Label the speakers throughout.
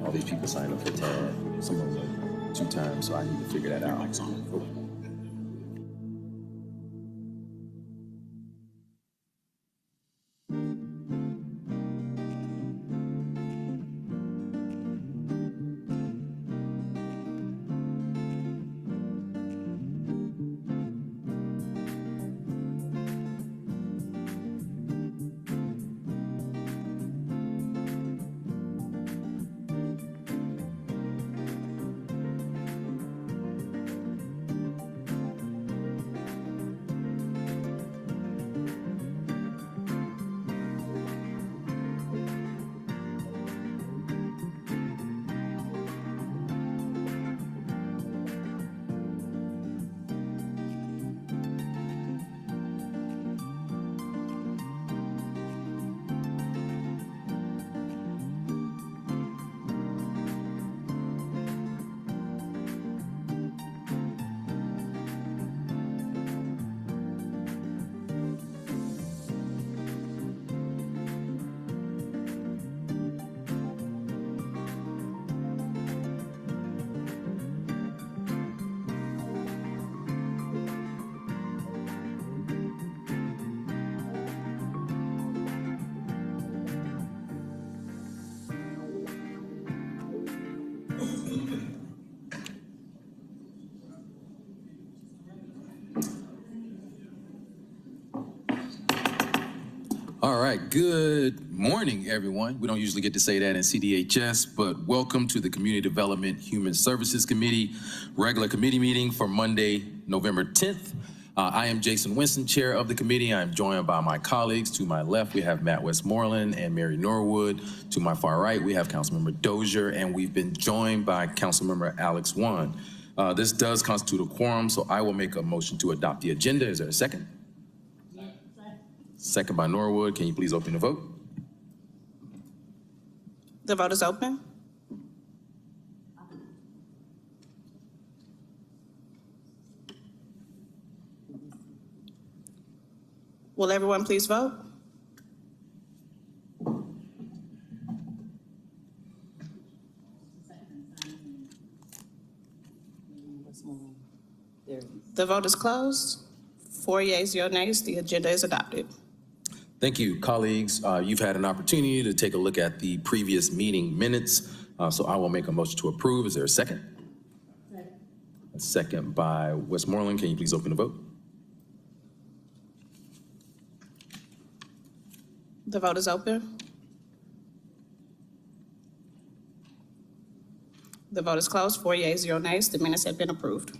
Speaker 1: All these people sign up for TAD, some of them 2 times, so I need to figure that out. right, good morning, everyone. We don't usually get to say that in CDHS, but welcome to the Community Development Human Services Committee regular committee meeting for Monday, November 10th. I am Jason Winston, chair of the committee. I'm joined by my colleagues. To my left, we have Matt Westmoreland and Mary Norwood. To my far right, we have Councilmember Dozier, and we've been joined by Councilmember Alex Wan. This does constitute a quorum, so I will make a motion to adopt the agenda. Is there a second? Second by Norwood. Can you please open the vote?
Speaker 2: The vote is open. Will everyone please vote? The vote is closed. 4 yeas, 0 nays. The agenda is adopted.
Speaker 1: Thank you, colleagues. You've had an opportunity to take a look at the previous meeting minutes, so I will make a motion to approve. Is there a second? Second. A second by Westmoreland. Can you please open the vote?
Speaker 2: The vote is open. The vote is closed. 4 yeas, 0 nays. The minutes have been approved.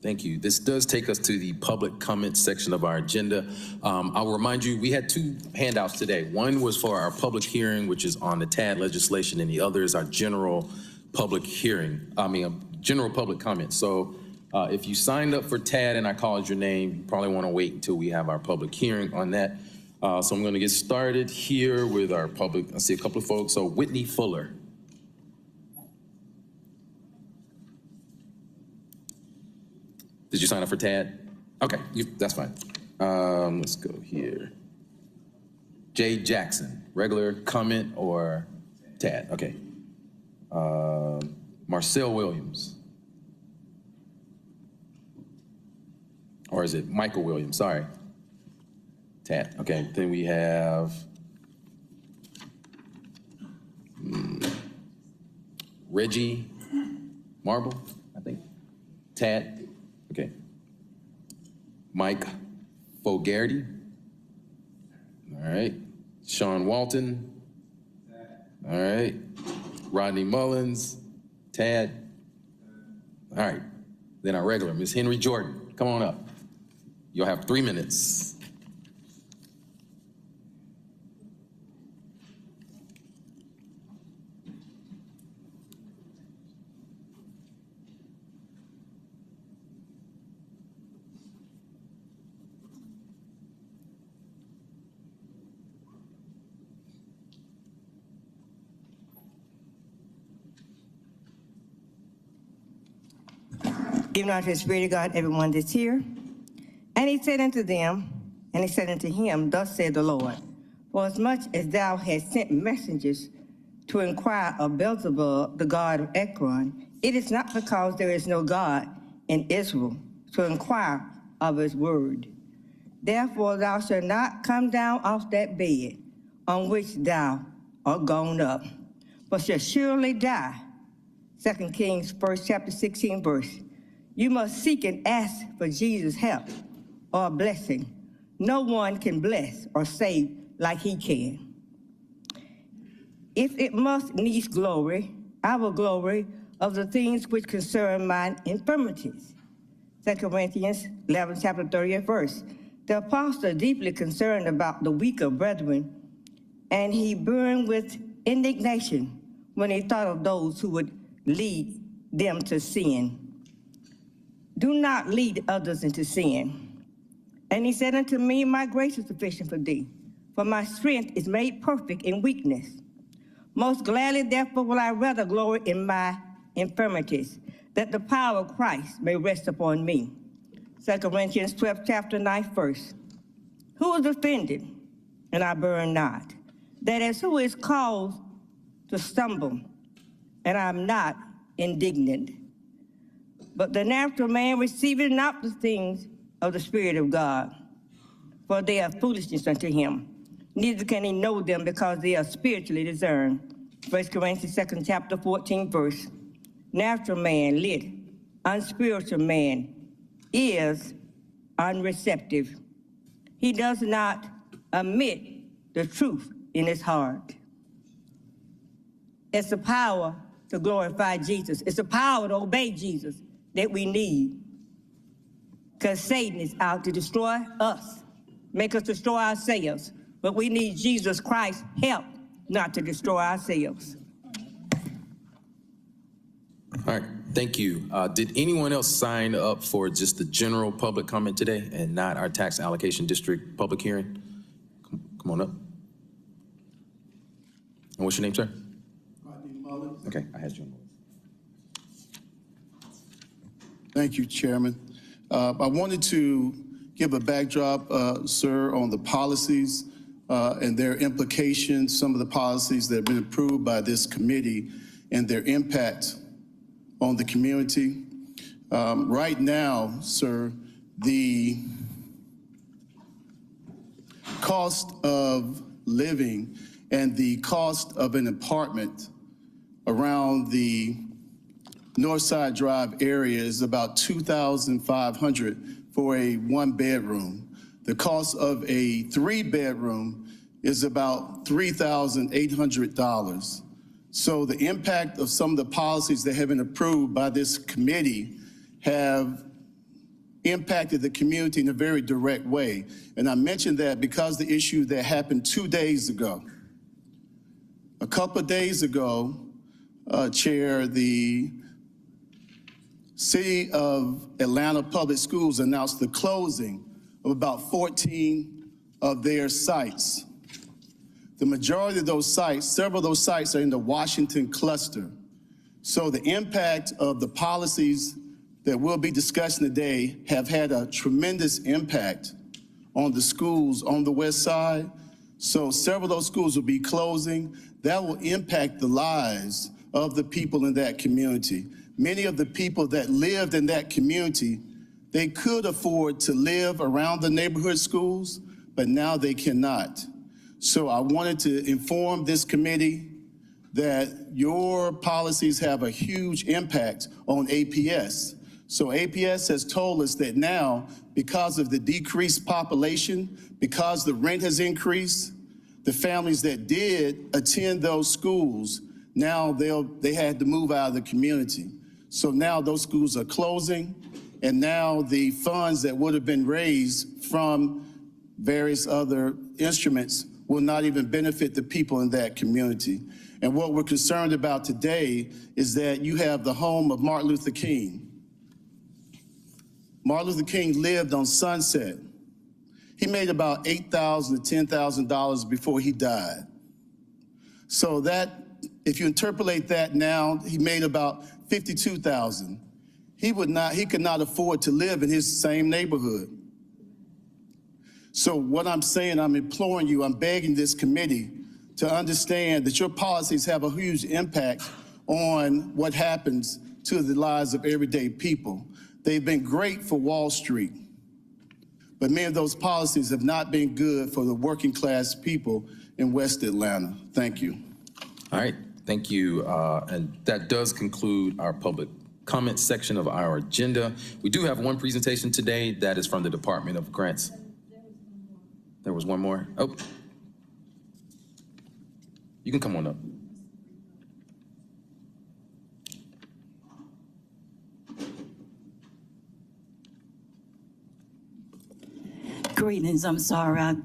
Speaker 1: Thank you. This does take us to the public comment section of our agenda. I'll remind you, we had 2 handouts today. One was for our public hearing, which is on the TAD legislation, and the other is our general public general public comment. So if you signed up for TAD and I called your name, you probably want to wait until we have our public hearing on that. So I'm going to get started here with our public. I see a couple of folks. So Whitney Fuller. Did you sign up for TAD? Okay, that's fine. Let's go here. Jay Jackson, regular comment or TAD? Okay. Marcel Williams. Or is it Michael Williams? Sorry. TAD. Okay, then we have Reggie Marble, I think. TAD. Okay. Mike Fogarty. All right. Sean Walton. All right. Rodney Mullins. TAD. All right. Then our regular, Ms. Henry Jordan. Come on up. You'll have 3 minutes.
Speaker 3: Giving out to the Spirit of God, everyone that's here. And he said unto them, and he said unto him, thus said the Lord, for as much as thou hast sent messengers to inquire of Beelzebub, the god of Ekron, it is not because there is no God in Israel to inquire of his word. Therefore thou shalt not come down off that bed on which thou art gone up, but shalt surely die. 2 Kings 1st chapter 16 verse. You must seek and ask for Jesus' help or blessing. No one can bless or save like he can. If it must needs glory, I will glory of the things which concern mine infirmities. 2 Corinthians 11 chapter 30th verse. The apostle deeply concerned about the weaker brethren, and he burned with indignation when he thought of those who would lead them to sin. Do not lead others into sin. And he said unto me, my grace is sufficient for thee, for my strength is made perfect in weakness. Most gladly, therefore, will I rather glory in my infirmities, that the power of Christ may rest upon me. 2 Corinthians 12 chapter 9th verse. Who is offended, and I burn not? That is, who is caused to stumble, and I am not indignant. But the natural man receiveth not the things of the Spirit of God, for they are foolishness unto him. Neither can he know them, because they are spiritually discerned. 1 Corinthians 2nd chapter 14 verse. Natural man, lit, unspiritual man, is unreceptive. He does not admit the truth in his heart. It's the power to glorify Jesus. It's the power to obey Jesus that we need. Because Satan is out to destroy us, make us destroy ourselves. But we need Jesus Christ's help not to destroy ourselves.
Speaker 1: All right, thank you. Did anyone else sign up for just the general public comment today and not our tax allocation district public hearing? Come on up. And what's your name, sir? Okay, I had you on.
Speaker 4: Thank you, Chairman. I wanted to give a backdrop, sir, on the policies and their implications, some of the policies that have been approved by this committee and their impact on the community. Right now, sir, the cost of living and the cost of an apartment around the Northside Drive area is about $2,500 for a one-bedroom. The cost of a three-bedroom is about $3,800. So the impact of some of the policies that have been approved by this committee have impacted the community in a very direct way. And I mentioned that because the issue that happened 2 days ago. A couple of days ago, Chair, the City of Atlanta Public Schools announced the closing of about 14 of their sites. The majority of those sites, several of those sites are in the Washington cluster. So the impact of the policies that we'll be discussing today have had a tremendous impact on the schools on the west side. So several of those schools will be closing. That will impact the lives of the people in that community. Many of the people that lived in that community, they could afford to live around the neighborhood schools, but now they cannot. So I wanted to inform this committee that your policies have a huge impact on APS. So APS has told us that now, because of the decreased population, because the rent has increased, the families that did attend those schools, now they had to move out of the community. So now those schools are closing, and now the funds that would have been raised from various other instruments will not even benefit the people in that community. And what we're concerned about today is that you have the home of Martin Luther King. Martin Luther King lived on Sunset. He made about $8,000 to $10,000 before he died. So that, if you interpolate that now, he made about $52,000. He could not afford to live in his same neighborhood. So what I'm saying, I'm imploring you, I'm begging this committee to understand that your policies have a huge impact on what happens to the lives of everyday people. They've been great for Wall Street, but many of those policies have not been good for the working class people in West Atlanta. Thank you.
Speaker 1: All right, thank you. And that does conclude our public comment section of our agenda. We do have one presentation today that is from the Department of Grants. There was one more. Oh, you can come on up.
Speaker 5: Greetings. I'm sorry.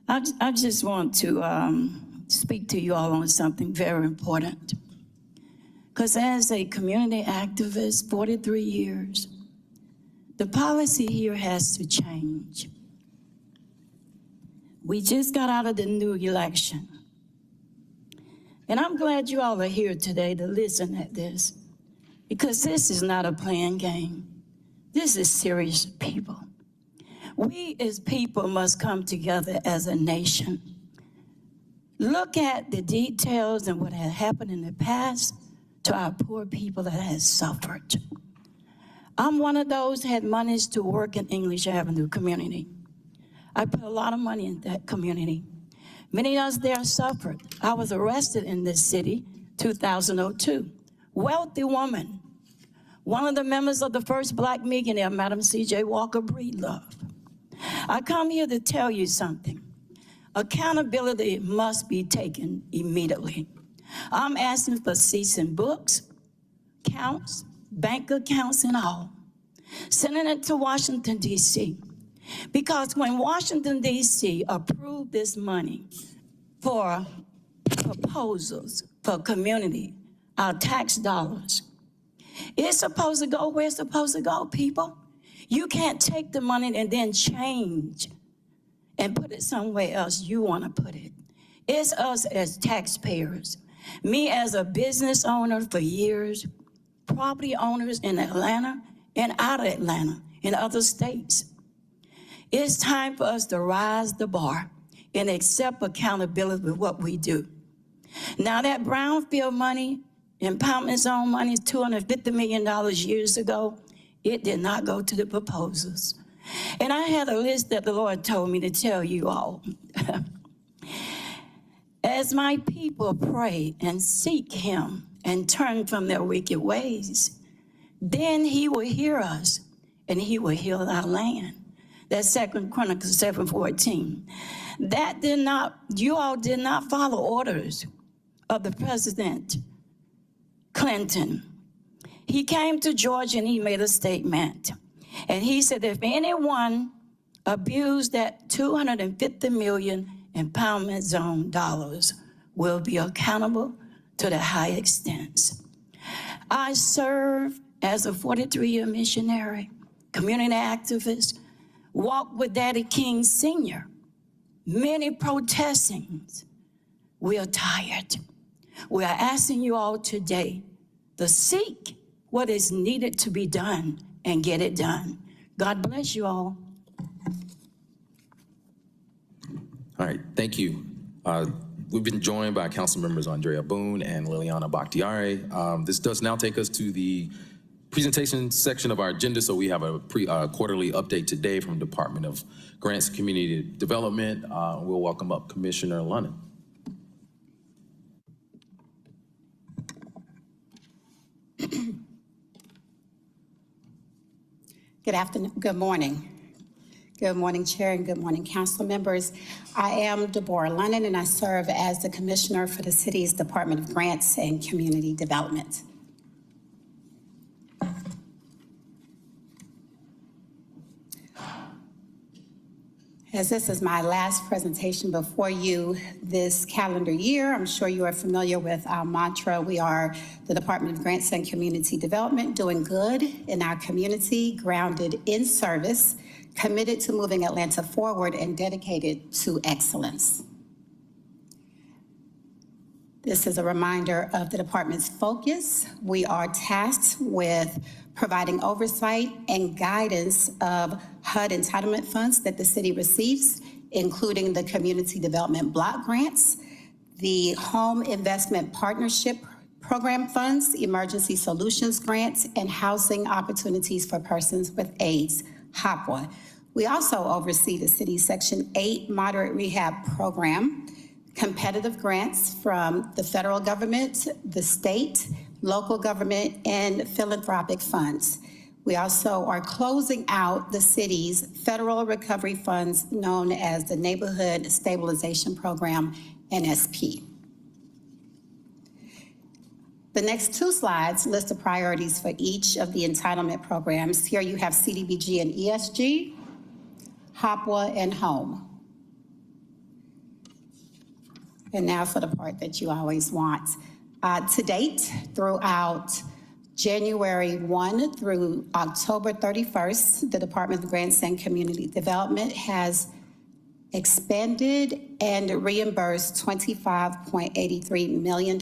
Speaker 5: I just want to speak to you all on something very important. Because as a community activist, 43 years, the policy here has to change. We just got out of the new election. And I'm glad you all are here today to listen at this, because this is not a playing game. This is serious people. We as people must come together as a nation. Look at the details and what had happened in the past to our poor people that has suffered. I'm one of those that had monies to work in English Avenue community. I put a lot of money in that community. Many of us there suffered. I was arrested in this city, 2002. Wealthy woman, one of the members of the first Black millionaire, Madam C.J. Walker Breedlove. I come here to tell you something. Accountability must be taken immediately. I'm asking for cease and books, counts, bank accounts, and all. Sending it to Washington, D.C. Because when Washington, D.C. approved this money for proposals for community, our tax dollars, it's supposed to go where it's supposed to go, people. You can't take the money and then change and put it somewhere else you want to put it. It's us as taxpayers. Me as a business owner for years, property owners in Atlanta and out of Atlanta, in other states. It's time for us to rise the bar and accept accountability with what we do. Now that brownfield money, impoundment zone money, $250 million years ago, it did not go to the proposals. And I had a list that the Lord told me to tell you all. As my people pray and seek him and turn from their wicked ways, then he will hear us and he will heal our land. That's 2 Chronicles 7:14. You all did not follow orders of the President Clinton. He came to Georgia and he made a statement. And he said, if anyone abused that $250 million impoundment zone dollars will be accountable to the high extents. I serve as a 43-year missionary, community activist, walked with Daddy King Sr., many protesting. We are tired. We are asking you all today to seek what is needed to be done and get it done. God bless you all.
Speaker 1: All right, thank you. We've been joined by Council Members Andrea Boone and Liliana Bakhtiari. This does now take us to the presentation section of our agenda. So we have a quarterly update today from Department of Grants and Community Development. We'll welcome up Commissioner Lunnan.
Speaker 6: Good afternoon, good morning. Good morning, Chair, and good morning, council members. I am Deborah Lunnan, and I serve as the Commissioner for the city's Department of Grants and Community Development. As this is my last presentation before you this calendar year, I'm sure you are familiar with our mantra. We are the Department of Grants and Community Development, doing good in our community, grounded in service, committed to moving Atlanta forward, and dedicated to excellence. This is a reminder of the department's focus. We are tasked with providing oversight and guidance of HUD entitlement funds that the city receives, including the Community Development Block Grants, the Home Investment Partnership Program funds, Emergency Solutions Grants, and Housing Opportunities for Persons with AIDS, HOPWA. We also oversee the city's Section 8 Moderate Rehab Program, competitive grants from the federal government, the state, local government, and philanthropic funds. We also are closing out the city's federal recovery funds known as the Neighborhood Stabilization Program, NSP. The next two slides list the priorities for each of the entitlement programs. Here you have CDBG and ESG, HOPWA, and HOME. And now for the part that you always want. To date, throughout January 1 through October 31st, the Department of Grants and Community Development has expended and reimbursed $25.83 million.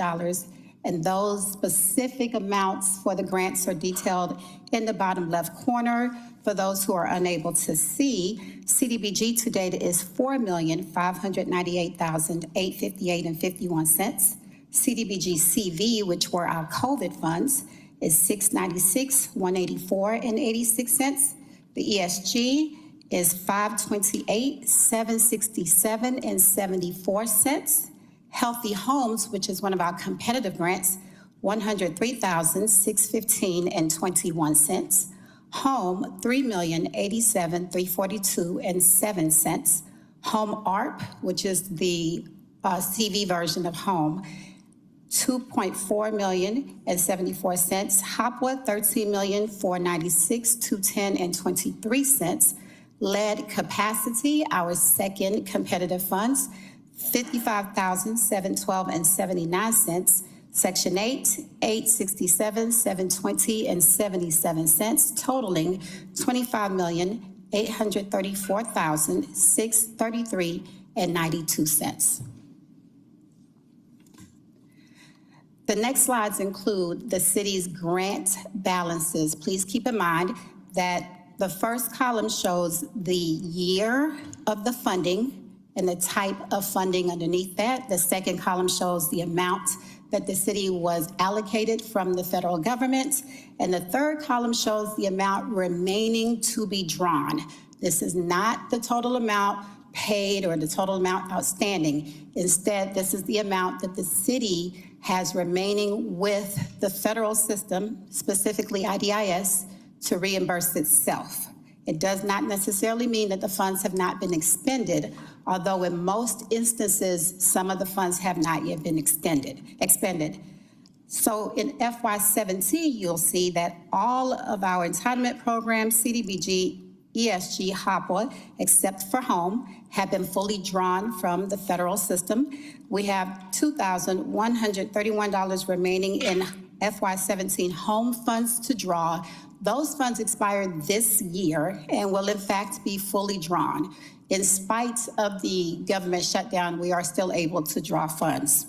Speaker 6: And those specific amounts for the grants are detailed in the bottom left corner. For those who are unable to see, CDBG to date is $4,598,858.51. CDBG CV, which were our COVID funds, is $696,184.86. The ESG is $528,767.74. Healthy Homes, which is one of our competitive grants, $103,615.21. Home, $3,087,342.07. Home ARP, which is the CV version of Home, $2.474. HOPWA, $13,496,210 and 23 cents. Lead Capacity, our second competitive funds, $55,712 and 79 cents. Section 8, $867, $720 and 77 cents, totaling $25,834,633 and 92 cents. The next slides include the city's grant balances. Please keep in mind that the first column shows the year of the funding and the type of funding underneath that. The second column shows the amount that the city was allocated from the federal government. And the third column shows the amount remaining to be drawn. This is not the total amount paid or the total amount outstanding. Instead, this is the amount that the city has remaining with the federal system, specifically IDIS, to reimburse itself. It does not necessarily mean that the funds have not been expended, although in most instances, some of the funds have not yet been expended. So in FY17, you'll see that all of our entitlement programs, CDBG, ESG, HOPWA, except for Home, have been fully drawn from the federal system. We have $2,131 remaining in FY17 Home funds to draw. Those funds expire this year and will in fact be fully drawn. In spite of the government shutdown, we are still able to draw funds.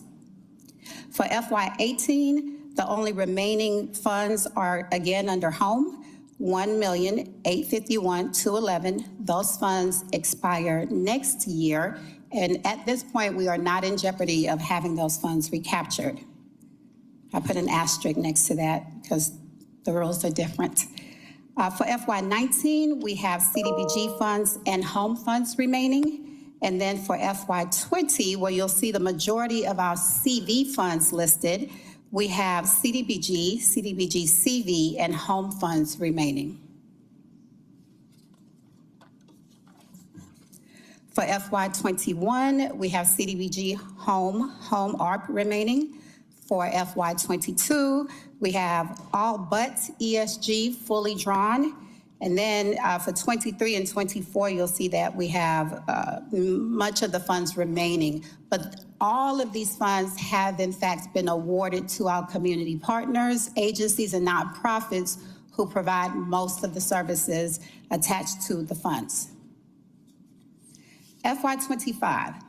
Speaker 6: For FY18, the only remaining funds are again under Home, $1,851,211. Those funds expire next year, and at this point, we are not in jeopardy of having those funds recaptured. I put an asterisk next to that because the rules are different. For FY19, we have CDBG funds and Home funds remaining. And then for FY20, where you'll see the majority of our CV funds listed, we have CDBG, CDBG CV, and Home funds remaining. For FY21, we have CDBG, Home ARP remaining. For FY22, we have all but ESG fully drawn. And then for 23 and 24, you'll see that we have much of the funds remaining. But all of these funds have in fact been awarded to our community partners, agencies, and nonprofits who provide most of the services attached to the funds. FY25.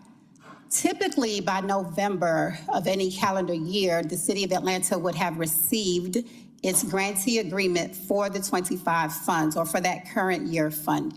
Speaker 6: Typically, by November of any calendar year, the City of Atlanta would have received its grantee agreement for the 25 funds, or for that current year fund.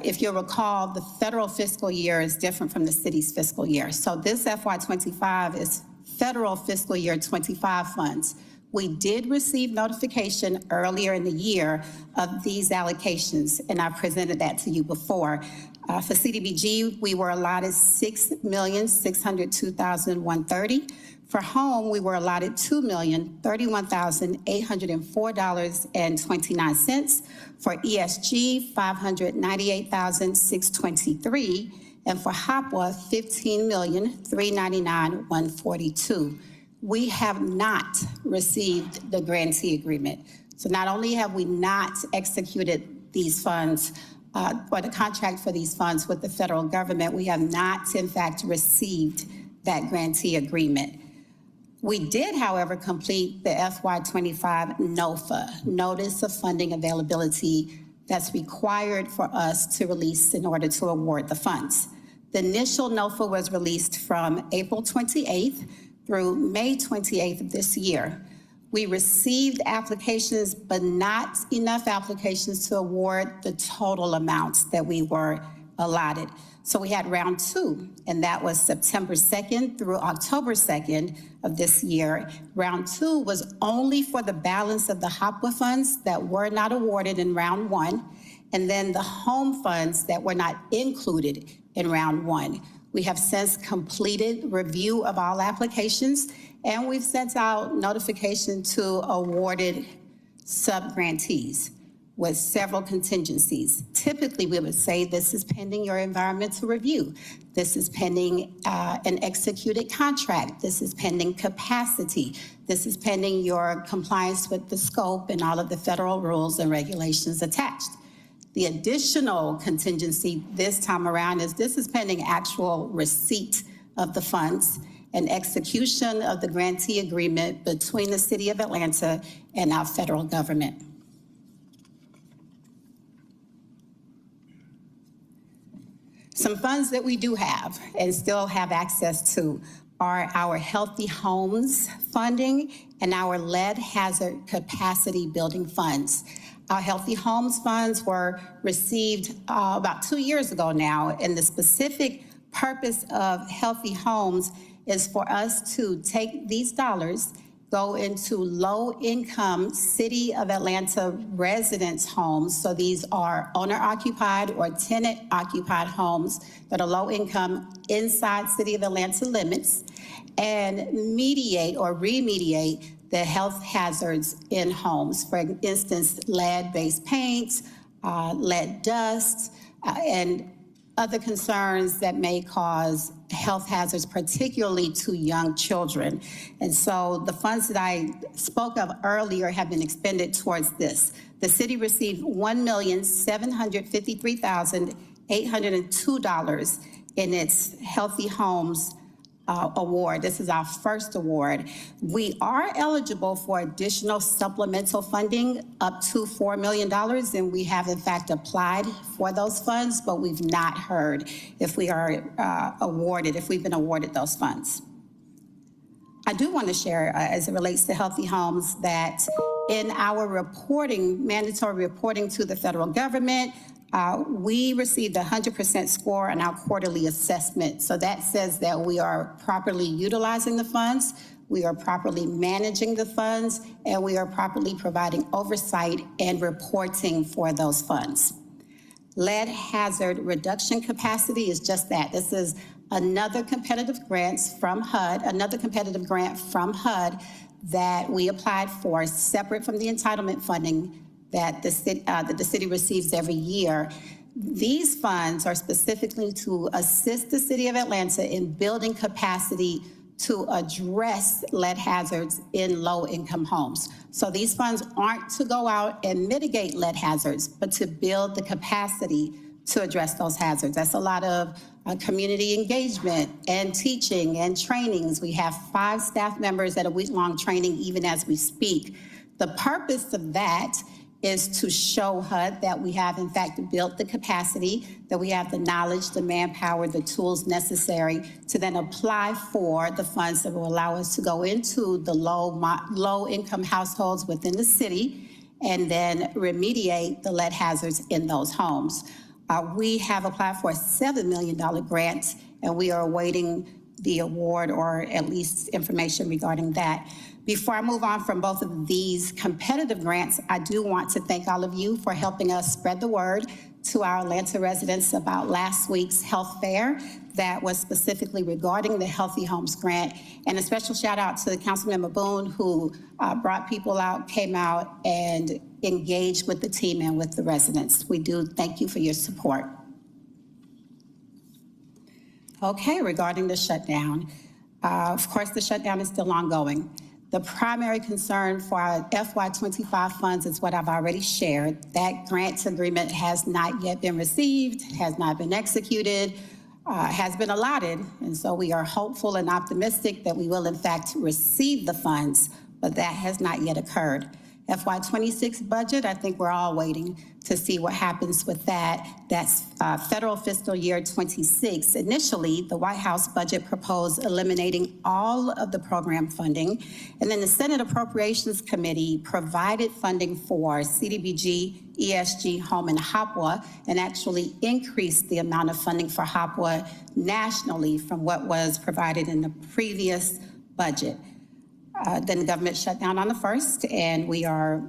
Speaker 6: If you'll recall, the federal fiscal year is different from the city's fiscal year. So this FY25 is federal fiscal year 25 funds. We did receive notification earlier in the year of these allocations, and I presented that to you before. For CDBG, we were allotted $6,602,130. For Home, we were allotted $2,031,804.29. For ESG, $598,623. And for HOPWA, $15,399,142. We have not received the grantee agreement. So not only have we not executed these funds, or the contract for these funds with the federal government, we have not, in fact, received that grantee agreement. We did, however, complete the FY25 NOFA, Notice of Funding Availability, that's required for us to release in order to award the funds. The initial NOFA was released from April 28th through May 28th of this year. We received applications, but not enough applications to award the total amounts that we were allotted. So we had round 2, and that was September 2nd through October 2nd of this year. Round 2 was only for the balance of the HOPWA funds that were not awarded in round 1, and then the Home funds that were not included in round 1. We have since completed review of all applications, and we've sent out notification to awarded sub-grantees. with several contingencies. Typically, we would say this is pending your environmental review. This is pending an executed contract. This is pending capacity. This is pending your compliance with the scope and all of the federal rules and regulations attached. The additional contingency this time around is this is pending actual receipt of the funds and execution of the grantee agreement between the City of Atlanta and our federal government. Some funds that we do have and still have access to are our Healthy Homes funding and our lead hazard capacity building funds. Our Healthy Homes funds were received about 2 years ago now, and the specific purpose of Healthy Homes is for us to take these dollars, go into low-income City of Atlanta residents' homes. So these are owner-occupied or tenant-occupied homes that are low-income inside City of Atlanta limits, and mediate or remediate the health hazards in homes. For instance, lead-based paint, lead dust, and other concerns that may cause health hazards, particularly to young children. And so the funds that I spoke of earlier have been expended towards this. The city received $1,753,802 in its Healthy Homes award. This is our first award. We are eligible for additional supplemental funding up to $4 million, and we have in fact applied for those funds, but we've not heard if we are if we've been awarded those funds. I do want to share, as it relates to Healthy Homes, that in our reporting, mandatory reporting to the federal government, we received a 100% score on our quarterly assessment. So that says that we are properly utilizing the funds, we are properly managing the funds, and we are properly providing oversight and reporting for those funds. Lead hazard reduction capacity is just that. This is another competitive grant from HUD, that we applied for separate from the entitlement funding that the city receives every year. These funds are specifically to assist the City of Atlanta in building capacity to address lead hazards in low-income homes. So these funds aren't to go out and mitigate lead hazards, but to build the capacity to address those hazards. That's a lot of community engagement and teaching and trainings. We have 5 staff members at a week-long training even as we speak. The purpose of that is to show HUD that we have in fact built the capacity, that we have the knowledge, the manpower, the tools necessary to then apply for the funds that will allow us to go into the low-income households within the city and then remediate the lead hazards in those homes. We have applied for a $7 million grant, and we are awaiting the award or at least information regarding that. Before I move on from both of these competitive grants, I do want to thank all of you for helping us spread the word to our Atlanta residents about last week's health fair that was specifically regarding the Healthy Homes grant. And a special shout out to Councilmember Boone, who brought people out, came out, and engaged with the team and with the residents. We do thank you for your support. Okay, regarding the shutdown. Of course, the shutdown is still ongoing. The primary concern for our FY25 funds is what I've already shared. That grant agreement has not yet been received, has not been executed, has been allotted. And so we are hopeful and optimistic that we will in fact receive the funds, but that has not yet occurred. FY26 budget, I think we're all waiting to see what happens with that. That's federal fiscal year 26. Initially, the White House budget proposed eliminating all of the program funding. And then the Senate Appropriations Committee provided funding for CDBG, ESG, Home, and HOPWA, and actually increased the amount of funding for HOPWA nationally from what was provided in the previous budget. Then the government shut down on the 1st, and we are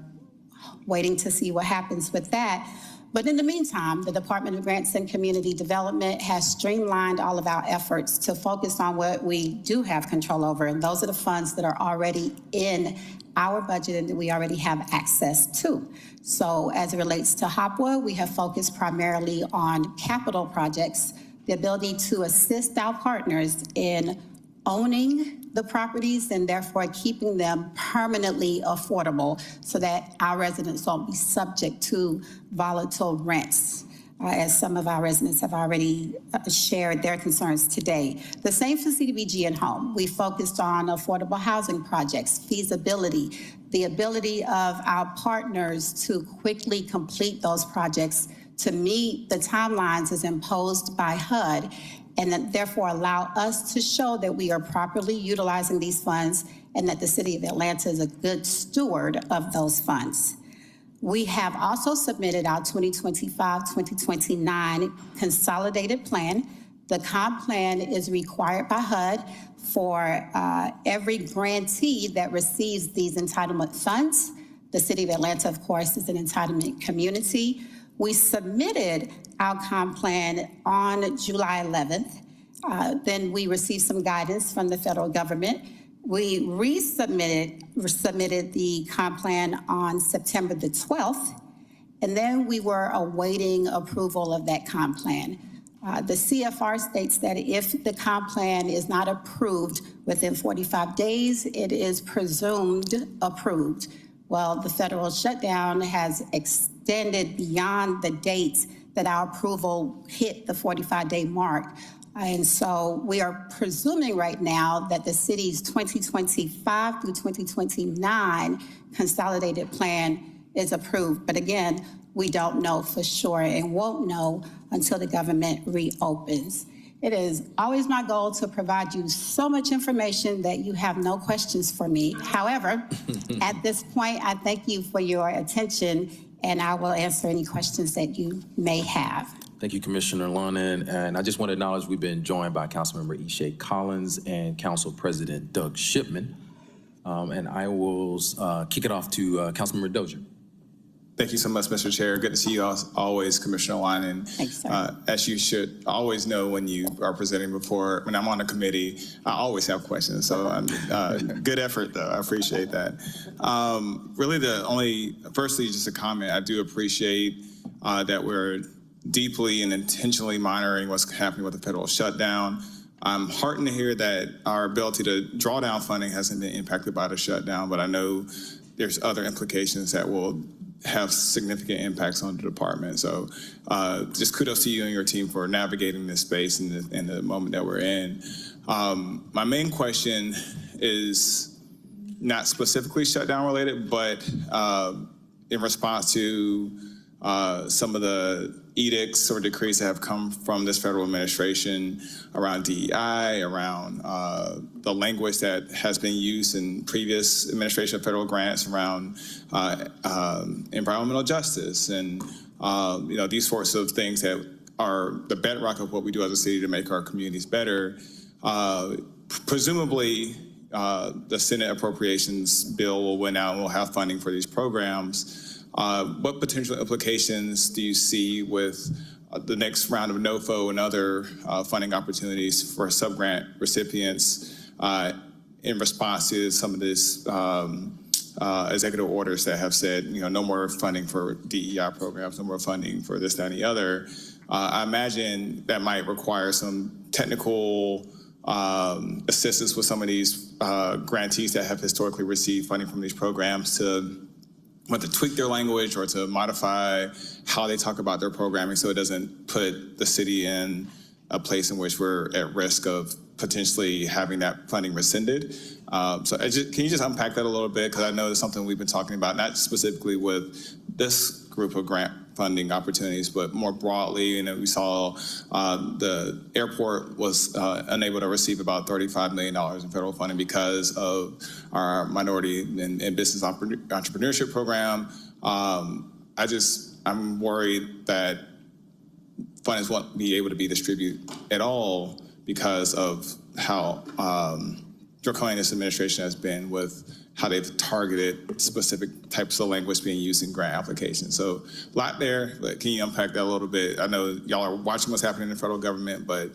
Speaker 6: waiting to see what happens with that. But in the meantime, the Department of Grants and Community Development has streamlined all of our efforts to focus on what we do have control over, and those are the funds that are already in our budget and that we already have access to. So as it relates to HOPWA, we have focused primarily on capital projects, the ability to assist our partners in owning the properties and therefore keeping them permanently affordable so that our residents won't be subject to volatile rents, as some of our residents have already shared their concerns today. The same for CDBG and Home. We focused on affordable housing projects, feasibility, the ability of our partners to quickly complete those projects to meet the timelines as imposed by HUD, and that therefore allow us to show that we are properly utilizing these funds and that the City of Atlanta is a good steward of those funds. We have also submitted our 2025-2029 consolidated plan. The comp plan is required by HUD for every grantee that receives these entitlement funds. The City of Atlanta, of course, is an entitlement community. We submitted our comp plan on July 11th. Then we received some guidance from the federal government. We resubmitted the comp plan on September the 12th, and then we were awaiting approval of that comp plan. The CFR states that if the comp plan is not approved within 45 days, it is presumed approved. Well, the federal shutdown has extended beyond the date that our approval hit the 45-day mark. And so we are presuming right now that the city's 2025 through 2029 consolidated plan is approved. But again, we don't know for sure and won't know until the government reopens. It is always my goal to provide you so much information that you have no questions for me. However, at this point, I thank you for your attention, and I will answer any questions that you may have.
Speaker 1: Thank you, Commissioner Lonan. And I just want to acknowledge we've been joined by Councilmember Ishay Collins and Council President Doug Shipman. And I will kick it off to Councilmember Dozier.
Speaker 7: Thank you so much, Mr. Chair. Good to see you always, Commissioner Lonan.
Speaker 6: Thanks, sir.
Speaker 7: As you should always know when you are presenting before, when I'm on the committee, I always have questions. So good effort, though. I appreciate that. Firstly, just a comment. I do appreciate that we're deeply and intentionally monitoring what's happening with the federal shutdown. I'm heartened to hear that our ability to draw down funding hasn't been impacted by the shutdown, but I know there's other implications that will have significant impacts on the department. So just kudos to you and your team for navigating this space in the moment that we're in. My main question is not specifically shutdown related, but in response to some of the edicts or decrees that have come from this federal administration around DEI, around the language that has been used in previous administration of federal grants around environmental justice and these sorts of things that are the bedrock of what we do as a city to make our communities better. Presumably, the Senate Appropriations Bill will win out and we'll have funding for these programs. What potential implications do you see with the next round of NOFO and other funding opportunities for sub-grant recipients in response to some of these executive orders that have said, no more funding for DEI programs, no more funding for this, that, and the other? I imagine that might require some technical assistance with some of these grantees that have historically received funding from these programs to tweak their language or to modify how they talk about their programming so it doesn't put the city in a place in which we're at risk of potentially having that funding rescinded. So can you just unpack that a little bit? Because I know it's something we've been talking about, not specifically with this group of grant funding opportunities, but more broadly. We saw the airport was unable to receive about $35 million in federal funding because of our minority and business entrepreneurship program. I'm worried that funds won't be able to be distributed at all because of how draconian this administration has been with how they've targeted specific types of language being used in grant applications. So a lot there, but can you unpack that a little bit? I know y'all are watching what's happening in the federal government, but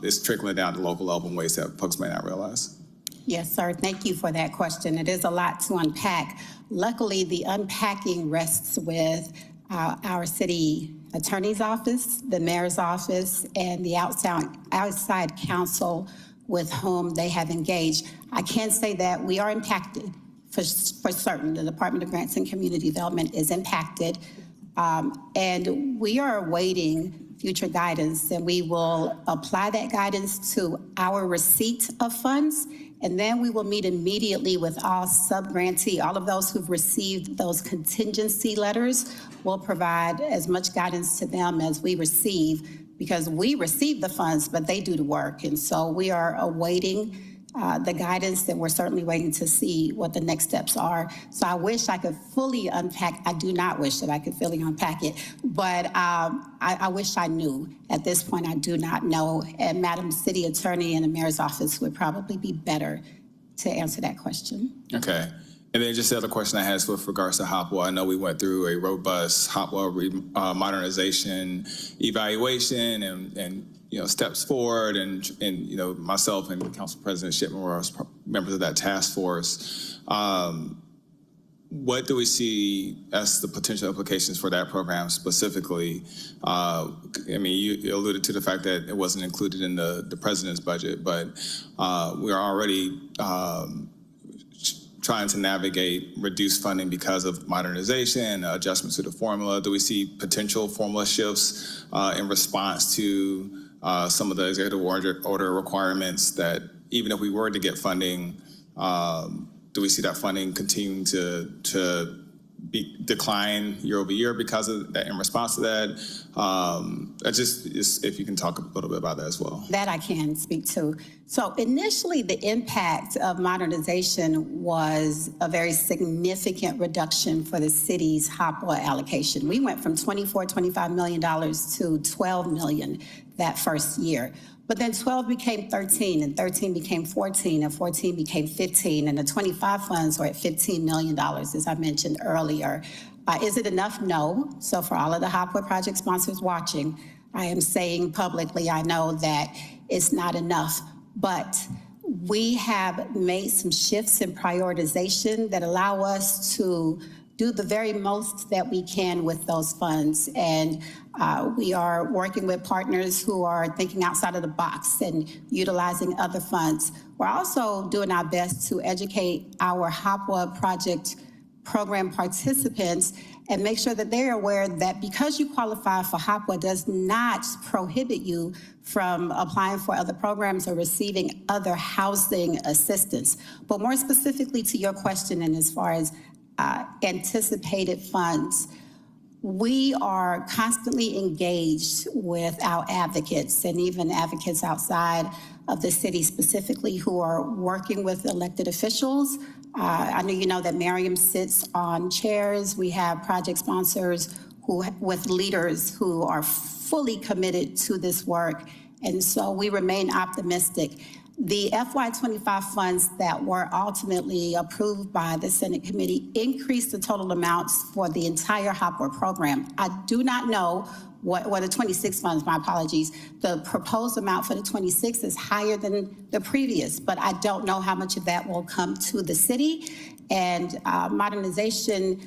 Speaker 7: it's trickling down to local level in ways that folks may not realize.
Speaker 6: Yes, sir. Thank you for that question. It is a lot to unpack. Luckily, the unpacking rests with our city attorney's office, the mayor's office, and the outside counsel with whom they have engaged. I can say that we are impacted for certain. The Department of Grants and Community Development is impacted, and we are awaiting future guidance, and we will apply that guidance to our receipt of funds, and then we will meet immediately with all sub-grantee, all of those who've received those contingency letters. We'll provide as much guidance to them as we receive, because we receive the funds, but they do the work. And so we are awaiting the guidance, and we're certainly waiting to see what the next steps are. So I wish I could fully unpack. I do not wish that I could fully unpack it, but I wish I knew. At this point, I do not know. And Madam City Attorney and the Mayor's Office would probably be better to answer that question.
Speaker 7: Okay. And then just the other question I had is with regards to Hopwell. I know we went through a robust Hopwell modernization evaluation and steps forward, and myself and Council President Shipman were members of that task force. What do we see as the potential implications for that program specifically? I mean, you alluded to the fact that it wasn't included in the president's budget, but we are already trying to navigate reduced funding because of modernization, adjustments to the formula. Do we see potential formula shifts in response to some of the executive order requirements that even if we were to get funding, do we see that funding continuing to decline year over year because of that, in response to that? If you can talk a little bit about that as well.
Speaker 6: That I can speak to. So initially, the impact of modernization was a very significant reduction for the city's Hopwell allocation. We went from $25 million to $12 million that first year. But then 12 became 13, and 13 became 14, and 14 became 15, and the 25 funds were at $15 million, as I mentioned earlier. Is it enough? No. So for all of the Hopwell project sponsors watching, I am saying publicly, I know that it's not enough, but we have made some shifts in prioritization that allow us to do the very most that we can with those funds. And we are working with partners who are thinking outside of the box and utilizing other funds. We're also doing our best to educate our Hopwell project program participants and make sure that they're aware that because you qualify for Hopwell does not prohibit you from applying for other programs or receiving other housing assistance. But more specifically to your question, and as far as anticipated funds, we are constantly engaged with our advocates and even advocates outside of the city specifically who are working with elected officials. I know you know that Miriam sits on chairs. We have project sponsors with leaders who are fully committed to this work. And so we remain optimistic. The FY25 funds that were ultimately approved by the Senate committee increased the total amounts for the entire Hopwell program. I do not know what the 26 funds, my apologies. The proposed amount for the 26 is higher than the previous, but I don't know how much of that will come to the city. And modernization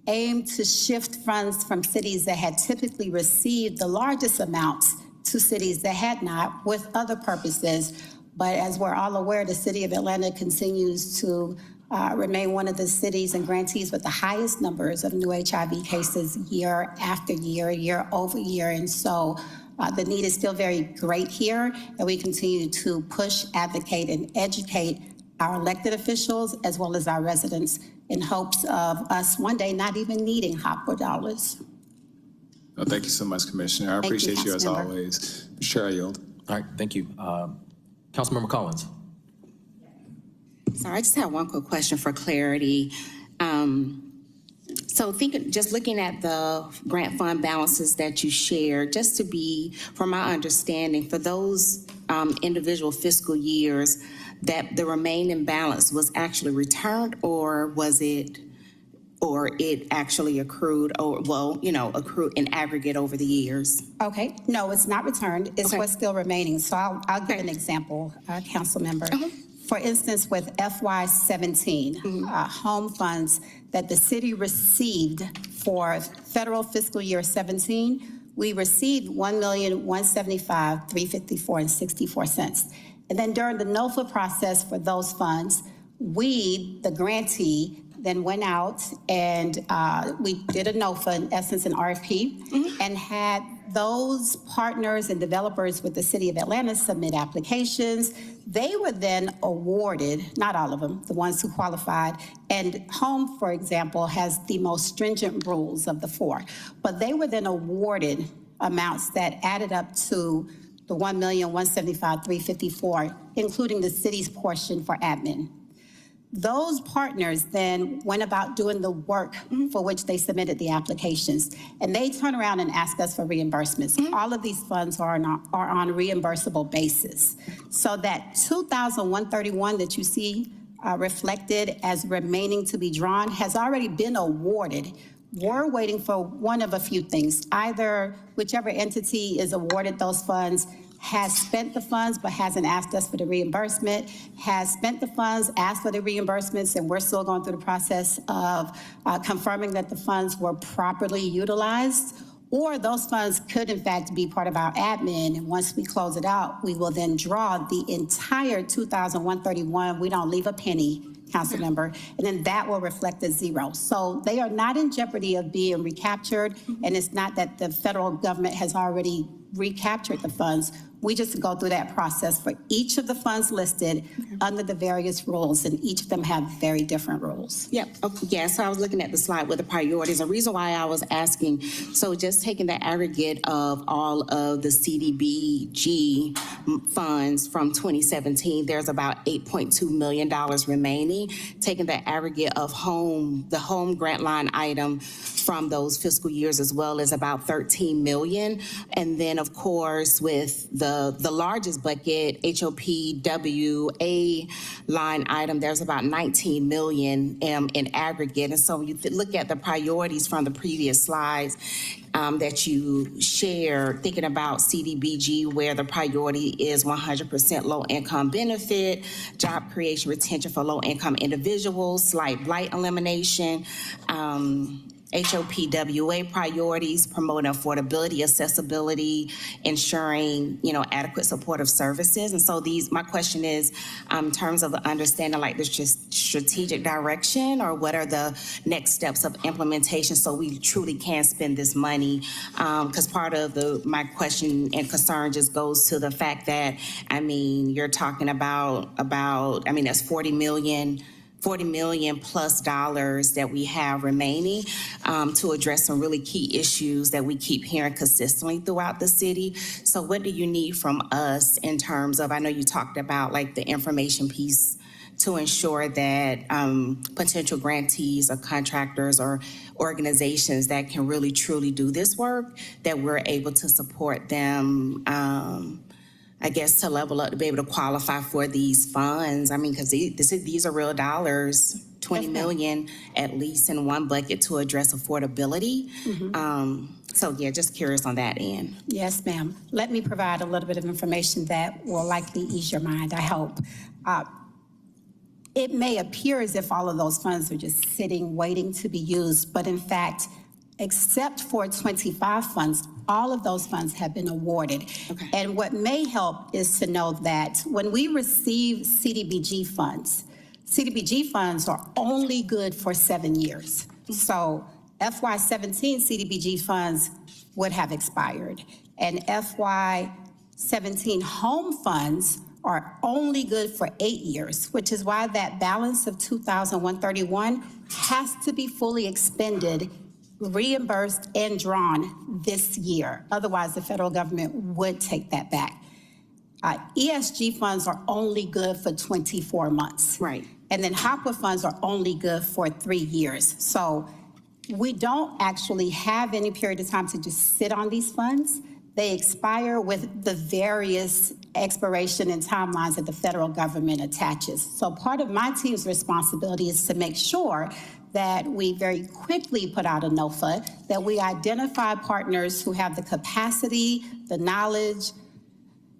Speaker 6: aimed to shift funds from cities that had typically received the largest amounts to cities that had not, with other purposes. But as we're all aware, the city of Atlanta continues to remain one of the cities and grantees with the highest numbers of new HIV cases year after year, year over year. And so the need is still very great here, and we continue to push, advocate, and educate our elected officials as well as our residents in hopes of us one day not even needing Hopwell dollars.
Speaker 7: Well, thank you so much, Commissioner. I appreciate you as
Speaker 6: Councilmember.
Speaker 7: always. Sure, I yield.
Speaker 1: All right, thank you. Councilmember Collins.
Speaker 8: Sorry, I just have one quick question for clarity. So just looking at the grant fund balances that you shared, just to be, from my understanding, for those individual fiscal years, that the remaining balance was actually returned, or it actually accrued, or, well, accrued in aggregate over the years?
Speaker 6: Okay, no, it's not returned. It's
Speaker 8: Okay.
Speaker 6: what's still remaining. So I'll give an example, council member. For instance, with FY17, home funds that the city received for federal fiscal year 17, we received $1,175,354.64. And then during the NOFA process for those funds, we, the grantee, then went out and we did a NOFA, in essence, an RFP, and had those partners and developers with the city of Atlanta submit applications. They were then awarded, not all of them, the ones who qualified, and Home, for example, has the most stringent rules of the 4, but they were then awarded amounts that added up to the $1,175,354, including the city's portion for admin. Those partners then went about doing the work for which they submitted the applications, and they turn around and ask us for reimbursements. All of these funds are on a reimbursable basis. So that 2,131 that you see reflected as remaining to be drawn has already been awarded. We're waiting for one of a few things. Either whichever entity is awarded those funds has spent the funds but hasn't asked us for the reimbursement, has spent the funds, asked for the reimbursements, and we're still going through the process of confirming that the funds were properly utilized, or those funds could in fact be part of our admin, and once we close it out, we will then draw the entire 2,131. We don't leave a penny, council member, and then that will reflect a zero. So they are not in jeopardy of being recaptured, and it's not that the federal government has already recaptured the funds. We just go through that process for each of the funds listed under the various rules, and each of them have very different rules.
Speaker 8: Yep. Okay. Yeah, so I was looking at the slide with the priorities. The reason why I was asking, so just taking the aggregate of all of the CDBG funds from 2017, there's about $8.2 million remaining. Taking the aggregate of the home grant line item from those fiscal years as well is about 13 million. And then of course with the largest bucket, HOPWA line item, there's about 19 million in aggregate. And so you look at the priorities from the previous slides that you shared, thinking about CDBG, where the priority is 100% low-income benefit, job creation, retention for low-income individuals, slight blight elimination, HOPWA priorities, promoting affordability, accessibility, ensuring, adequate supportive services. And so my question is, in terms of understanding like the strategic direction, or what are the next steps of implementation so we truly can spend this money? Because part of my question and concern just goes to the fact that, you're talking about that's $40 million plus dollars that we have remaining to address some really key issues that we keep hearing consistently throughout the city. So what do you need from us in terms of, I know you talked about like the information piece to ensure that potential grantees or contractors or organizations that can really truly do this work, that we're able to support them, to level up, to be able to qualify for these funds. Because these are real dollars, 20 million at least in one bucket to address affordability. Just curious on that end.
Speaker 6: Yes, ma'am. Let me provide a little bit of information that will likely ease your mind, I hope. It may appear as if all of those funds are just sitting, waiting to be used, but in fact, except for 25 funds, all of those funds have been awarded.
Speaker 8: Okay.
Speaker 6: And what may help is to know that when we receive CDBG funds are only good for 7 years. So FY17 CDBG funds would have expired, and FY17 home funds are only good for 8 years, which is why that balance of 2,131 has to be fully expended, reimbursed, and drawn this year. Otherwise, the federal government would take that back. ESG funds are only good for 24 months.
Speaker 8: Right.
Speaker 6: And then HOPWA funds are only good for 3 years. So we don't actually have any period of time to just sit on these funds. They expire with the various expiration and timelines that the federal government attaches. So part of my team's responsibility is to make sure that we very quickly put out a NOFA, that we identify partners who have the capacity, the knowledge,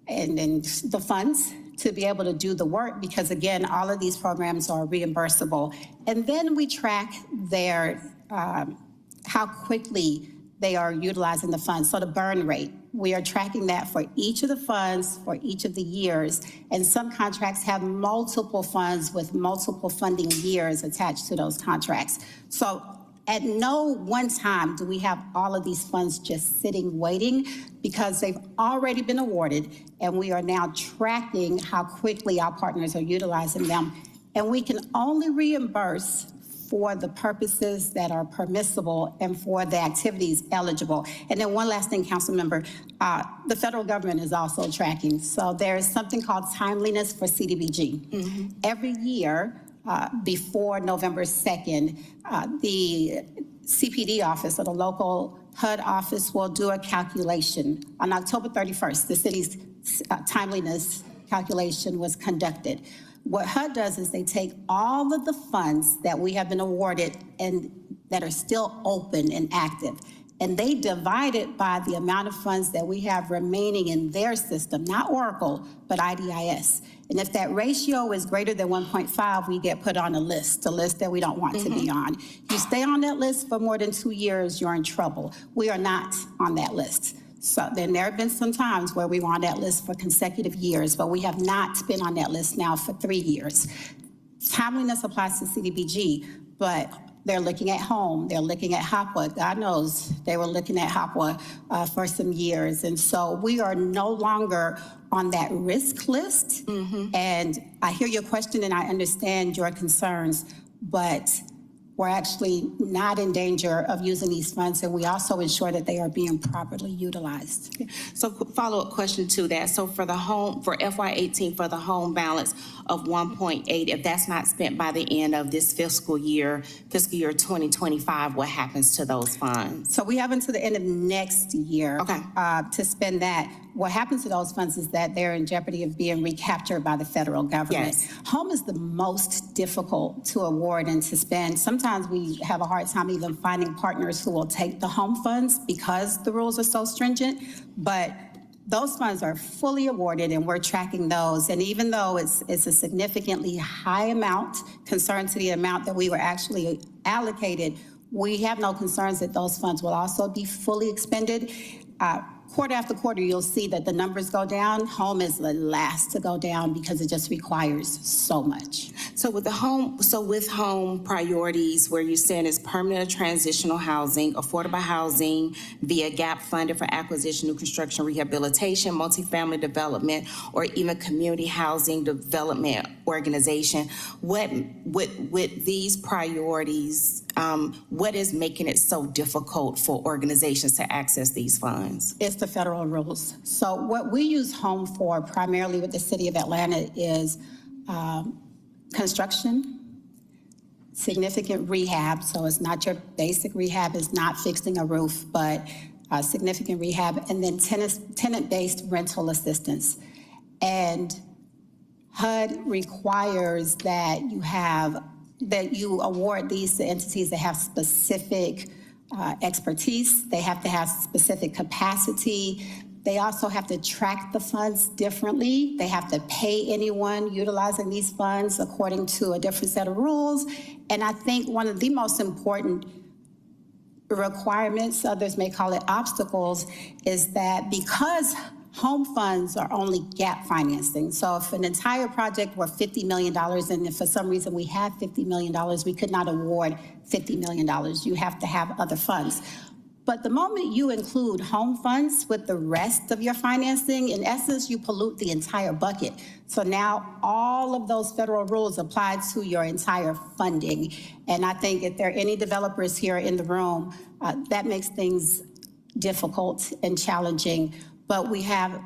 Speaker 6: and the funds to be able to do the work, because again, all of these programs are reimbursable. And then we track their, how quickly they are utilizing the funds. So the burn rate, we are tracking that for each of the funds for each of the years. And some contracts have multiple funds with multiple funding years attached to those contracts. So at no one time do we have all of these funds just sitting waiting, because they've already been awarded, and we are now tracking how quickly our partners are utilizing them. And we can only reimburse for the purposes that are permissible and for the activities eligible. And then one last thing, council member, the federal government is also tracking. So there is something called timeliness for CDBG. Every year, before November 2nd, the CPD office, or the local HUD office, will do a calculation. On October 31st, the city's timeliness calculation was conducted. What HUD does is they take all of the funds that we have been awarded and that are still open and active, and they divide it by the amount of funds that we have remaining in their system, not Oracle, but IDIS. And if that ratio is greater than 1.5, we get put on a list that we don't want to be on. You stay on that list for more than 2 years, you're in trouble. We are not on that list. So then there have been some times where we were on that list for consecutive years, but we have not been on that list now for 3 years. Timeliness applies to CDBG, but they're looking at home, they're looking at HAPWA. God knows they were looking at HAPWA for some years. And so we are no longer on that risk list. And I hear your question and I understand your concerns, but we're actually not in danger of using these funds, and we also ensure that they are being properly utilized.
Speaker 8: So follow-up question to that. So for the home, for FY18, for the home balance of 1.8, if that's not spent by the end of this fiscal year 2025, what happens to those funds?
Speaker 6: So we have until the end of next year
Speaker 8: Okay.
Speaker 6: To spend that. What happens to those funds is that they're in jeopardy of being recaptured by the federal government.
Speaker 8: Yes.
Speaker 6: Home is the most difficult to award and to spend. Sometimes we have a hard time even finding partners who will take the home funds because the rules are so stringent. But those funds are fully awarded, and we're tracking those. And even though it's a significantly high amount, compared to the amount that we were actually allocated, we have no concerns that those funds will also be fully expended. Quarter after quarter, you'll see that the numbers go down. Home is the last to go down because it just requires so much.
Speaker 8: So with home priorities, where you're saying is permanent or transitional housing, affordable housing via gap funded for acquisition, new construction, rehabilitation, multifamily development, or even community housing development organization, with these priorities, what is making it so difficult for organizations to access these funds?
Speaker 6: It's the federal rules. So what we use home for primarily with the city of Atlanta is construction, significant rehab. So it's not your basic rehab, it's not fixing a roof, but significant rehab, and then tenant-based rental assistance. And HUD requires that you award these to entities that have specific expertise. They have to have specific capacity. They also have to track the funds differently. They have to pay anyone utilizing these funds according to a different set of rules. And I think one of the most important requirements, others may call it obstacles, is that because home funds are only gap financing. So if an entire project were $50 million, and if for some reason we have $50 million, we could not award $50 million. You have to have other funds. But the moment you include home funds with the rest of your financing, in essence, you pollute the entire bucket. So now all of those federal rules apply to your entire funding. And I think if there are any developers here in the room, that makes things difficult and challenging. But we have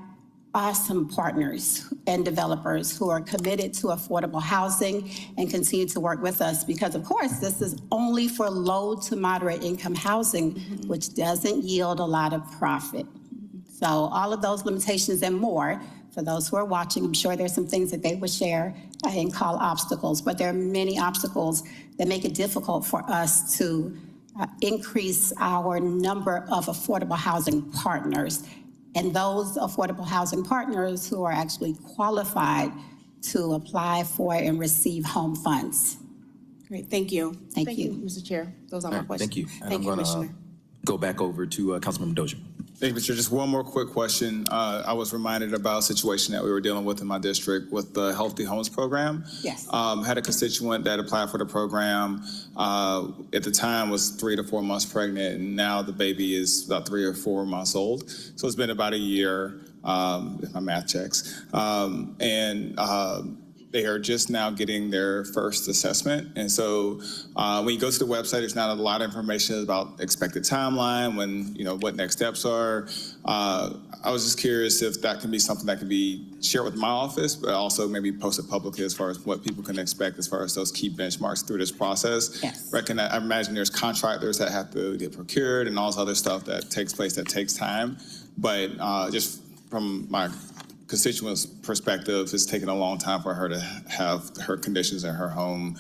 Speaker 6: awesome partners and developers who are committed to affordable housing and continue to work with us, because of course this is only for low to moderate income housing, which doesn't yield a lot of profit. So all of those limitations and more, For those who are watching, I'm sure there's some things that they would share and call obstacles, but there are many obstacles that make it difficult for us to increase our number of affordable housing partners. And those affordable housing partners who are actually qualified to apply for and receive home funds.
Speaker 8: Great, thank you.
Speaker 6: Thank you.
Speaker 8: Mr. Chair. Those are
Speaker 1: All
Speaker 8: my
Speaker 1: right,
Speaker 8: questions.
Speaker 1: thank you. And I'm
Speaker 8: Thank you,
Speaker 1: gonna
Speaker 8: Commissioner.
Speaker 1: go back over to Councilmember Dozier.
Speaker 7: Thank you, Mr. Chair. Just one more quick question. I was reminded about a situation that we were dealing with in my district with the Healthy Homes Program.
Speaker 6: Yes.
Speaker 7: Had a constituent that applied for the program. At the time was 3 to 4 months pregnant, and now the baby is about 3 or 4 months old. So it's been about a year, if my math checks. They are just now getting their first assessment. And so when you go to the website, there's not a lot of information about expected timeline, when, what next steps are. I was just curious if that can be something that can be shared with my office, but also maybe posted publicly as far as what people can expect as far as those key benchmarks through this process.
Speaker 6: Yes.
Speaker 7: I imagine there's contractors that have to get procured and all this other stuff that takes place that takes time. But just from my constituent's perspective, it's taken a long time for her to have her conditions in her home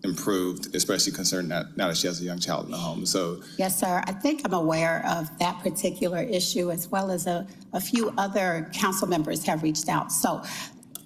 Speaker 7: improved, especially concerning that now that she has a young child in the home. So
Speaker 6: Yes, sir. I think I'm aware of that particular issue, as well as a few other council members have reached out. So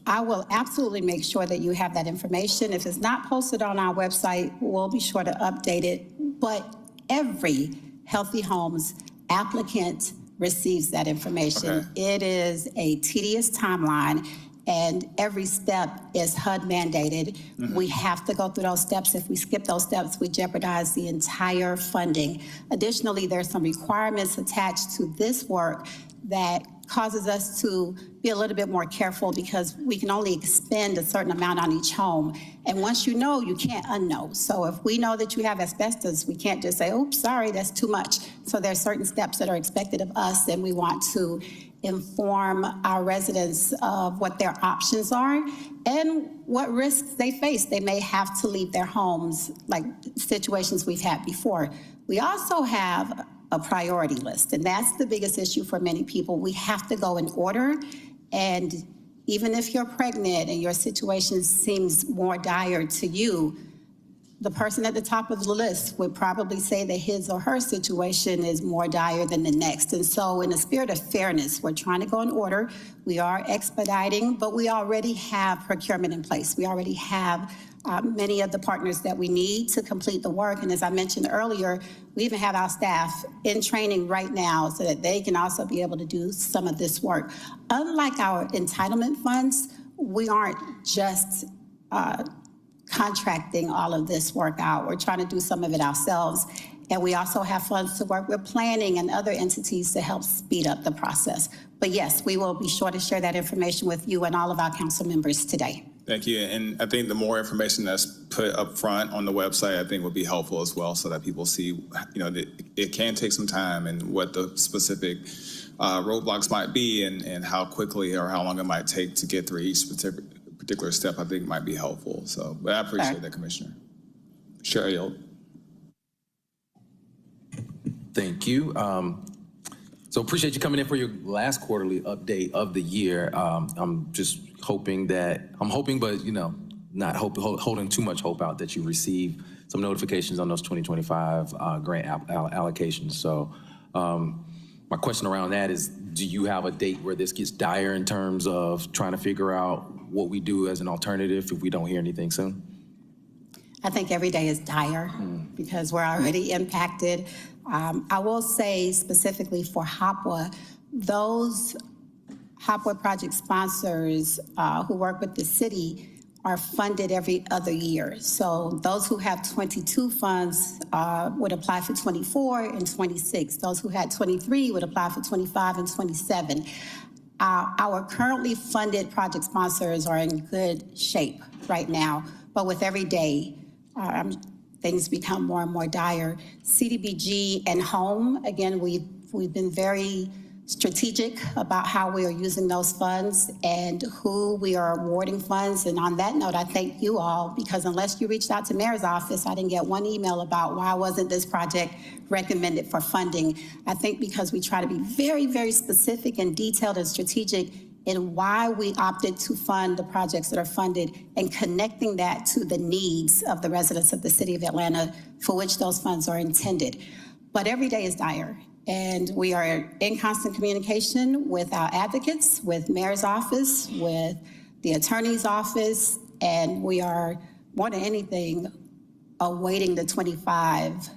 Speaker 6: I will absolutely make sure that you have that information. If it's not posted on our website, we'll be sure to update it. But every Healthy Homes applicant receives that information.
Speaker 7: Okay.
Speaker 6: It is a tedious timeline, and every step is HUD mandated. We have to go through those steps. If we skip those steps, we jeopardize the entire funding. Additionally, there's some requirements attached to this work that causes us to be a little bit more careful, because we can only expend a certain amount on each home. And once you know, you can't unknow. So if we know that you have asbestos, we can't just say, oops, sorry, that's too much. So there's certain steps that are expected of us, and we want to inform our residents of what their options are and what risks they face. They may have to leave their homes, like situations we've had before. We also have a priority list, and that's the biggest issue for many people. We have to go in order, and even if you're pregnant and your situation seems more dire to you, the person at the top of the list would probably say that his or her situation is more dire than the next. And so in the spirit of fairness, we're trying to go in order. We are expediting, but we already have procurement in place. We already have many of the partners that we need to complete the work. And as I mentioned earlier, we even have our staff in training right now so that they can also be able to do some of this work. Unlike our entitlement funds, we aren't just contracting all of this work out. We're trying to do some of it ourselves. And we also have funds to work with planning and other entities to help speed up the process. But yes, we will be sure to share that information with you and all of our council members today.
Speaker 7: thank you. And I think the more information that's put up front on the website, I think would be helpful as well, so that people see, that it can take some time and what the specific roadblocks might be, and how quickly or how long it might take to get through each particular step. I think might be helpful. So, but I appreciate that, Commissioner. Sure, yield.
Speaker 1: Thank you. So appreciate you coming in for your last quarterly update of the year. I'm just hoping, but not holding too much hope out, that you receive some notifications on those 2025 grant allocations. So my question around that is, do you have a date where this gets dire in terms of trying to figure out what we do as an alternative if we don't hear anything soon?
Speaker 6: I think every day is dire because we're already impacted. I will say specifically for HOPWA, those HOPWA project sponsors who work with the city are funded every other year. So those who have 22 funds would apply for 24 and 26. Those who had 23 would apply for 25 and 27. Our currently funded project sponsors are in good shape right now, but with every day, things become more and more dire. CDBG and home, again, we've been very strategic about how we are using those funds and who we are awarding funds. And on that note, I thank you all, because unless you reached out to Mayor's office, I didn't get one email about why wasn't this project recommended for funding. I think because we try to be very, very specific and detailed and strategic and why we opted to fund the projects that are funded and connecting that to the needs of the residents of the city of Atlanta for which those funds are intended. But every day is dire, and we are in constant communication with our advocates, with mayor's office, with the attorney's office, and we are, more than anything, awaiting the 25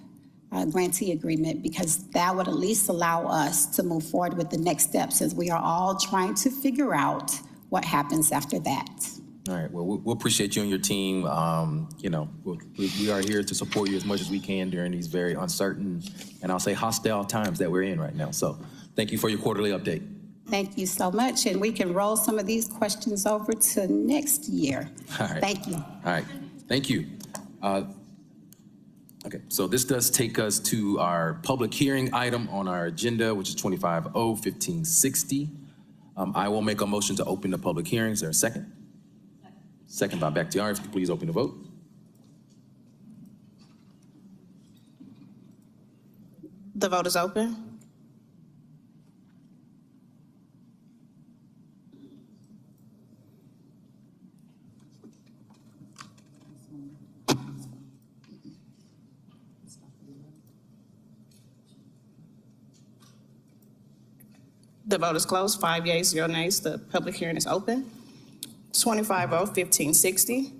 Speaker 6: grantee agreement, because that would at least allow us to move forward with the next steps as we are all trying to figure out what happens after that.
Speaker 1: All right, well, we'll appreciate you and your team. You know, we are here to support you as much as we can during these very uncertain and I'll say hostile times that we're in right now. So thank you for your quarterly update.
Speaker 6: Thank you so much, and we can roll some of these questions over to next year.
Speaker 1: All right.
Speaker 6: Thank you.
Speaker 1: All right, thank you. Okay, so this does take us to our public hearing item on our agenda, which is 25-0-1560. I will make a motion to open the public hearing. Is there a second? Second by Bakhtiari. If you could please open the vote.
Speaker 2: The vote is open. The vote is closed. 5 yeas, 0 nays. The public hearing is open. 25-0-1560.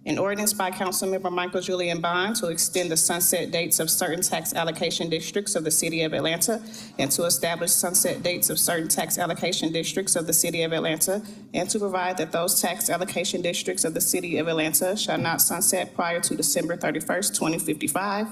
Speaker 2: An ordinance by Councilmember Michael Julian Bond to extend the sunset dates of certain tax allocation districts of the city of Atlanta and to establish sunset dates of certain tax allocation districts of the city of Atlanta and to provide that those tax allocation districts of the city of Atlanta shall not sunset prior to December 31st, 2055,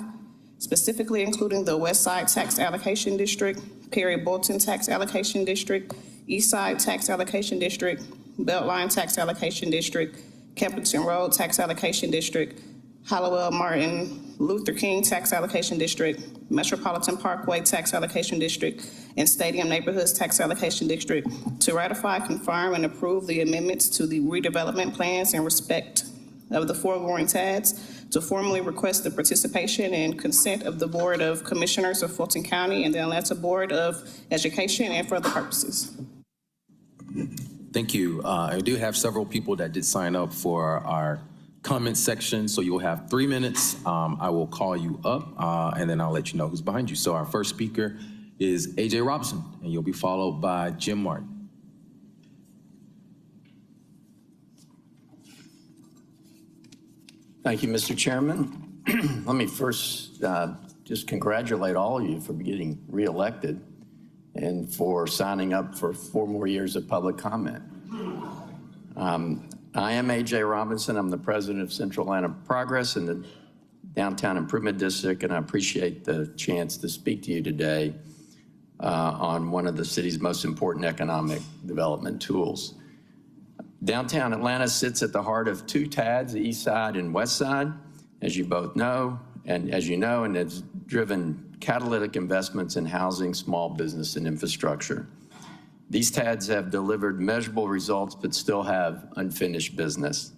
Speaker 2: specifically including the West Side Tax Allocation District, Perry Bolton Tax Allocation District, East Side Tax Allocation District, Beltline Tax Allocation District, Kempleton Road Tax Allocation District, Hallowell Martin Luther King Tax Allocation District, Metropolitan Parkway Tax Allocation District, and Stadium Neighborhoods Tax Allocation District, to ratify, confirm, and approve the amendments to the redevelopment plans in respect of the foregoing TADs, to formally request the participation and consent of the Board of Commissioners of Fulton County and the Atlanta Board of Education and for other purposes.
Speaker 1: Thank you. I do have several people that did sign up for our comment section, so you'll have 3 minutes. I will call you up, and then I'll let you know who's behind you. So our first speaker is AJ Robinson, and you'll be followed by Jim Martin.
Speaker 9: Thank you, Mr. Chairman. Let me first just congratulate all of you for getting reelected and for signing up for 4 more years of public comment. I am AJ Robinson. I'm the president of Central Atlanta Progress in the Downtown Improvement District, and I appreciate the chance to speak to you today on one of the city's most important economic development tools. Downtown Atlanta sits at the heart of 2 TADs, the East Side and West Side, as you both know, and it's driven catalytic investments in housing, small business, and infrastructure. These TADs have delivered measurable results, but still have unfinished business.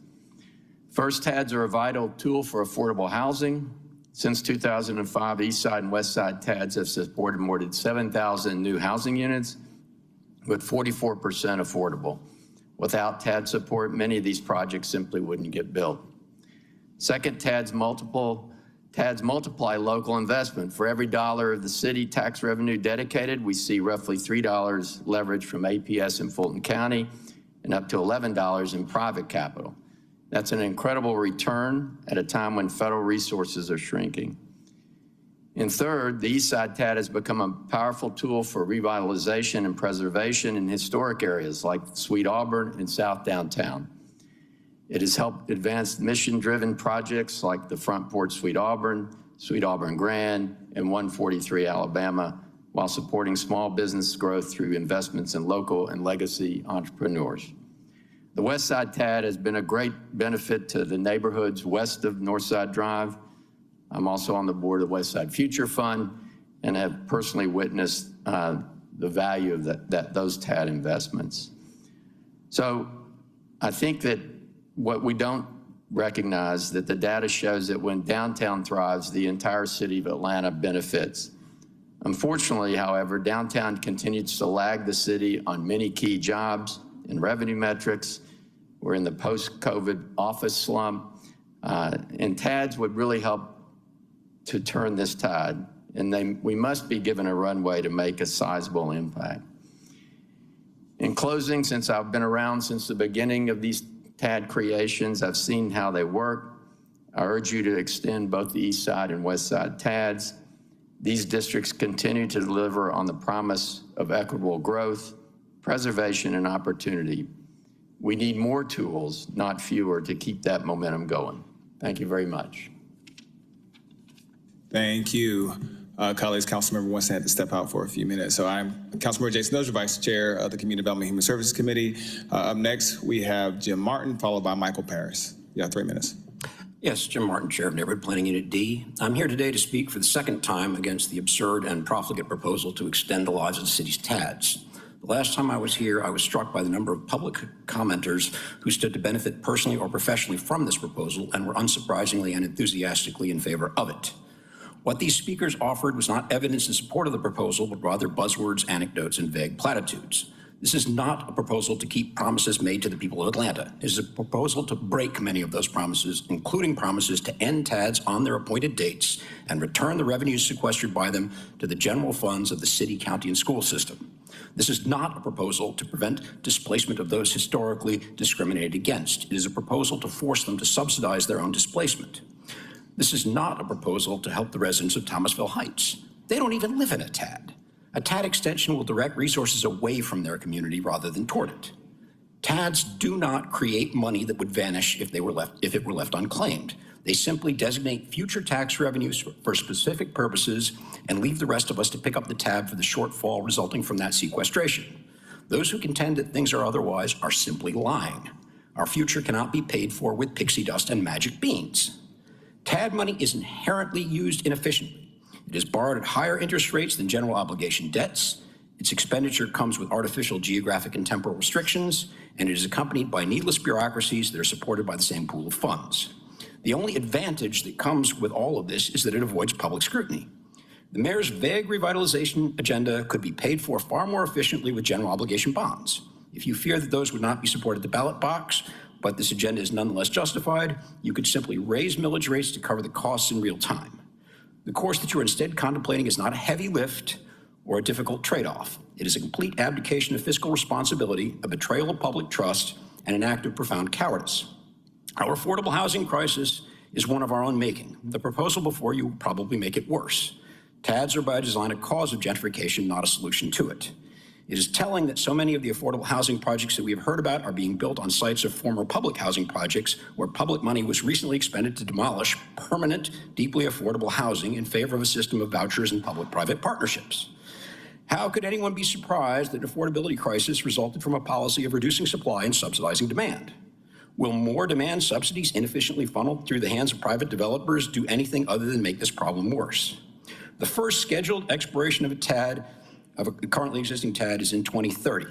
Speaker 9: First, TADs are a vital tool for affordable housing. Since 2005, East Side and West Side TADs have supported more than 7,000 new housing units, with 44% affordable. Without TAD support, many of these projects simply wouldn't get built. Second, TADs multiply local investment. For every dollar of the city tax revenue dedicated, we see roughly $3 leverage from APS in Fulton County and up to $11 in private capital. That's an incredible return at a time when federal resources are shrinking. And third, the East Side TAD has become a powerful tool for revitalization and preservation in historic areas like Sweet Auburn and South Downtown. It has helped advance mission-driven projects like the Front Porch Sweet Auburn Grand, and 143 Alabama, while supporting small business growth through investments in local and legacy entrepreneurs. The West Side TAD has been a great benefit to the neighborhoods west of Northside Drive. I'm also on the board of the West Side Future Fund and have personally witnessed the value of those TAD investments. So I think that what we don't recognize, that the data shows that when downtown thrives, the entire city of Atlanta benefits. Unfortunately, however, downtown continues to lag the city on many key jobs in revenue metrics. We're in the post-COVID office slump. And TADS would really help to turn this tide. And we must be given a runway to make a sizable impact. In closing, since I've been around since the beginning of these TAD creations, I've seen how they work. I urge you to extend both the East Side and West Side TADs. These districts continue to deliver on the promise of equitable growth, preservation, and opportunity. We need more tools, not fewer, to keep that momentum going. Thank you very much.
Speaker 7: Thank you. Colleagues, Councilmember Winston had to step out for a few minutes. So I'm Councilmember Jason Dozier, Vice Chair of the Community Development and Human Services Committee. Up next, we have Jim Martin, followed by Michael Paris. You have 3 minutes.
Speaker 10: Yes, Jim Martin, Chair of Neighborhood Planning Unit D. I'm here today to speak for the second time against the absurd and profligate proposal to extend the lives of the city's TADs. The last time I was here, I was struck by the number of public commenters who stood to benefit personally or professionally from this proposal and were unsurprisingly and enthusiastically in favor of it. What these speakers offered was not evidence in support of the proposal, but rather buzzwords, anecdotes, and vague platitudes. This is not a proposal to keep promises made to the people of Atlanta. It is a proposal to break many of those promises, including promises to end TADs on their appointed dates and return the revenues sequestered by them to the general funds of the city, county, and school system. This is not a proposal to prevent displacement of those historically discriminated against. It is a proposal to force them to subsidize their own displacement. This is not a proposal to help the residents of Thomasville Heights. They don't even live in a TAD. A TAD extension will direct resources away from their community rather than toward it. TADs do not create money that would vanish if it were left unclaimed. They simply designate future tax revenues for specific purposes and leave the rest of us to pick up the tab for the shortfall resulting from that sequestration. Those who contend that things are otherwise are simply lying. Our future cannot be paid for with pixie dust and magic beans. TAD money is inherently used inefficiently. It is borrowed at higher interest rates than general obligation debts. Its expenditure comes with artificial geographic and temporal restrictions, and it is accompanied by needless bureaucracies that are supported by the same pool of funds. The only advantage that comes with all of this is that it avoids public scrutiny. The mayor's vague revitalization agenda could be paid for far more efficiently with general obligation bonds. If you fear that those would not be supported at the ballot box, but this agenda is nonetheless justified, you could simply raise millage rates to cover the costs in real time. The course that you are instead contemplating is not a heavy lift or a difficult trade-off. It is a complete abdication of fiscal responsibility, a betrayal of public trust, and an act of profound cowardice. Our affordable housing crisis is one of our own making. The proposal before you will probably make it worse. TADs are by design a cause of gentrification, not a solution to it. It is telling that so many of the affordable housing projects that we have heard about are being built on sites of former public housing projects where public money was recently expended to demolish permanent, deeply affordable housing in favor of a system of vouchers and public-private partnerships. How could anyone be surprised that an affordability crisis resulted from a policy of reducing supply and subsidizing demand? Will more demand subsidies inefficiently funneled through the hands of private developers do anything other than make this problem worse? The first scheduled expiration of a currently existing TAD is in 2030.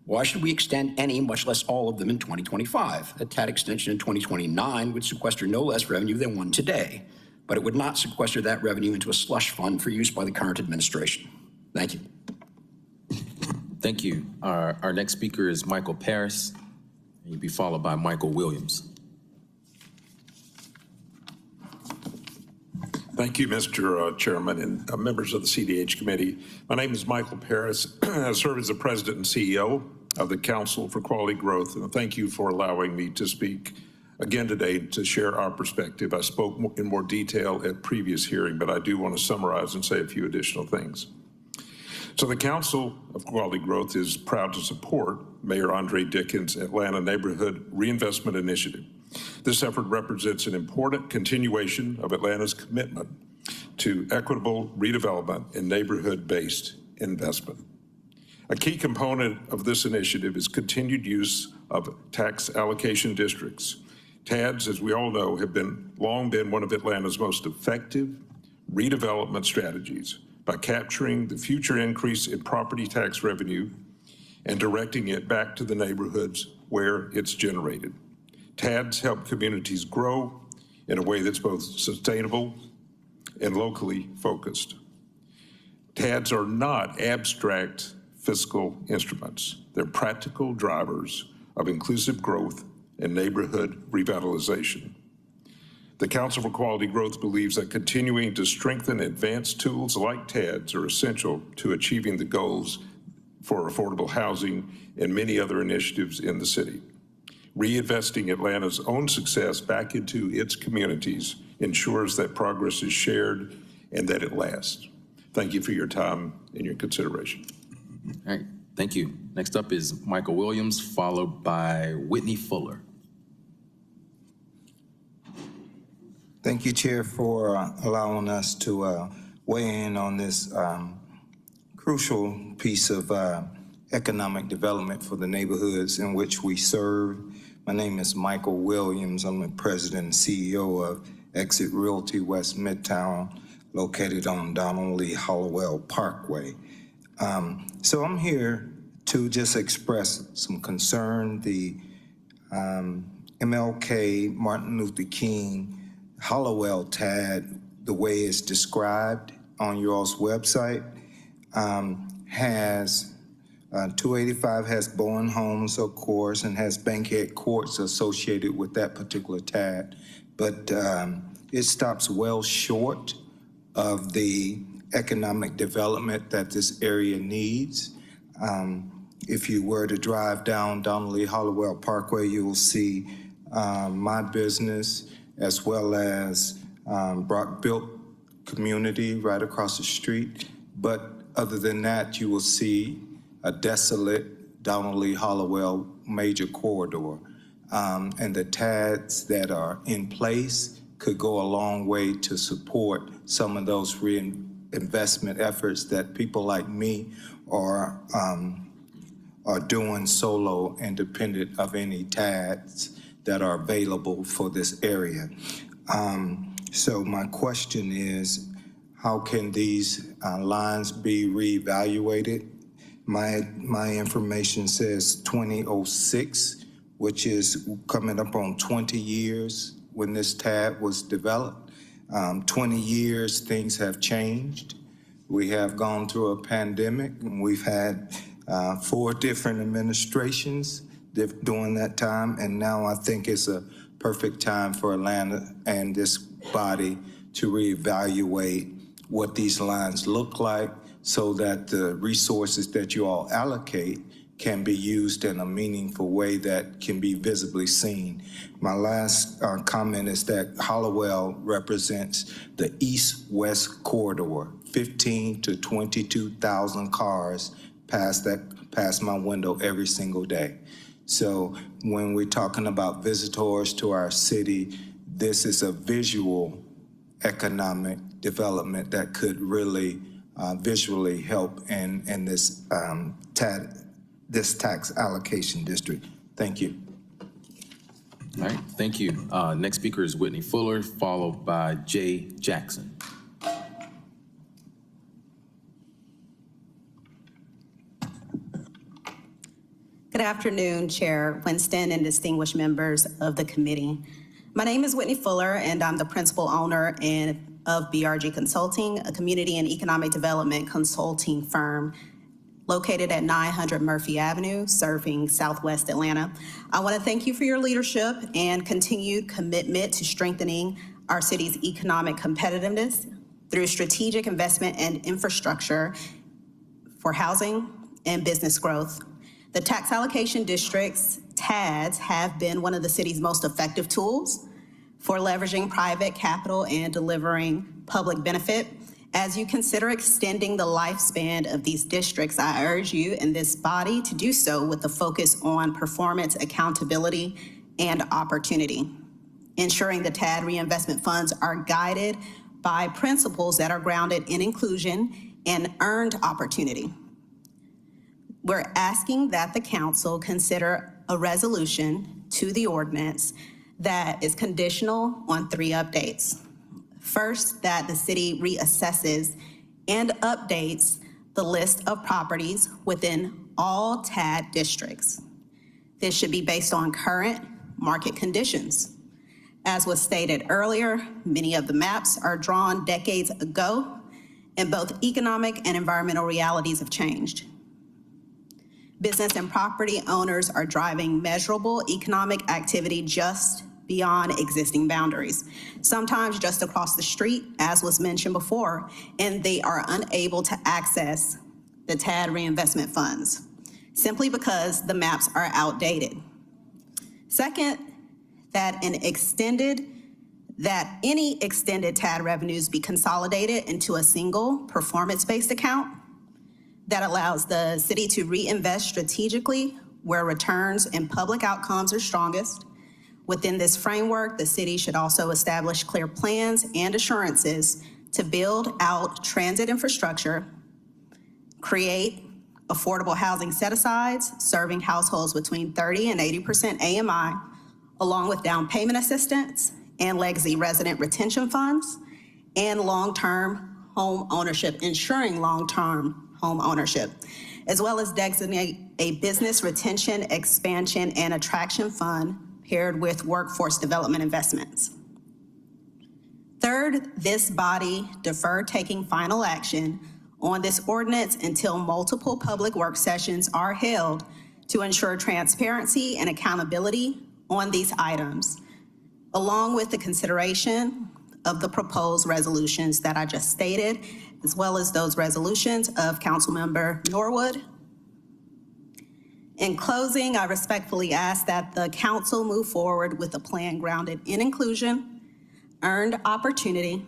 Speaker 10: Why should we extend any, much less all of them, in 2025? A TAD extension in 2029 would sequester no less revenue than one today, but it would not sequester that revenue into a slush fund for use by the current administration. Thank you.
Speaker 1: Thank you. Our next speaker is Michael Paris. He'll be followed by Michael Williams.
Speaker 11: Thank you, Mr. Chairman and members of the CDH committee. My name is Michael Paris. I serve as the president and CEO of the Council for Quality Growth, and thank you for allowing me to speak again today to share our perspective. I spoke in more detail at previous hearing, but I do want to summarize and say a few additional things. So the Council of Quality Growth is proud to support Mayor Andre Dickens' Atlanta Neighborhood Reinvestment Initiative. This effort represents an important continuation of Atlanta's commitment to equitable redevelopment and neighborhood-based investment. A key component of this initiative is continued use of tax allocation districts. TADs, as we all know, have long been one of Atlanta's most effective redevelopment strategies by capturing the future increase in property tax revenue and directing it back to the neighborhoods where it's generated. TADs help communities grow in a way that's both sustainable and locally focused. TADs are not abstract fiscal instruments. They're practical drivers of inclusive growth and neighborhood revitalization. The Council for Quality Growth believes that continuing to strengthen advanced tools like TADS are essential to achieving the goals for affordable housing and many other initiatives in the city. Reinvesting Atlanta's own success back into its communities ensures that progress is shared and that it lasts. Thank you for your time and your consideration.
Speaker 1: All right, thank you. Next up is Michael Williams, followed by Whitney Fuller.
Speaker 12: Thank you, Chair, for allowing us to weigh in on this crucial piece of economic development for the neighborhoods in which we serve. My name is Michael Williams. I'm the president and CEO of Exit Realty West Midtown, located on Donald Lee Hollowell Parkway. So I'm here to just express some concern. The MLK, Martin Luther King, Hollowell TAD, the way it's described on your all's website, has 285 has Bowen Homes, of course, and has Bankhead Courts associated with that particular TAD, but it stops well short of the economic development that this area needs. If you were to drive down Donald Lee Hollowell Parkway, you will see my business, as well as Brock-Built community right across the street. But other than that, you will see a desolate Donald Lee Hollowell major corridor. And the TADs that are in place could go a long way to support some of those reinvestment efforts that people like me are doing solo, independent of any TADs that are available for this area. So my question is, how can these lines be reevaluated? My information says 2006, which is coming up on 20 years when this TAD was developed. 20 years, things have changed. We have gone through a pandemic, and we've had 4 different administrations during that time, and now I think it's a perfect time for Atlanta and this body to reevaluate what these lines look like so that the resources that you all allocate can be used in a meaningful way that can be visibly seen. My last comment is that Hollowell represents the east-west corridor. 15 to 22,000 cars pass my window every single day. So when we're talking about visitors to our city, this is a visual economic development that could really visually help in this this tax allocation district. Thank you.
Speaker 1: All right, thank you. Next speaker is Whitney Fuller, followed by Jay Jackson.
Speaker 6: Good afternoon, Chair Winston and distinguished members of the committee. My name is Whitney Fuller, and I'm the principal owner of BRG Consulting, a community and economic development consulting firm located at 900 Murphy Avenue, serving Southwest Atlanta. I want to thank you for your leadership and continued commitment to strengthening our city's economic competitiveness through strategic investment and infrastructure for housing and business growth. The tax allocation districts, TADs, have been one of the city's most effective tools for leveraging private capital and delivering public benefit. As you consider extending the lifespan of these districts, I urge you in this body to do so with a focus on performance, accountability, and opportunity, ensuring the TAD reinvestment funds are guided by principles that are grounded in inclusion and earned opportunity. We're asking that the council consider a resolution to the ordinance that is conditional on 3 updates. First, that the city reassesses and updates the list of properties within all TAD districts. This should be based on current market conditions. As was stated earlier, many of the maps are drawn decades ago, and both economic and environmental realities have changed. Business and property owners are driving measurable economic activity just beyond existing boundaries, sometimes just across the street, as was mentioned before, and they are unable to access the TAD reinvestment funds simply because the maps are outdated. Second, that any extended TAD revenues be consolidated into a single performance-based account that allows the city to reinvest strategically where returns and public outcomes are strongest. Within this framework, the city should also establish clear plans and assurances to build out transit infrastructure, create affordable housing set-asides, serving households between 30 and 80% AMI, along with down payment assistance and legacy resident retention funds, and long-term home ownership, ensuring long-term home ownership, as well as designate a business retention, expansion, and attraction fund paired with workforce development investments. Third, this body defer taking final action on this ordinance until multiple public work sessions are held to ensure transparency and accountability on these items, along with the consideration of the proposed resolutions that I just stated, as well as those resolutions of Councilmember Norwood. In closing, I respectfully ask that the council move forward with a plan grounded in inclusion, earned opportunity,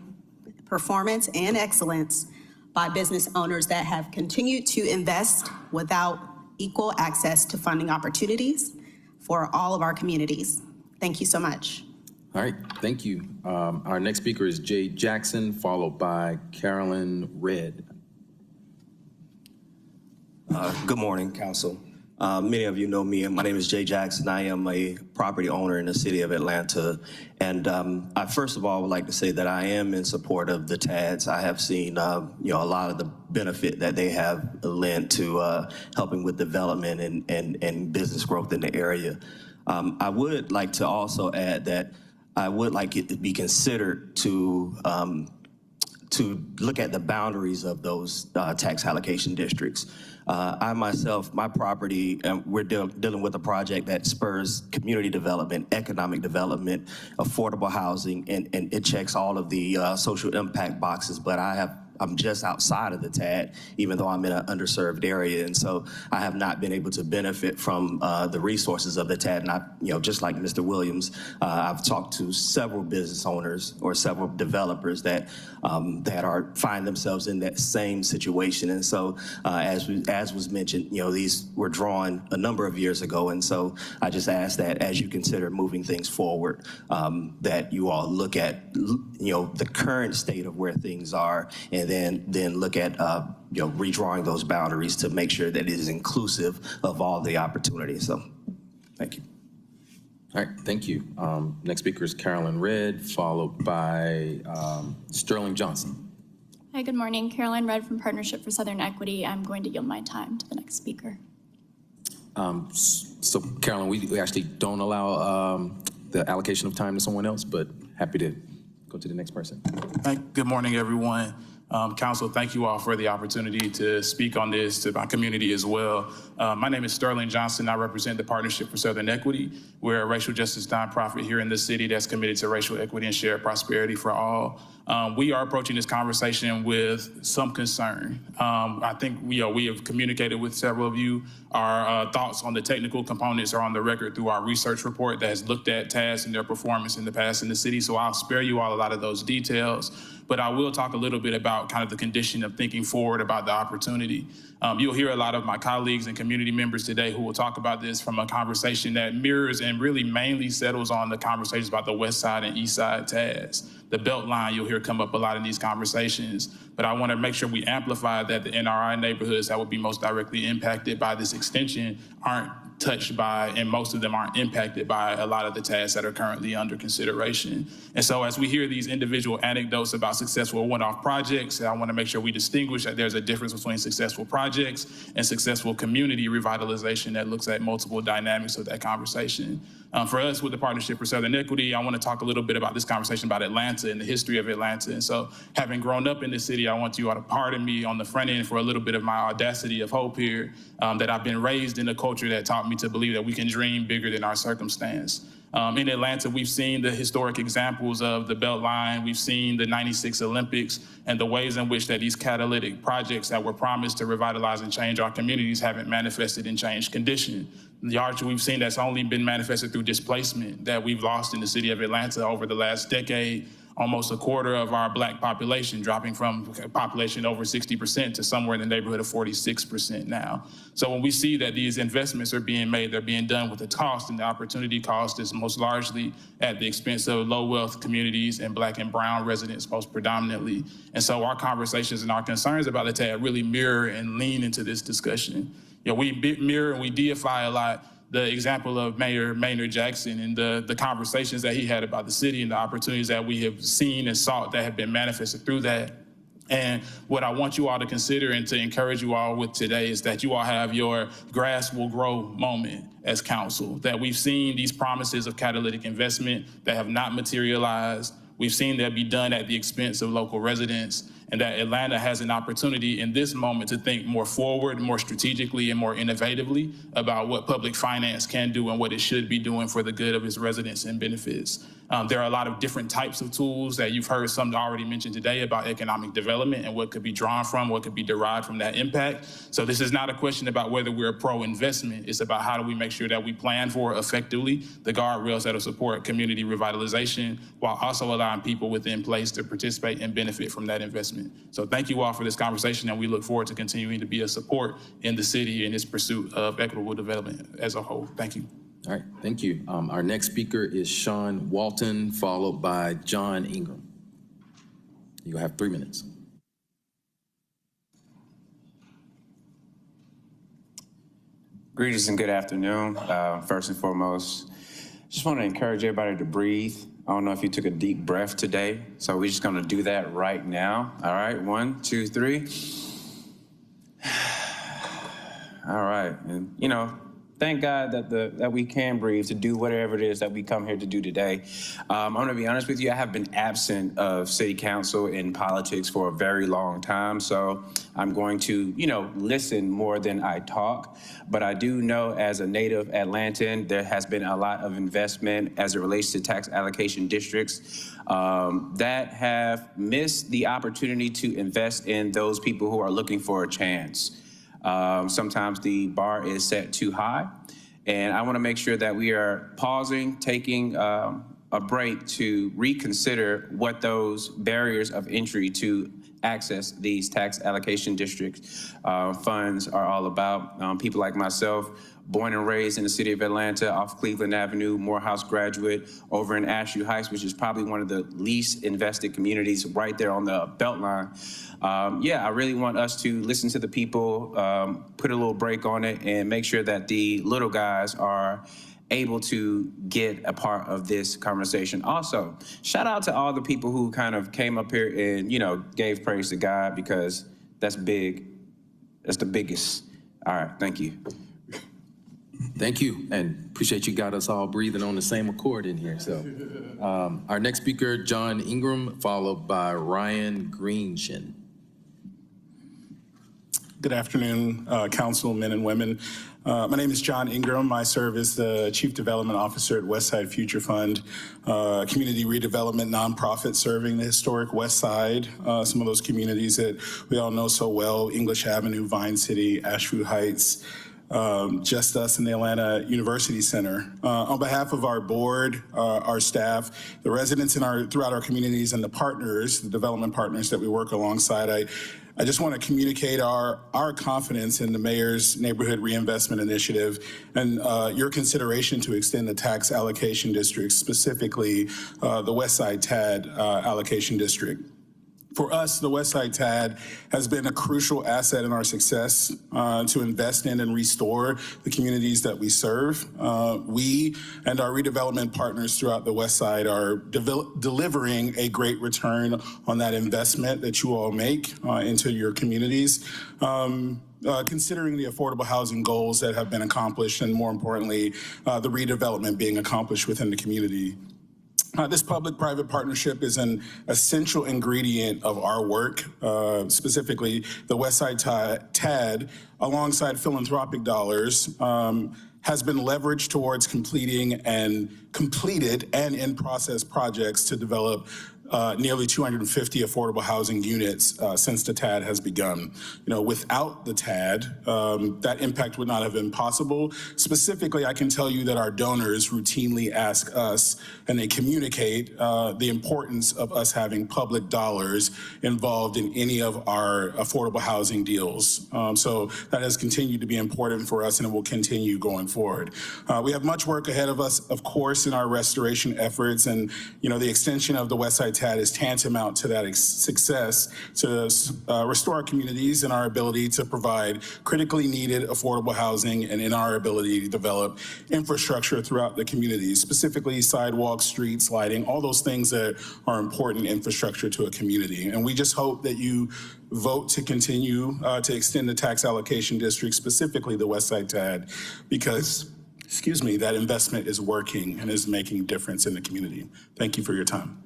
Speaker 6: performance, and excellence by business owners that have continued to invest without equal access to funding opportunities for all of our communities. Thank you so much.
Speaker 1: All right, thank you. Our next speaker is Jay Jackson, followed by Carolyn Redd.
Speaker 13: Good morning, Council. Many of you know me. My name is Jay Jackson. I am a property owner in the city of Atlanta. And I first of all would like to say that I am in support of the TADs. I have seen a lot of the benefit that they have lent to helping with development and business growth in the area. I would like to also add that I would like it to be considered to look at the boundaries of those tax allocation districts. I myself, my property, we're dealing with a project that spurs community development, economic development, affordable housing, and it checks all of the social impact boxes, but I'm just outside of the TAD, even though I'm in an underserved area. And so I have not been able to benefit from the resources of the TAD. And just like Mr. Williams, I've talked to several business owners or several developers that find themselves in that same situation. And so as was mentioned, these were drawn a number of years ago. And so I just ask that as you consider moving things forward, that you all look at, the current state of where things are, and then look at redrawing those boundaries to make sure that it is inclusive of all the opportunities. So, thank you.
Speaker 1: All right, thank you. Next speaker is Carolyn Redd, followed by Sterling Johnson.
Speaker 14: Hi, good morning. Caroline Redd from Partnership for Southern Equity. I'm going to yield my time to the next speaker.
Speaker 1: So Carolyn, we actually don't allow the allocation of time to someone else, but happy to go to the next person.
Speaker 15: Good morning, everyone. Council, thank you all for the opportunity to speak on this to my community as well. My name is Sterling Johnson. I represent the Partnership for Southern Equity. We're a racial justice nonprofit here in the city that's committed to racial equity and shared prosperity for all. We are approaching this conversation with some concern. I think we have communicated with several of you. Our thoughts on the technical components are on the record through our research report that has looked at TADs and their performance in the past in the city. So I'll spare you all a lot of those details, but I will talk a little bit about kind of the condition of thinking forward about the opportunity. You'll hear a lot of my colleagues and community members today who will talk about this from a conversation that mirrors and really mainly settles on the conversations about the West Side and East Side TADs. The Beltline you'll hear come up a lot in these conversations, but I want to make sure we amplify that the NRI neighborhoods that will be most directly impacted by this extension aren't touched by, and most of them aren't impacted by a lot of the tasks that are currently under consideration. And so as we hear these individual anecdotes about successful one-off projects, I want to make sure we distinguish that there's a difference between successful projects and successful community revitalization that looks at multiple dynamics of that conversation. For us with the Partnership for Southern Equity, I want to talk a little bit about this conversation about Atlanta and the history of Atlanta. And so having grown up in the city, I want you all to pardon me on the front end for a little bit of my audacity of hope here, that I've been raised in a culture that taught me to believe that we can dream bigger than our circumstance. In Atlanta, we've seen the historic examples of the Beltline, we've seen the '96 Olympics, and the ways in which that these catalytic projects that were promised to revitalize and change our communities haven't manifested in changed condition. The arch we've seen that's only been manifested through displacement that we've lost in the city of Atlanta over the last decade. Almost a quarter of our Black population, dropping from a population over 60% to somewhere in the neighborhood of 46% now. So when we see that these investments are being made, they're being done with a cost, and the opportunity cost is most largely at the expense of low wealth communities and Black and brown residents most predominantly. And so our conversations and our concerns about the TAD really mirror and lean into this discussion. You know, we mirror and we deify a lot the example of Mayor Maynard Jackson and the conversations that he had about the city and the opportunities that we have seen and sought that have been manifested through that. And what I want you all to consider and to encourage you all with today is that you all have your grass will grow moment as council, that we've seen these promises of catalytic investment that have not materialized. We've seen that be done at the expense of local residents, and that Atlanta has an opportunity in this moment to think more forward, more strategically, and more innovatively about what public finance can do and what it should be doing for the good of its residents and benefits. There are a lot of different types of tools that you've heard some already mentioned today about economic development and what could be drawn from, what could be derived from that impact. So this is not a question about whether we're pro-investment. It's about how do we make sure that we plan for effectively the guardrails that will support community revitalization while also allowing people within place to participate and benefit from that investment. So thank you all for this conversation, and we look forward to continuing to be a support in the city in its pursuit of equitable development as a whole. Thank you.
Speaker 1: All right, thank you. Our next speaker is Sean Walton, followed by John Ingram. You have 3 minutes.
Speaker 16: Greetings and good afternoon. First and foremost, just want to encourage everybody to breathe. I don't know if you took a deep breath today, so we're just going to do that right now. All right, 1, 2, 3. All right, and you know, thank God that we can breathe to do whatever it is that we come here to do today. I'm going to be honest with you, I have been absent of city council and politics for a very long time, so I'm going to, you know, listen more than I talk. But I do know as a native Atlantan, there has been a lot of investment as it relates to tax allocation districts that have missed the opportunity to invest in those people who are looking for a chance. Sometimes the bar is set too high, and I want to make sure that we are pausing, taking a break to reconsider what those barriers of entry to access these tax allocation district funds are all about. People like myself, born and raised in the city of Atlanta, off Cleveland Avenue, Morehouse graduate, over in Asheview Heights, which is probably one of the least invested communities right there on the Beltline. Yeah, I really want us to listen to the people, put a little break on it, and make sure that the little guys are able to get a part of this conversation. Also, shout out to all the people who kind of came up here and, you know, gave praise to God, because that's big. That's the biggest. All right, thank you.
Speaker 1: Thank you, and appreciate you got us all breathing on the same accord in here. So our next speaker, John Ingram, followed by Ryan Greenshin.
Speaker 17: Good afternoon, councilmen and women. My name is John Ingram. I serve as the Chief Development Officer at Westside Future Fund, community redevelopment nonprofit serving the historic West Side, some of those communities that we all know so well: English Avenue, Vine City, Asheview Heights, Just Us, and the Atlanta University Center. On behalf of our board, our staff, the residents throughout our communities, and the partners, the development partners that we work alongside, I just want to communicate our confidence in the mayor's neighborhood reinvestment initiative and your consideration to extend the tax allocation district, specifically the West Side TAD allocation district. For us, the Westside TAD has been a crucial asset in our success to invest in and restore the communities that we serve. We and our redevelopment partners throughout the Westside are delivering a great return on that investment that you all make into your communities. Considering the affordable housing goals that have been accomplished, and more importantly, the redevelopment being accomplished within the community. This public-private partnership is an essential ingredient of our work, specifically the Westside TAD, alongside philanthropic dollars, has been leveraged towards completed and in-process projects to develop nearly 250 affordable housing units since the TAD has begun. Without the TAD, that impact would not have been possible. Specifically, I can tell you that our donors routinely ask us, and they communicate the importance of us having public dollars involved in any of our affordable housing deals. So that has continued to be important for us, and it will continue going forward. We have much work ahead of us, of course, in our restoration efforts, and the extension of the Westside TAD is tantamount to that success to restore our communities and our ability to provide critically needed affordable housing, and in our ability to develop infrastructure throughout the communities, specifically sidewalks, streets, lighting, all those things that are important infrastructure to a community. And we just hope that you vote to continue to extend the tax allocation district, specifically the Westside TAD, because that investment is working and is making a difference in the community. Thank you for your time.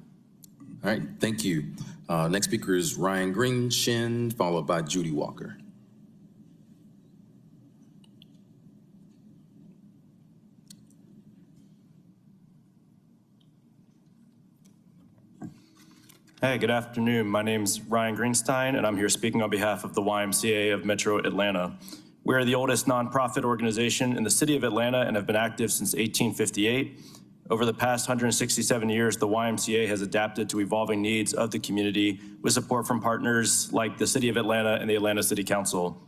Speaker 1: All right, thank you. Next speaker is Ryan Greenshin, followed by Judy Walker.
Speaker 18: Hey, good afternoon. My name's Ryan Greenstein, and I'm here speaking on behalf of the YMCA of Metro Atlanta. We're the oldest nonprofit organization in the city of Atlanta and have been active since 1858. Over the past 167 years, the YMCA has adapted to evolving needs of the community with support from partners like the City of Atlanta and the Atlanta City Council.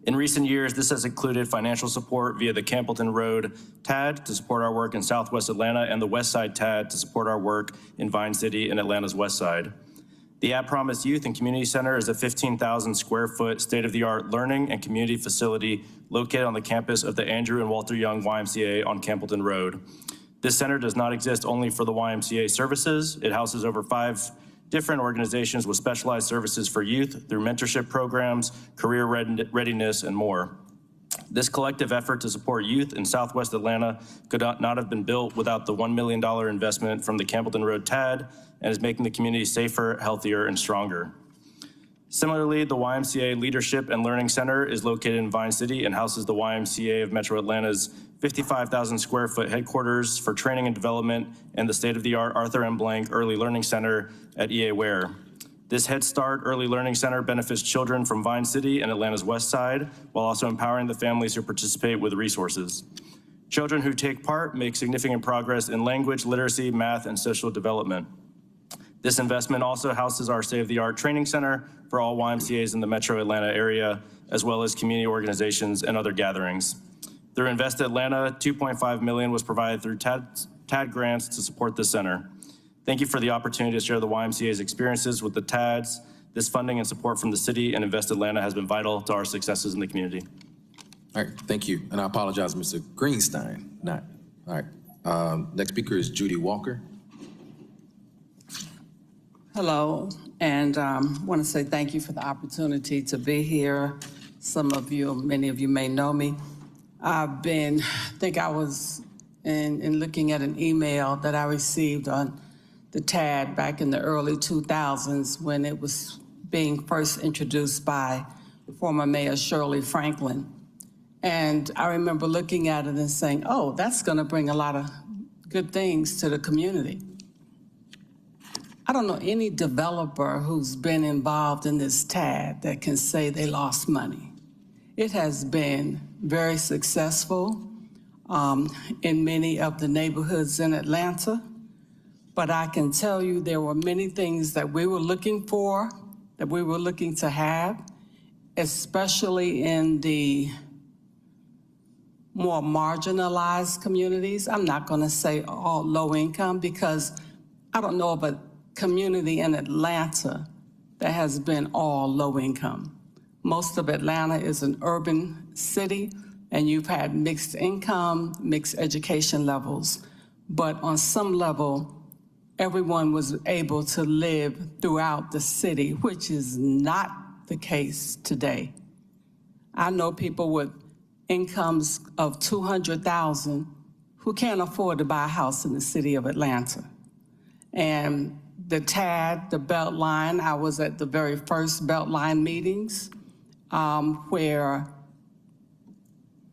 Speaker 18: In recent years, this has included financial support via the Campbellton Road TAD to support our work in Southwest Atlanta and the Westside TAD to support our work in Vine City and Atlanta's West Side. The At Promise Youth and Community Center is a 15,000 square foot state-of-the-art learning and community facility located on the campus of the Andrew and Walter Young YMCA on Campbellton Road. This center does not exist only for the YMCA services. It houses over 5 different organizations with specialized services for youth through mentorship programs, career readiness, and more. This collective effort to support youth in Southwest Atlanta could not have been built without the $1 million investment from the Campbellton Road TAD and is making the community safer, healthier, and stronger. Similarly, the YMCA Leadership and Learning Center is located in Vine City and houses the YMCA of Metro Atlanta's 55,000 square foot headquarters for training and development and the state-of-the-art Arthur M. Blank Early Learning Center at EA Ware. This Head Start Early Learning Center benefits children from Vine City and Atlanta's West Side, while also empowering the families who participate with resources. Children who take part make significant progress in language, literacy, math, and social development. This investment also houses our state-of-the-art training center for all YMCAs in the Metro Atlanta area, as well as community organizations and other gatherings. Through Invest Atlanta, $2.5 million was provided through TAD grants to support this center. Thank you for the opportunity to share the YMCA's experiences with the TADs. This funding and support from the city and Invest Atlanta has been vital to our successes in the community.
Speaker 1: All right, thank you. And I apologize, Mr. Greenstein. All right, next speaker is Judy Walker.
Speaker 19: Hello, and want to say thank you for the opportunity to be here. Some of you, many of you may know me. I think I was in looking at an email that I received on the TAD back in the early 2000s when it was being first introduced by former Mayor Shirley Franklin. And I remember looking at it and saying, oh, that's going to bring a lot of good things to the community. I don't know any developer who's been involved in this TAD that can say they lost money. It has been very successful in many of the neighborhoods in Atlanta, but I can tell you there were many things that we were looking for, that we were looking to have, especially in the more marginalized communities. I'm not going to say all low income because I don't know of a community in Atlanta that has been all low income. Most of Atlanta is an urban city, and you've had mixed income, mixed education levels. But on some level, everyone was able to live throughout the city, which is not the case today. I know people with incomes of $200,000 who can't afford to buy a house in the city of Atlanta. And the TAD, the Beltline, I was at the very first Beltline meetings where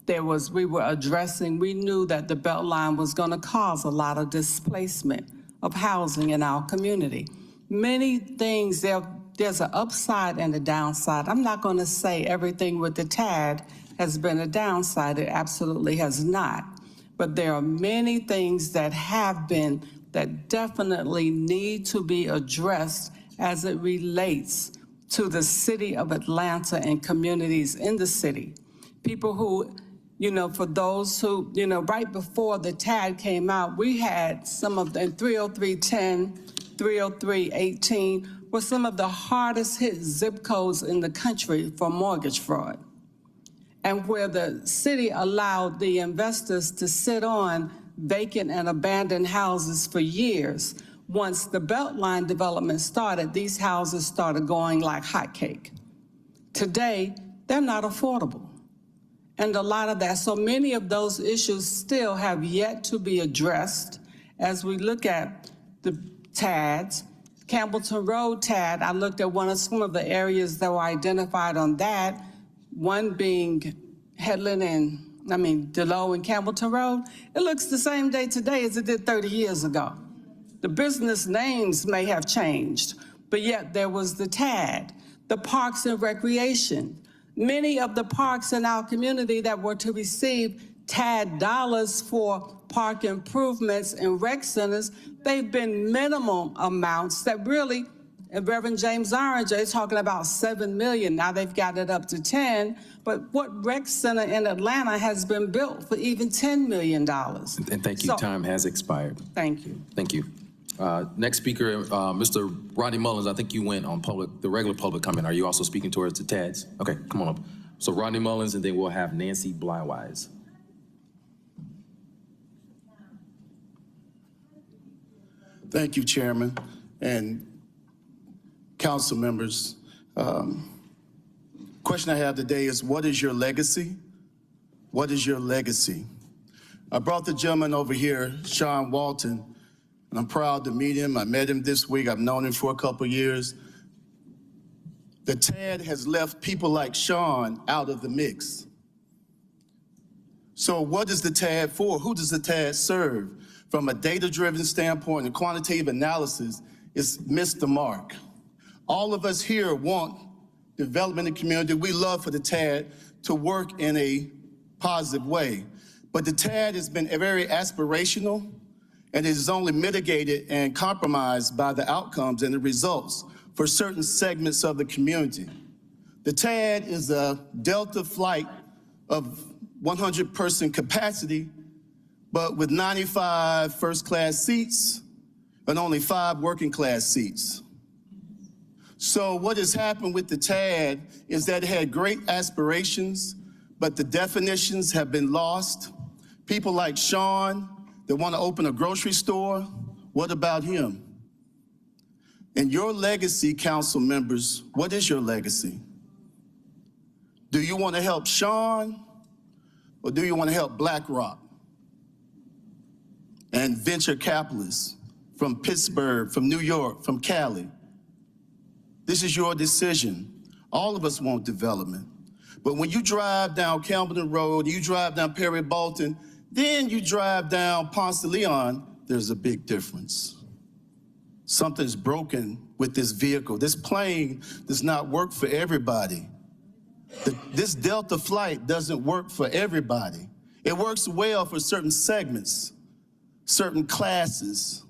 Speaker 19: we were addressing, we knew that the Beltline was gonna cause a lot of displacement of housing in our community. Many things, there's an upside and a downside. I'm not gonna say everything with the TAD has been a downside. It absolutely has not. But there are many things that have been that definitely need to be addressed as it relates to the city of Atlanta and communities in the city. People who, for those who, right before the TAD came out, we had some of the 30310, 30318 were some of the hardest hit zip codes in the country for mortgage fraud. And where the city allowed the investors to sit on vacant and abandoned houses for years. Once the Beltline development started, these houses started going like hotcake. Today, they're not affordable. And a lot of that, so many of those issues still have yet to be addressed. As we look at the TADs, Campbellton Road TAD, I looked at some of the areas that were identified on that, one being Delowe and Campbellton Road. It looks the same day today as it did 30 years ago. The business names may have changed, but yet there was the TAD, the Parks and Recreation. Many of the parks in our community that were to receive TAD dollars for park improvements and rec centers, they've been minimum amounts that really, and Reverend James Orange is talking about 7 million. Now they've got it up to 10, but what rec center in Atlanta has been built for even $10 million?
Speaker 1: And thank you, time has expired.
Speaker 19: Thank you.
Speaker 1: Thank you. Next speaker, Mr. Rodney Mullins, I think you went on the regular public comment. Are you also speaking towards the TADs? Okay, come on up. So Rodney Mullins, and then we'll have Nancy Blywise.
Speaker 4: Thank you, Chairman and council members. Question I have today is, what is your legacy? What is your legacy? I brought the gentleman over here, Sean Walton, and I'm proud to meet him. I met him this week. I've known him for a couple of years. The TAD has left people like Sean out of the mix. So what is the TAD for? Who does the TAD serve? From a data-driven standpoint and quantitative analysis, it's missed the mark. All of us here want development in the community. We love for the TAD to work in a positive way. But the TAD has been very aspirational, and it is only mitigated and compromised by the outcomes and the results for certain segments of the community. The TAD is a Delta flight of 100-person capacity, but with 95 first-class seats and only 5 working-class seats. So what has happened with the TAD is that it had great aspirations, but the definitions have been lost. People like Sean that want to open a grocery store, what about him? And your legacy, council members, what is your legacy? Do you want to help Sean, or do you want to help BlackRock and venture capitalists from Pittsburgh, from New York, from Cali? This is your decision. All of us want development. But when you drive down Campbellton Road, you drive down Perry Bolton, then you drive down Ponce de Leon, there's a big difference. Something's broken with this vehicle. This plane does not work for everybody. This Delta flight doesn't work for everybody. It works well for certain segments, certain classes.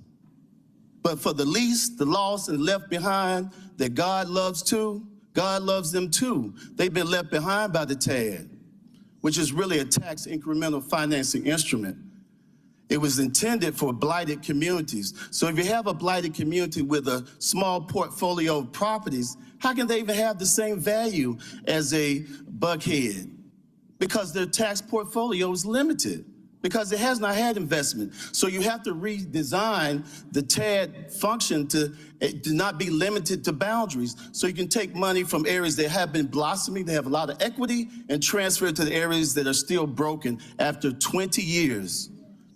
Speaker 4: But for the least, the lost and left behind that God loves too, God loves them too. They've been left behind by the TAD, which is really a tax incremental financing instrument. It was intended for blighted communities. So if you have a blighted community with a small portfolio of properties, How can they even have the same value as a Buckhead? Because their tax portfolio is limited, because it has not had investment. So you have to redesign the TAD function to not be limited to boundaries. So you can take money from areas that have been blossoming, they have a lot of equity, and transfer it to the areas that are still broken after 20 years.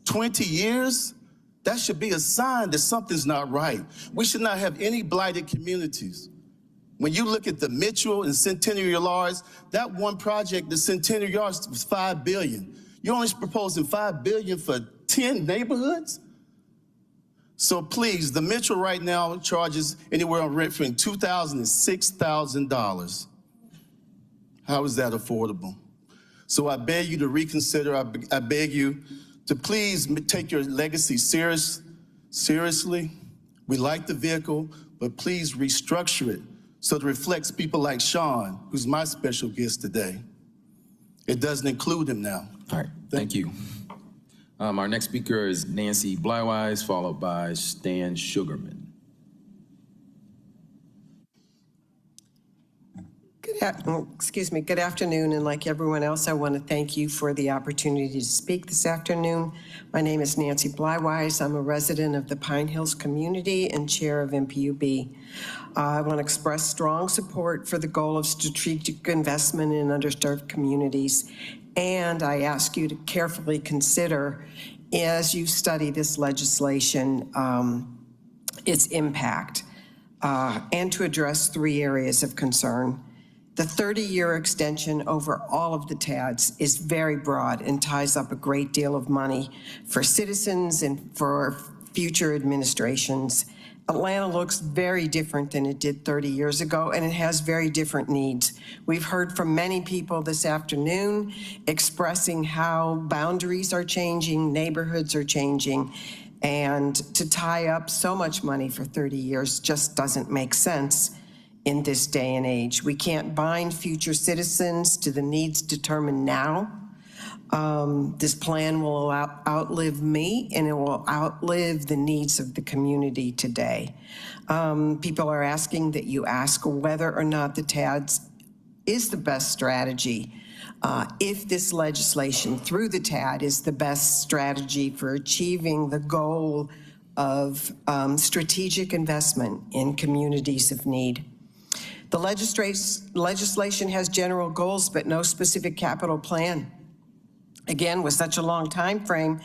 Speaker 4: 20 years? That should be a sign that something's not right. We should not have any blighted communities. When you look at the Mitchell and Centennial Yards, that one project, the Centennial Yards, was $5 billion. You're only proposing $5 billion for 10 neighborhoods? So please, the Mitchell right now charges anywhere on rent between $2,000 and $6,000. How is that affordable? So I beg you to reconsider. I beg you to please take your legacy seriously. We like the vehicle, but please restructure it so it reflects people like Sean, who's my special guest today. It doesn't include him now.
Speaker 1: All right, thank you. Our next speaker is Nancy Blywise, followed by Stan Sugarman.
Speaker 20: Good afternoon, and like everyone else, I want to thank you for the opportunity to speak this afternoon. My name is Nancy Blywise. I'm a resident of the Pine Hills community and chair of MPUB. I want to express strong support for the goal of strategic investment in underserved communities, and I ask you to carefully consider, as you study this legislation, its impact, and to address 3 areas of concern. The 30-year extension over all of the TADs is very broad and ties up a great deal of money for citizens and for future administrations. Atlanta looks very different than it did 30 years ago, and it has very different needs. We've heard from many people this afternoon expressing how boundaries are changing, neighborhoods are changing, and to tie up so much money for 30 years just doesn't make sense in this day and age. We can't bind future citizens to the needs determined now. This plan will outlive me, and it will outlive the needs of the community today. People are asking that you ask whether or not the TADS is the best strategy. If this legislation through the TAD is the best strategy for achieving the goal of strategic investment in communities of need. The legislation has general goals, but no specific capital plan. Again, with such a long time frame,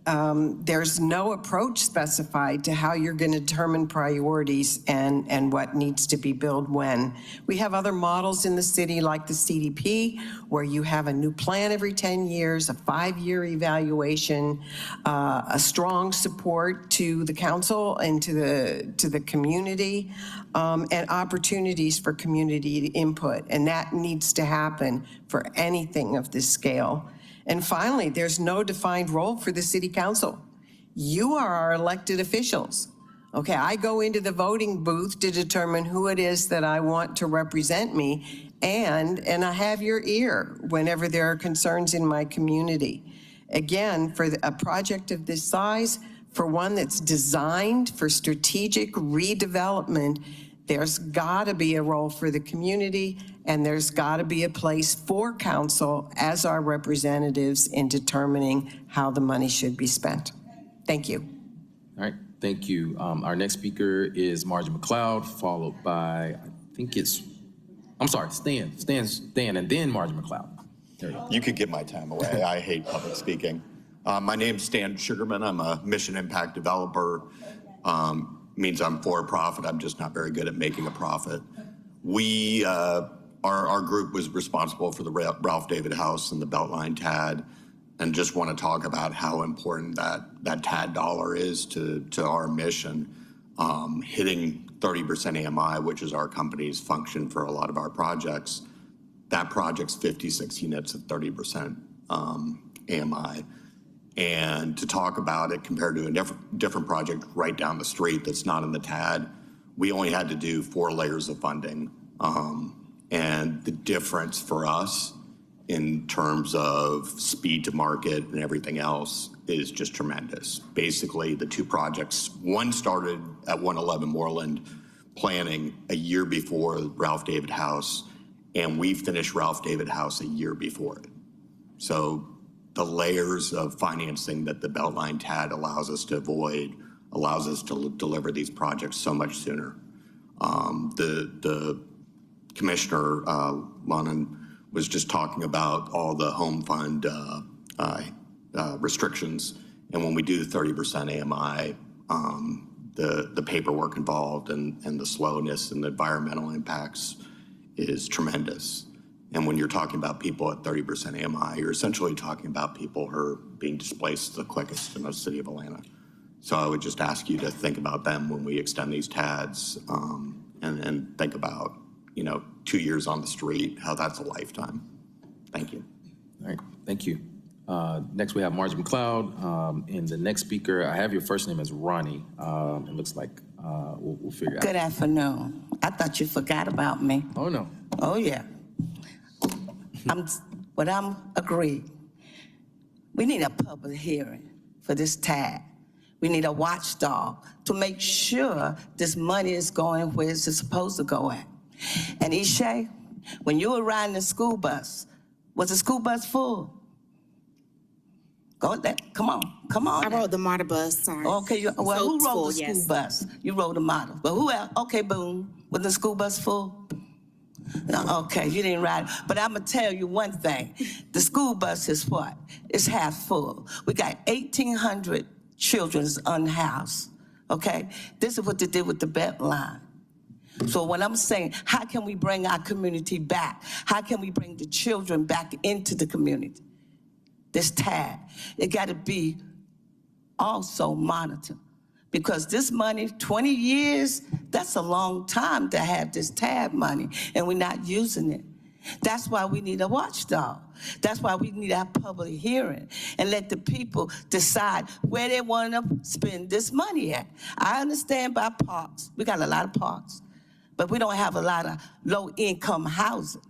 Speaker 20: there's no approach specified to how you're going to determine priorities and what needs to be built when. We have other models in the city like the CDP, where you have a new plan every 10 years, a 5-year evaluation, a strong support to the council and to the community, and opportunities for community input. And that needs to happen for anything of this scale. And finally, there's no defined role for the city council. You are our elected officials. Okay, I go into the voting booth to determine who it is that I want to represent me, and I have your ear whenever there are concerns in my community. Again, for a project of this size, for one that's designed for strategic redevelopment, there's got to be a role for the community, and there's got to be a place for council as our representatives in determining how the money should be spent. Thank you.
Speaker 1: All right, thank you. Our next speaker is Margie McLeod, followed by, Stan, and then Margie McLeod.
Speaker 21: You could give my time away. I hate public speaking. My name's Stan Sugarman. I'm a mission impact developer. Means I'm for profit. I'm just not very good at making a profit. Our group was responsible for the Ralph David House and the Beltline TAD, and just want to talk about how important that TAD dollar is to our mission. Hitting 30% AMI, which is our company's function for a lot of our projects, that project's 56 units at 30% AMI. And to talk about it compared to a different project right down the street that's not in the TAD, we only had to do 4 layers of funding. And the difference for us in terms of speed to market and everything else is just tremendous. Basically, the 2 projects, one started at 111 Moreland planning a year before Ralph David House, and we finished Ralph David House a year before it. So the layers of financing that the Beltline TAD allows us to avoid allows us to deliver these projects so much sooner. The Commissioner Lonan was just talking about all the home fund restrictions, and when we do 30% AMI, the paperwork involved and the slowness and the environmental impacts is tremendous. And when you're talking about people at 30% AMI, you're essentially talking about people who are being displaced the quickest in the city of Atlanta. So I would just ask you to think about them when we extend these TADs, and think about, 2 years on the street, how that's a lifetime. Thank you.
Speaker 1: All right, thank you. Next, we have Marjorie McLeod. And the next speaker, I have your first name as Ronnie. It looks like we'll figure out.
Speaker 3: Good afternoon. I thought you forgot about me.
Speaker 1: Oh, no.
Speaker 3: Oh, yeah. I'm agreed. We need a public hearing for this TAD. We need a watchdog to make sure this money is going where it's supposed to go at. And Ishay, when you were riding the school bus, was the school bus full? Go there. Come on.
Speaker 8: I rode the MARTA bus, sorry.
Speaker 3: Okay, well,
Speaker 8: So
Speaker 3: who
Speaker 8: it's
Speaker 3: rode
Speaker 8: full,
Speaker 3: the school
Speaker 8: yes.
Speaker 3: bus? You rode the MARTA. But who else? Okay, boom. Was the school bus full? No, okay, you didn't ride. But I'm going to tell you one thing. The school bus is what? It's half full. We got 1,800 children unhoused, okay? This is what they did with the Beltline. So what I'm saying, how can we bring our community back? How can we bring the children back into the community? This TAD, it got to be also monitored. Because this money, 20 years, that's a long time to have this TAD money, and we're not using it. That's why we need a watchdog. That's why we need our public hearing and let the people decide where they want to spend this money at. I understand by parks. We got a lot of parks, but we don't have a lot of low-income housing.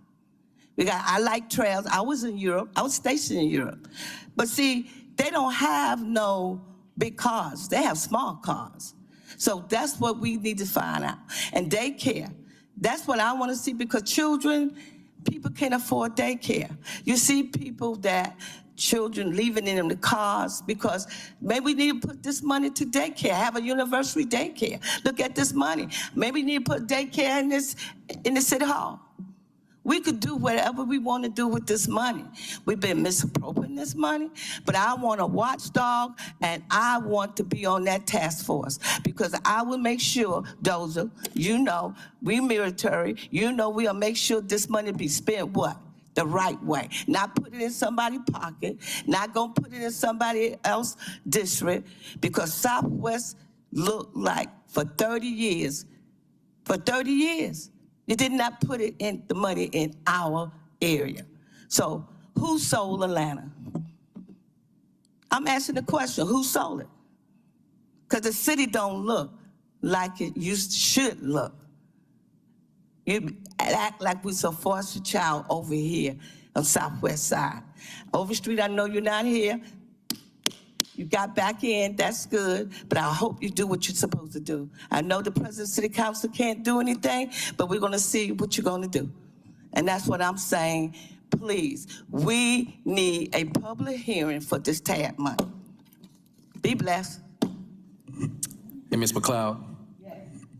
Speaker 3: I like trails. I was in Europe. I was stationed in Europe. But see, they don't have no big cars. They have small cars. So that's what we need to find out. And daycare, that's what I want to see, because people can't afford daycare. You see children leaving in the cars because maybe we need to put this money to daycare, have a university daycare. Look at this money. Maybe we need to put daycare in the city hall. We could do whatever we want to do with this money. We've been misappropriating this money, but I want a watchdog, and I want to be on that task force, because I will make sure, Dozer, we military, we'll make sure this money be spent what? The right way. Not put it in somebody's pocket, not gonna put it in somebody else's district, because Southwest looked like for 30 years, you did not put the money in our area. So who sold Atlanta? I'm asking the question, who sold it? Because the city don't look like it should look. You act like we're some foster child over here on Southwest side. Overstreet, I know you're not here. You got back in, that's good, but I hope you do what you're supposed to do. I know the president of the city council can't do anything, but we're gonna see what you're gonna do. And that's what I'm saying. Please, we need a public hearing for this TAD money. Be blessed.
Speaker 1: Hey, Ms. McLeod.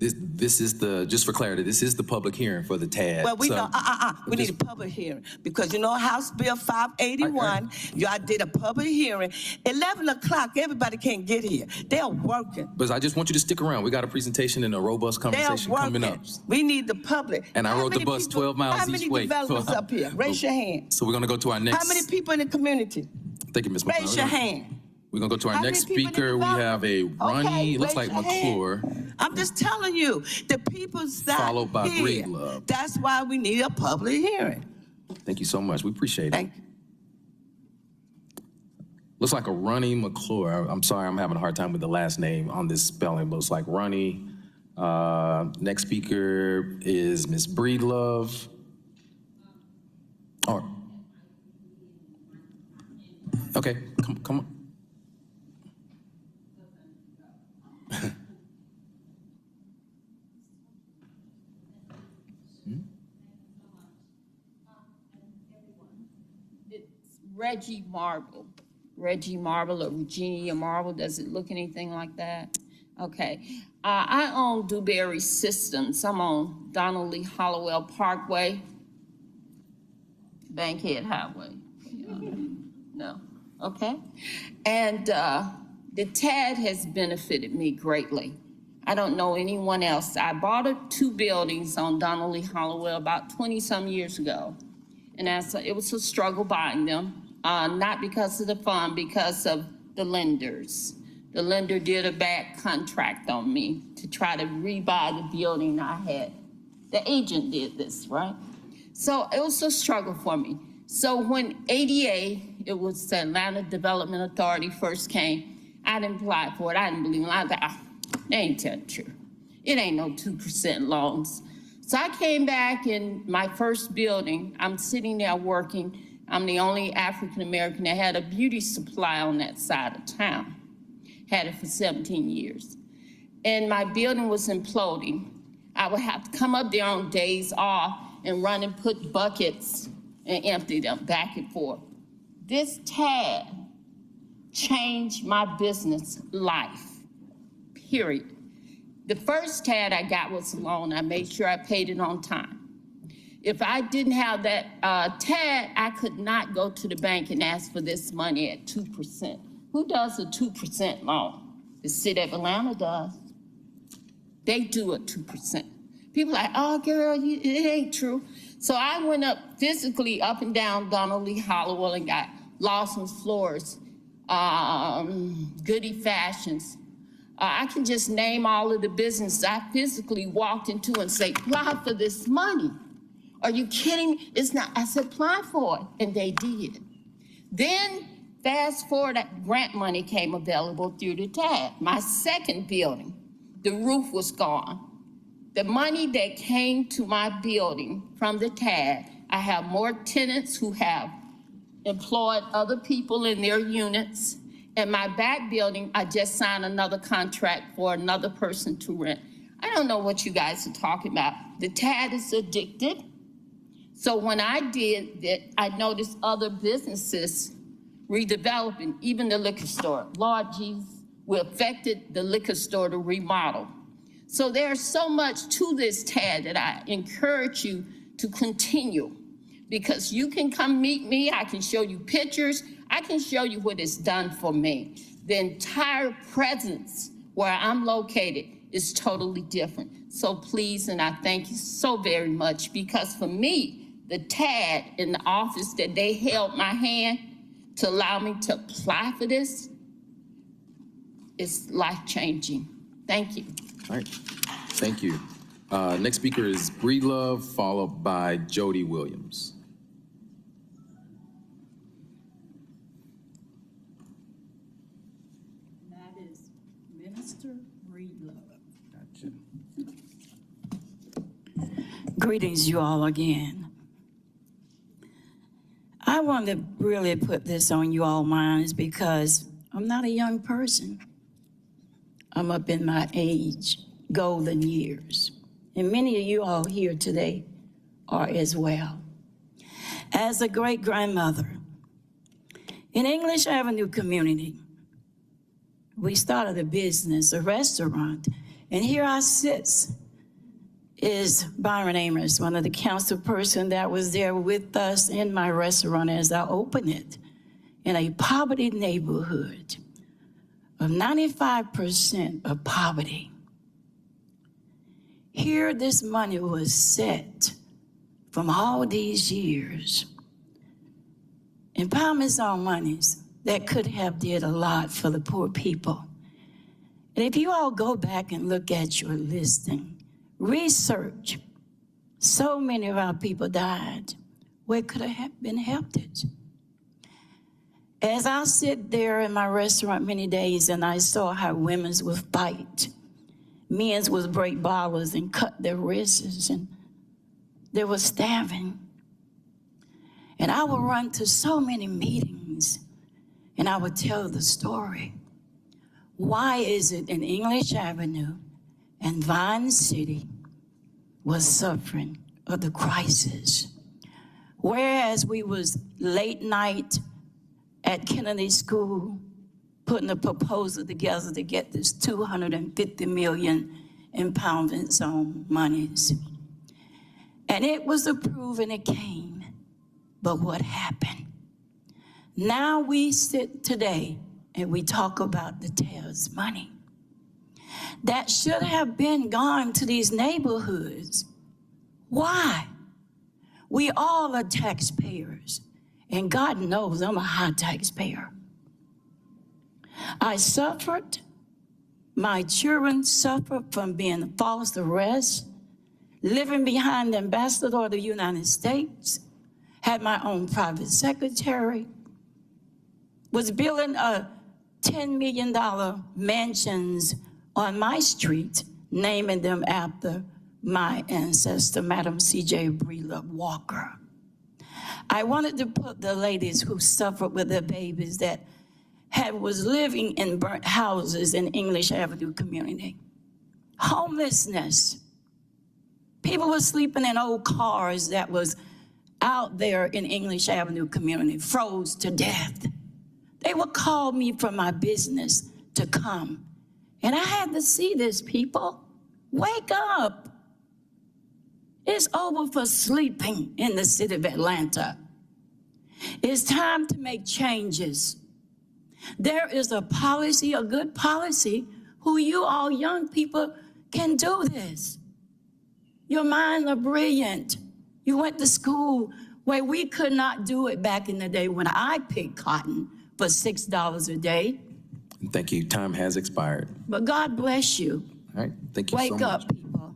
Speaker 1: This is just for clarity, this is the public hearing for the TAD.
Speaker 3: Well, we need a public hearing, because House Bill 581, y'all did a public hearing. 11 o'clock, everybody can't get here. They're working.
Speaker 1: But I just want you to stick around. We got a presentation and a robust conversation coming up.
Speaker 3: We need the public.
Speaker 1: And I rode the bus 12 miles each way.
Speaker 3: How many developers up here? Raise your hand.
Speaker 1: So we're gonna go to our next.
Speaker 3: How many people in the community?
Speaker 1: Thank you, Ms. McLeod.
Speaker 3: Raise your hand.
Speaker 1: We're gonna go to our next speaker. We have a Ronnie, it looks like McClure.
Speaker 3: I'm just telling you, the people's not
Speaker 1: followed by
Speaker 3: here.
Speaker 1: Breedlove.
Speaker 3: That's why we need a public hearing.
Speaker 1: Thank you so much. We appreciate it.
Speaker 3: Thank you.
Speaker 1: Looks like a Ronnie McClure. I'm sorry, I'm having a hard time with the last name on this spelling. Looks like Ronnie. Next speaker is Ms. Breedlove. Okay, come on.
Speaker 5: Reggie Marble. Reggie Marble or Regina Marble, does it look anything like that? Okay. I own Dewberry Systems. I'm on Donald Lee Hollowell Parkway, Bankhead Highway. No, okay. And the TAD has benefited me greatly. I don't know anyone else. I bought 2 buildings on Donald Lee Hollowell about 20-some years ago. And it was a struggle buying them, not because of the fund, because of the lenders. The lender did a bad contract on me to try to rebuy the building I had. The agent did this, right? So it was a struggle for me. So when ADA, it was the Atlanta Development Authority, first came, I didn't apply for it. I didn't believe it. I was like, they ain't telling the truth. It ain't no 2% loans. So I came back in my first building. I'm sitting there working. I'm the only African-American that had a beauty supply on that side of town. Had it for 17 years. And my building was imploding. I would have to come up there on days off and run and put buckets and empty them back and forth. This TAD changed my business life, period. The first TAD I got was a loan. I made sure I paid it on time. If I didn't have that TAD, I could not go to the bank and ask for this money at 2%. Who does a 2% loan? The city of Atlanta does. They do a 2%. People are like, oh, girl, it ain't true. So I went up physically up and down Donald Lee Hollowell and got Lawson's Floors, Goody Fashions. I can just name all of the businesses I physically walked into and say, apply for this money. Are you kidding me? It's not. I said, apply for it, and they did. Then fast forward, grant money came available through the TAD. My second building, the roof was gone. The money that came to my building from the TAD, I have more tenants who have employed other people in their units. And my back building, I just signed another contract for another person to rent. I don't know what you guys are talking about. The TAD is addicted. So when I did that, I noticed other businesses redeveloping, even the liquor store. Lord Jesus, we affected the liquor store to remodel. So there's so much to this TAD that I encourage you to continue, because you can come meet me. I can show you pictures. I can show you what it's done for me. The entire presence where I'm located is totally different. So please, and I thank you so very much, because for me, the TAD in the office that they held my hand to allow me to apply for this is life-changing. Thank you.
Speaker 1: All right, thank you. Next speaker is Breedlove, followed by Jody Williams.
Speaker 22: That is Minister Breedlove. Gotcha.
Speaker 23: Greetings, you all, again. I want to really put this on you all minds because I'm not a young person. I'm up in my age, golden years. And many of you all here today are as well. As a great-grandmother, in English Avenue community, we started a business, a restaurant, and here I sit is Byron Amos, one of the council person that was there with us in my restaurant as I opened it in a poverty neighborhood of 95% of poverty. Here, this money was set from all these years in Parmesan monies that could have did a lot for the poor people. And if you all go back and look at your listing, research, so many of our people died where could have been helped it. As I sit there in my restaurant many days and I saw how women's would fight, men's would break bottles and cut their wrists, and they were starving. And I would run to so many meetings and I would tell the story. Why is it in English Avenue and Vine City was suffering of the crisis? Whereas we was late night at Kennedy School, putting a proposal together to get this $250 million impoundment zone monies. And it was approved and it came. But what happened? Now we sit today and we talk about the TARS money that should have been gone to these neighborhoods. Why? We all are taxpayers, and God knows I'm a high taxpayer. I suffered, my children suffered from being false arrest, living behind the ambassador of the United States, had my own private secretary, was building a $10 million mansions on my street, naming them after my ancestor, Madam C.J. Breedlove Walker. I wanted to put the ladies who suffered with their babies that was living in burnt houses in English Avenue community. Homelessness. People were sleeping in old cars that was out there in English Avenue community, froze to death. They would call me from my business to come. And I had to see this, people. Wake up. It's over for sleeping in the city of Atlanta. It's time to make changes. There is a policy, a good policy, who you all young people can do this. Your minds are brilliant. You went to school where we could not do it back in the day when I picked cotton for $6 a day.
Speaker 1: Thank you. Time has expired.
Speaker 23: But God bless you.
Speaker 1: All right. Thank you so much.
Speaker 23: Wake up, people.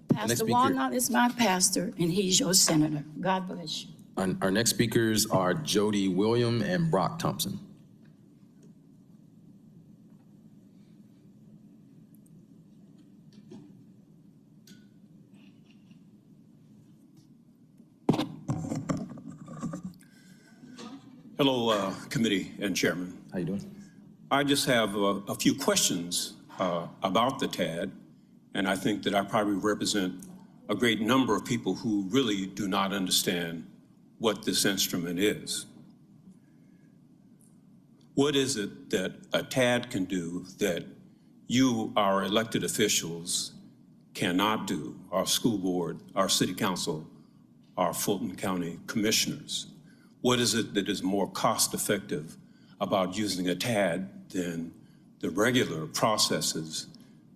Speaker 23: Pastor
Speaker 1: speaker.
Speaker 23: Walnut is my pastor, and he's your senator. God bless you.
Speaker 1: Our next speakers are Jody William and Brock Thompson.
Speaker 2: Hello, committee and chairman.
Speaker 1: How you doing?
Speaker 2: I just have a few questions about the TAD, and I think that I probably represent a great number of people who really do not understand what this instrument is. What is it that a TAD can do that you, our elected officials, cannot do, our school board, our city council, our Fulton County commissioners? What is it that is more cost-effective about using a TAD than the regular processes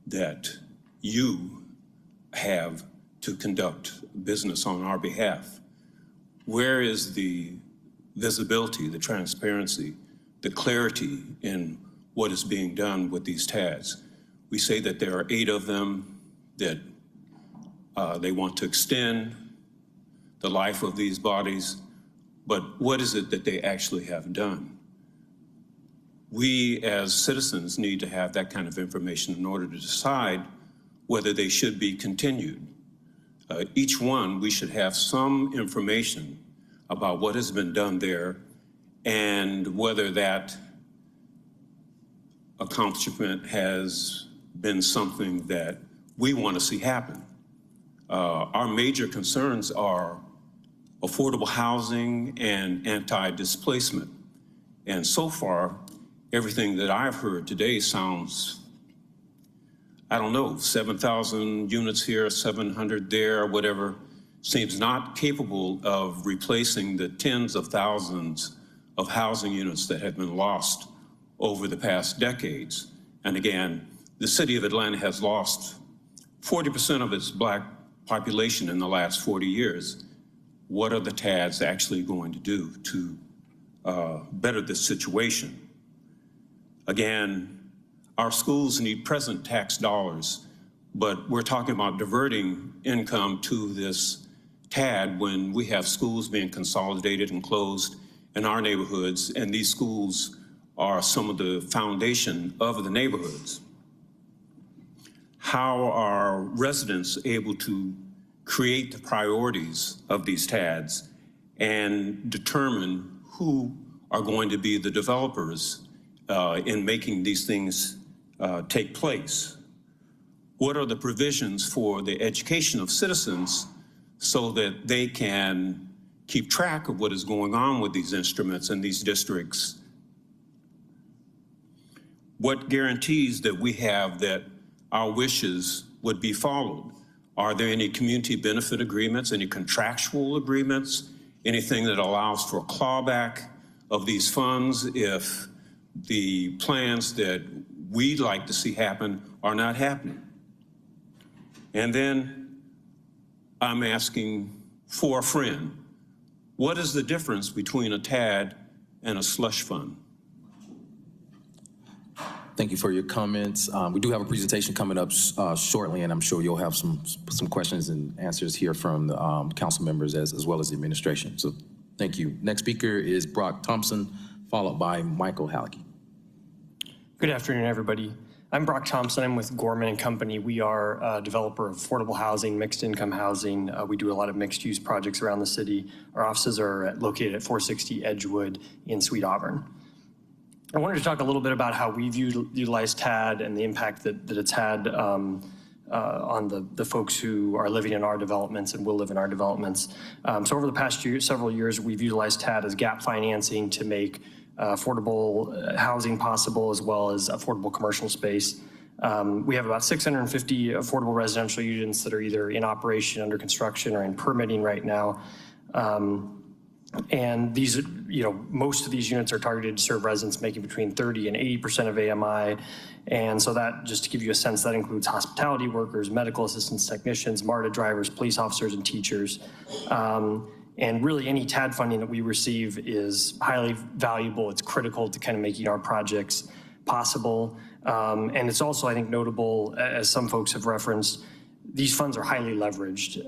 Speaker 2: that you have to conduct business on our behalf? Where is the visibility, the transparency, the clarity in what is being done with these TADs? We say that there are 8 of them, that they want to extend the life of these bodies, but what is it that they actually have done? We as citizens need to have that kind of information in order to decide whether they should be continued. Each one, we should have some information about what has been done there and whether that accomplishment has been something that we want to see happen. Our major concerns are affordable housing and anti-displacement. And so far, everything that I've heard today sounds, I don't know, 7,000 units here, 700 there, whatever, seems not capable of replacing the tens of thousands of housing units that have been lost over the past decades. And again, the city of Atlanta has lost 40% of its Black population in the last 40 years. What are the TADs actually going to do to better this situation? Again, our schools need present tax dollars, but we're talking about diverting income to this TAD when we have schools being consolidated and closed in our neighborhoods, and these schools are some of the foundation of the neighborhoods. How are residents able to create the priorities of these TADs and determine who are going to be the developers in making these things take place? What are the provisions for the education of citizens so that they can keep track of what is going on with these instruments in these districts? What guarantees that we have that our wishes would be followed? Are there any community benefit agreements, any contractual agreements, anything that allows for clawback of these funds if the plans that we'd like to see happen are not happening? And then I'm asking for a friend. What is the difference between a TAD and a slush fund?
Speaker 1: Thank you for your comments. We do have a presentation coming up shortly, and I'm sure you'll have some questions and answers here from the council members as well as the administration. So thank you. Next speaker is Brock Thompson, followed by Michael Hallecky.
Speaker 7: Good afternoon, everybody. I'm Brock Thompson. I'm with Gorman and Company. We are a developer of affordable housing, mixed income housing. We do a lot of mixed use projects around the city. Our offices are located at 460 Edgewood in Sweet Auburn. I wanted to talk a little bit about how we've utilized TAD and the impact that it's had on the folks who are living in our developments and will live in our developments. So over the past several years, we've utilized TAD as gap financing to make affordable housing possible, as well as affordable commercial space. We have about 650 affordable residential units that are either in operation, under construction, or in permitting right now. And these, most of these units are targeted to serve residents making between 30 and 80% of AMI. And so that, just to give you a sense, that includes hospitality workers, medical assistants, technicians, MARTA drivers, police officers, and teachers. And really any TAD funding that we receive is highly valuable. It's critical to kind of making our projects possible. And it's also, I think, notable, as some folks have referenced, these funds are highly leveraged.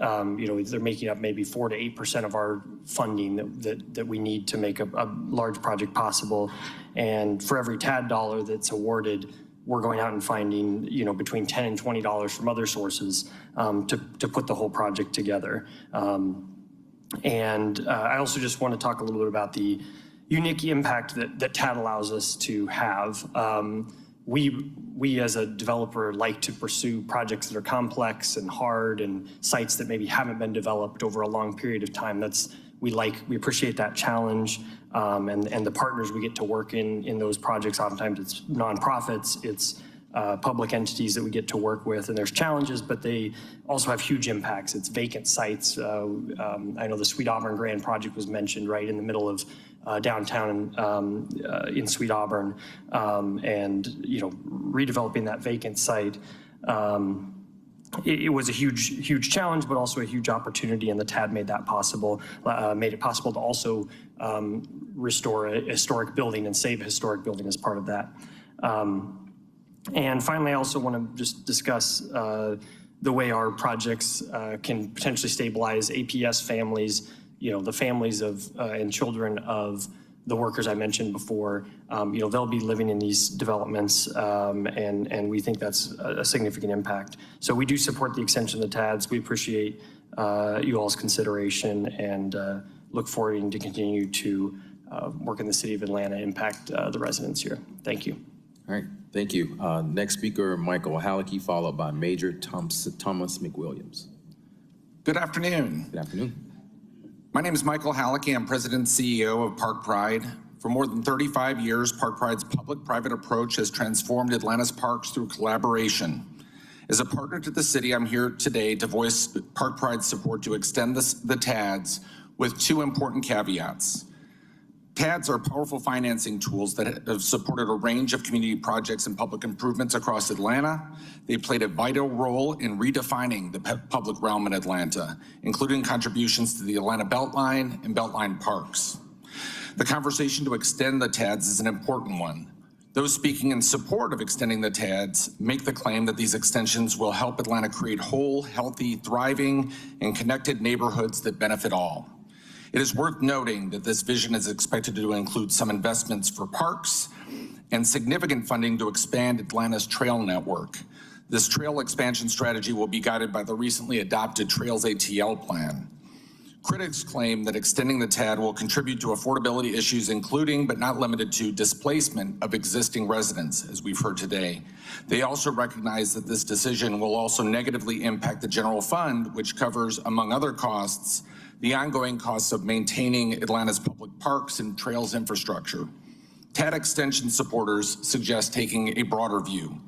Speaker 7: They're making up maybe 4 to 8% of our funding that we need to make a large project possible. And for every TAD dollar that's awarded, we're going out and finding, between $10 and $20 from other sources to put the whole project together. I also just want to talk a little bit about the unique impact that TAD allows us to have. We as a developer like to pursue projects that are complex and hard and sites that maybe haven't been developed over a long period of time. We appreciate that challenge, and the partners we get to work in those projects. Oftentimes it's nonprofits, it's public entities that we get to work with, and there's challenges, but they also have huge impacts. It's vacant sites. I know the Sweet Auburn Grand project was mentioned right in the middle of downtown in Sweet Auburn, and redeveloping that vacant site. It was a huge challenge, but also a huge opportunity, and the TAD made that possible, made it possible to also restore a historic building and save a historic building as part of that. And finally, I also want to just discuss the way our projects can potentially stabilize APS families, the families of and children of the workers I mentioned before. They'll be living in these developments, and we think that's a significant impact. So we do support the extension of the TADs. We appreciate you all's consideration, and look forward to continue to work in the city of Atlanta, impact the residents here. Thank you.
Speaker 1: All right, thank you. Next speaker, Michael Hallecky, followed by Major Thomas McWilliams.
Speaker 9: Good afternoon.
Speaker 1: Good afternoon.
Speaker 9: My name is Michael Hallecky. I'm President and CEO of Park Pride. For more than 35 years, Park Pride's public-private approach has transformed Atlanta's parks through collaboration. As a partner to the city, I'm here today to voice Park Pride's support to extend the TADs with 2 important caveats. TADs are powerful financing tools that have supported a range of community projects and public improvements across Atlanta. They played a vital role in redefining the public realm in Atlanta, including contributions to the Atlanta Beltline and Beltline parks. The conversation to extend the TADs is an important one. Those speaking in support of extending the TADs make the claim that these extensions will help Atlanta create whole, healthy, thriving, and connected neighborhoods that benefit all. It is worth noting that this vision is expected to include some investments for parks and significant funding to expand Atlanta's trail network. This trail expansion strategy will be guided by the recently adopted Trails ATL plan. Critics claim that extending the TAD will contribute to affordability issues, including but not limited to displacement of existing residents, as we've heard today. They also recognize that this decision will also negatively impact the general fund, which covers, among other costs, the ongoing costs of maintaining Atlanta's public parks and trails infrastructure. TAD extension supporters suggest taking a broader view.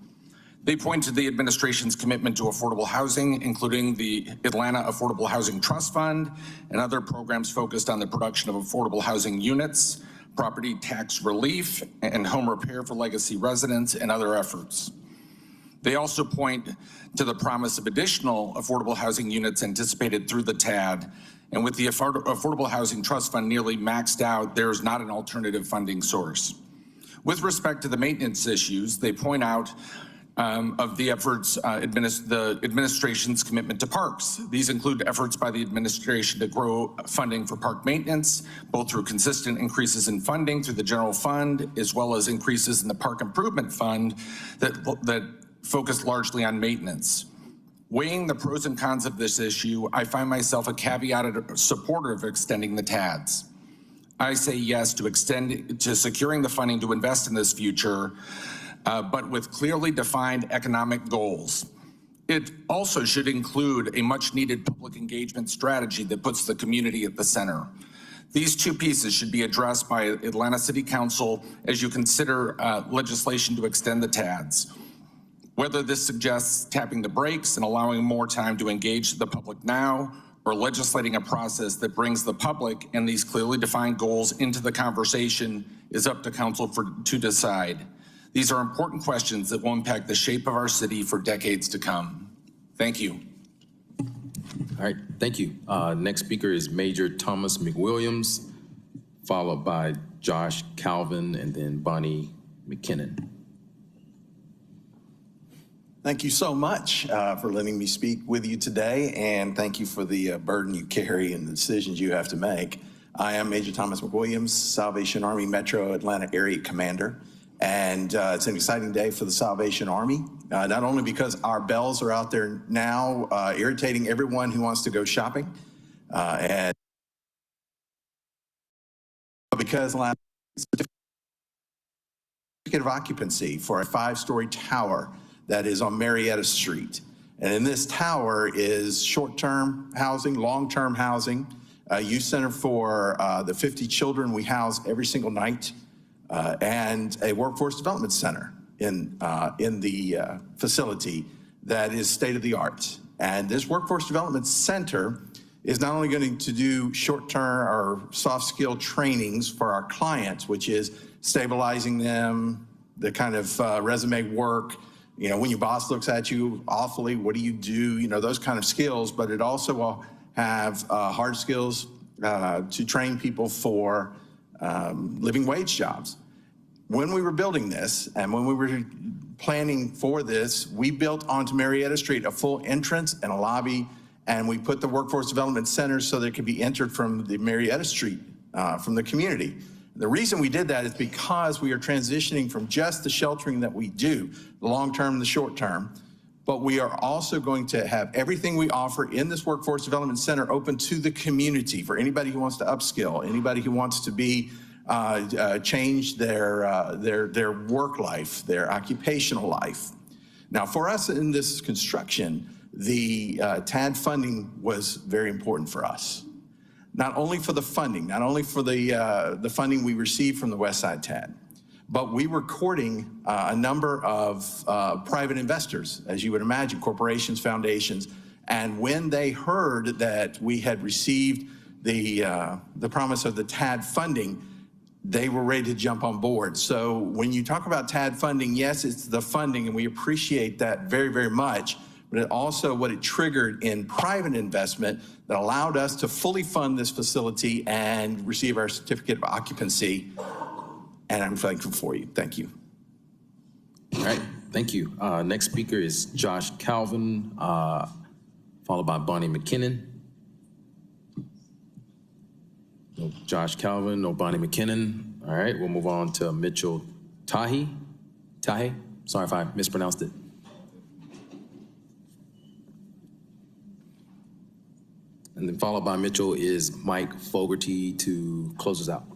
Speaker 9: They point to the administration's commitment to affordable housing, including the Atlanta Affordable Housing Trust Fund and other programs focused on the production of affordable housing units, property tax relief, and home repair for legacy residents, and other efforts. They also point to the promise of additional affordable housing units anticipated through the TAD, and with the Affordable Housing Trust Fund nearly maxed out, there is not an alternative funding source. With respect to the maintenance issues, they point out of the efforts, the administration's commitment to parks. These include efforts by the administration to grow funding for park maintenance, both through consistent increases in funding through the general fund, as well as increases in the park improvement fund that focus largely on maintenance. Weighing the pros and cons of this issue, I find myself a caveated supporter of extending the TADs. I say yes to securing the funding to invest in this future, but with clearly defined economic goals. It also should include a much needed public engagement strategy that puts the community at the center. These two pieces should be addressed by Atlanta City Council as you consider legislation to extend the TADs. Whether this suggests tapping the brakes and allowing more time to engage the public now, or legislating a process that brings the public and these clearly defined goals into the conversation is up to council to decide. These are important questions that will impact the shape of our city for decades to come. Thank you.
Speaker 1: All right, thank you. Next speaker is Major Thomas McWilliams, followed by Josh Calvin, and then Bonnie McKinnon.
Speaker 10: Thank you so much for letting me speak with you today, and thank you for the burden you carry and the decisions you have to make. I am Major Thomas McWilliams, Salvation Army Metro Atlanta Area Commander, and it's an exciting day for the Salvation Army, not only because our bells are out there now irritating everyone who wants to go shopping, and because certificate of occupancy for a 5-story tower that is on Marietta Street. And in this tower is short-term housing, long-term housing, a youth center for the 50 children we house every single night, and a workforce development center in the facility that is state-of-the-art. And this workforce development center is not only going to do short-term or soft skill trainings for our clients, which is stabilizing them, the kind of resume work, you know, when your boss looks at you awfully, what do you do? You know, those kind of skills, but it also will have hard skills to train people for living wage jobs. When we were building this and when we were planning for this, we built onto Marietta Street a full entrance and a lobby, and we put the Workforce Development Center so that it could be entered from the Marietta Street, from the community. The reason we did that is because we are transitioning from just the sheltering that we do, the long-term and the short-term, but we are also going to have everything we offer in this Workforce Development Center open to the community for anybody who wants to upskill, anybody who wants to be change their work life, their occupational life. Now, for us in this construction, the TAD funding was very important for us. Not only for the funding, not only for the funding we received from the Westside TAD, but we were courting a number of private investors, as you would imagine, corporations, foundations, and when they heard that we had received the promise of the TAD funding, they were ready to jump on board. So when you talk about TAD funding, yes, it's the funding, and we appreciate that very, very much, but it also what it triggered in private investment that allowed us to fully fund this facility and receive our certificate of occupancy. And I'm thankful for you. Thank you.
Speaker 1: All right, thank you. Next speaker is Josh Calvin, followed by Bonnie McKinnon. No Josh Calvin, no Bonnie McKinnon. All right, we'll move on to Mitchell Tahi. Sorry if I mispronounced it. And then followed by Mitchell is Mike Fogarty to close us out.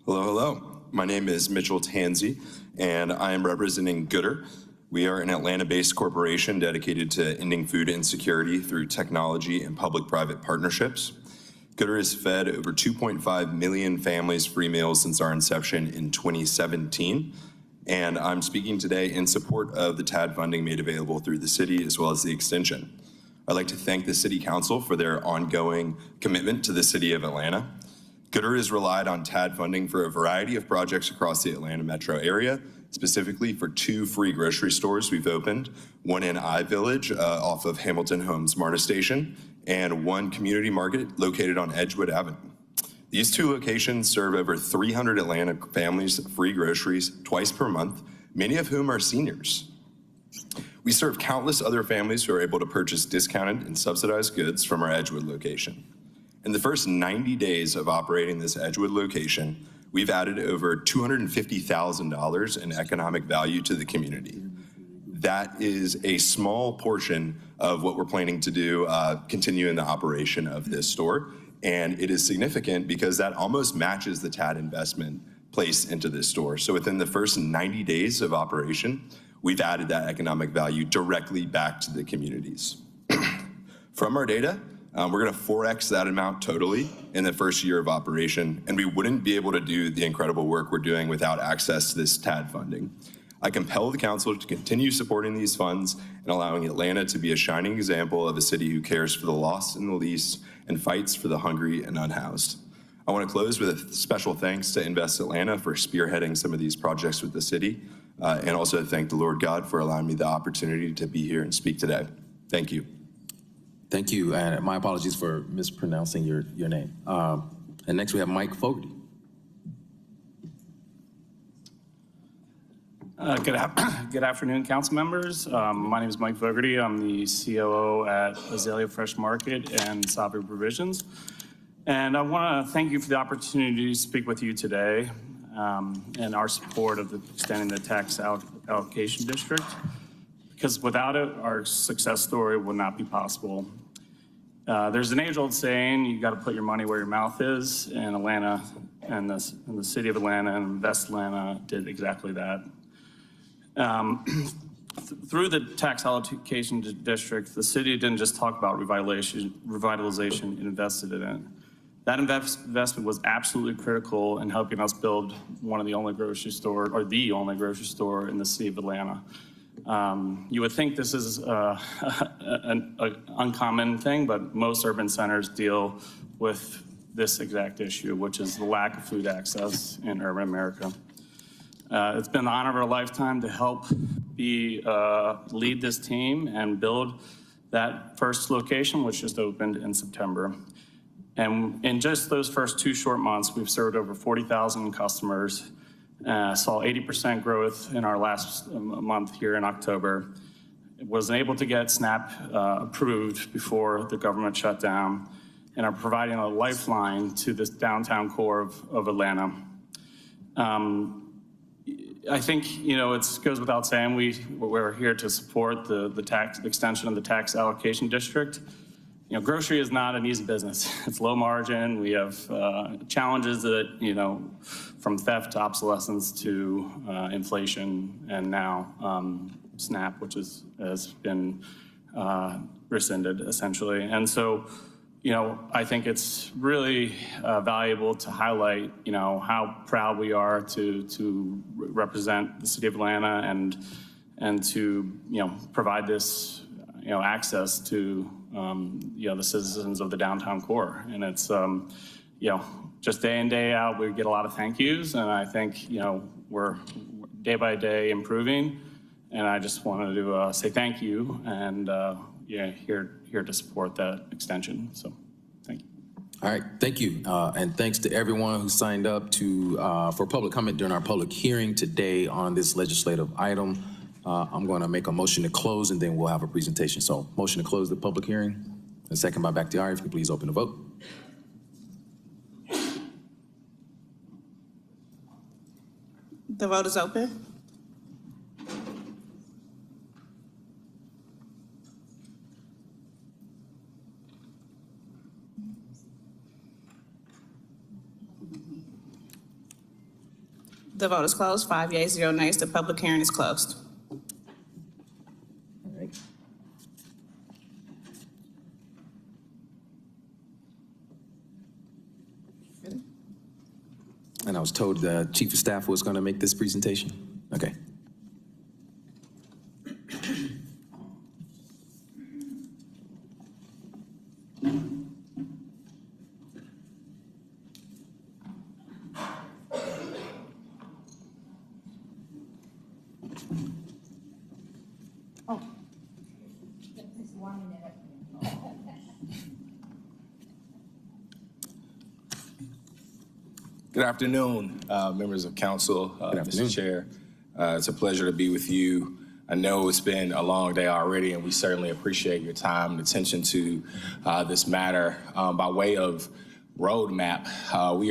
Speaker 11: Hello, hello. My name is Mitchell Tansey, and I am representing Gooder.
Speaker 6: We are an Atlanta-based corporation dedicated to ending food insecurity through technology and public-private partnerships. Gooder has fed over 2.5 million families free meals since our inception in 2017. And I'm speaking today in support of the TAD funding made available through the city as well as the extension. I'd like to thank the City Council for their ongoing commitment to the City of Atlanta. Gooder has relied on TAD funding for a variety of projects across the Atlanta metro area, specifically for 2 free grocery stores we've opened, one in I-Village off of Hamilton Homes MARTA Station, and 1 community market located on Edgewood Avenue. These 2 locations serve over 300 Atlanta families free groceries twice per month, many of whom are seniors. We serve countless other families who are able to purchase discounted and subsidized goods from our Edgewood location. In the first 90 days of operating this Edgewood location, we've added over $250,000 in economic value to the community. That is a small portion of what we're planning to do, continue in the operation of this store. And it is significant because that almost matches the TAD investment placed into this store. So within the first 90 days of operation, we've added that economic value directly back to the communities. From our data, we're gonna 4X that amount totally in the first year of operation, and we wouldn't be able to do the incredible work we're doing without access to this TAD funding. I compel the council to continue supporting these funds and allowing Atlanta to be a shining example of a city who cares for the lost and the least and fights for the hungry and unhoused. I want to close with a special thanks to Invest Atlanta for spearheading some of these projects with the city, and also thank the Lord God for allowing me the opportunity to be here and speak today. Thank you.
Speaker 1: Thank you, and my apologies for mispronouncing your name. And next we have Mike Fogarty.
Speaker 11: Good afternoon, council members. My name is Mike Fogarty. I'm the COO at Azalea Fresh Market and Savvy Provisions. And I want to thank you for the opportunity to speak with you today and our support of extending the tax allocation district. Because without it, our success story would not be possible. There's an age-old saying, you got to put your money where your mouth is, and Atlanta and the city of Atlanta and Invest Atlanta did exactly that. Through the tax allocation district, the city didn't just talk about revitalization, it invested in it. That investment was absolutely critical in helping us build one of the only grocery store, or the only grocery store in the city of Atlanta. You would think this is an uncommon thing, but most urban centers deal with this exact issue, which is the lack of food access in urban America. It's been the honor of our lifetime to help lead this team and build that first location, which just opened in September. And in just those first 2 short months, we've served over 40,000 customers, saw 80% growth in our last month here in October. Was able to get SNAP approved before the government shut down, and are providing a lifeline to this downtown core of Atlanta. I think, you know, it goes without saying, we're here to support the extension of the tax allocation district. You know, grocery is not an easy business. It's low margin. We have challenges that, you know, from theft to obsolescence to inflation, and now SNAP, which has been rescinded essentially. And so, you know, I think it's really valuable to highlight, you know, how proud we are to represent the city of Atlanta and to, you know, provide this, you know, access to, you know, the citizens of the downtown core. And it's, you know, just day in, day out, we get a lot of thank yous. And I think, you know, we're day by day improving. And I just wanted to say thank you, and yeah, here to support that extension. So, thank you.
Speaker 1: All right, thank you, and thanks to everyone who signed up for public comment during our public hearing today on this legislative item. I'm going to make a motion to close, and then we'll have a presentation. So, motion to close the public hearing. And second by Bakhtiari. If you could please open the vote.
Speaker 12: The vote is open. The vote is closed. 5 yeas, 0 nays. The public hearing is closed.
Speaker 1: And I was told the Chief of Staff was going to make this presentation. Okay.
Speaker 13: Good afternoon, members of council, Mr. Chair. It's a pleasure to be with you. I know it's been a long day already, and we certainly appreciate your time and attention to this matter. By way of roadmap, I'll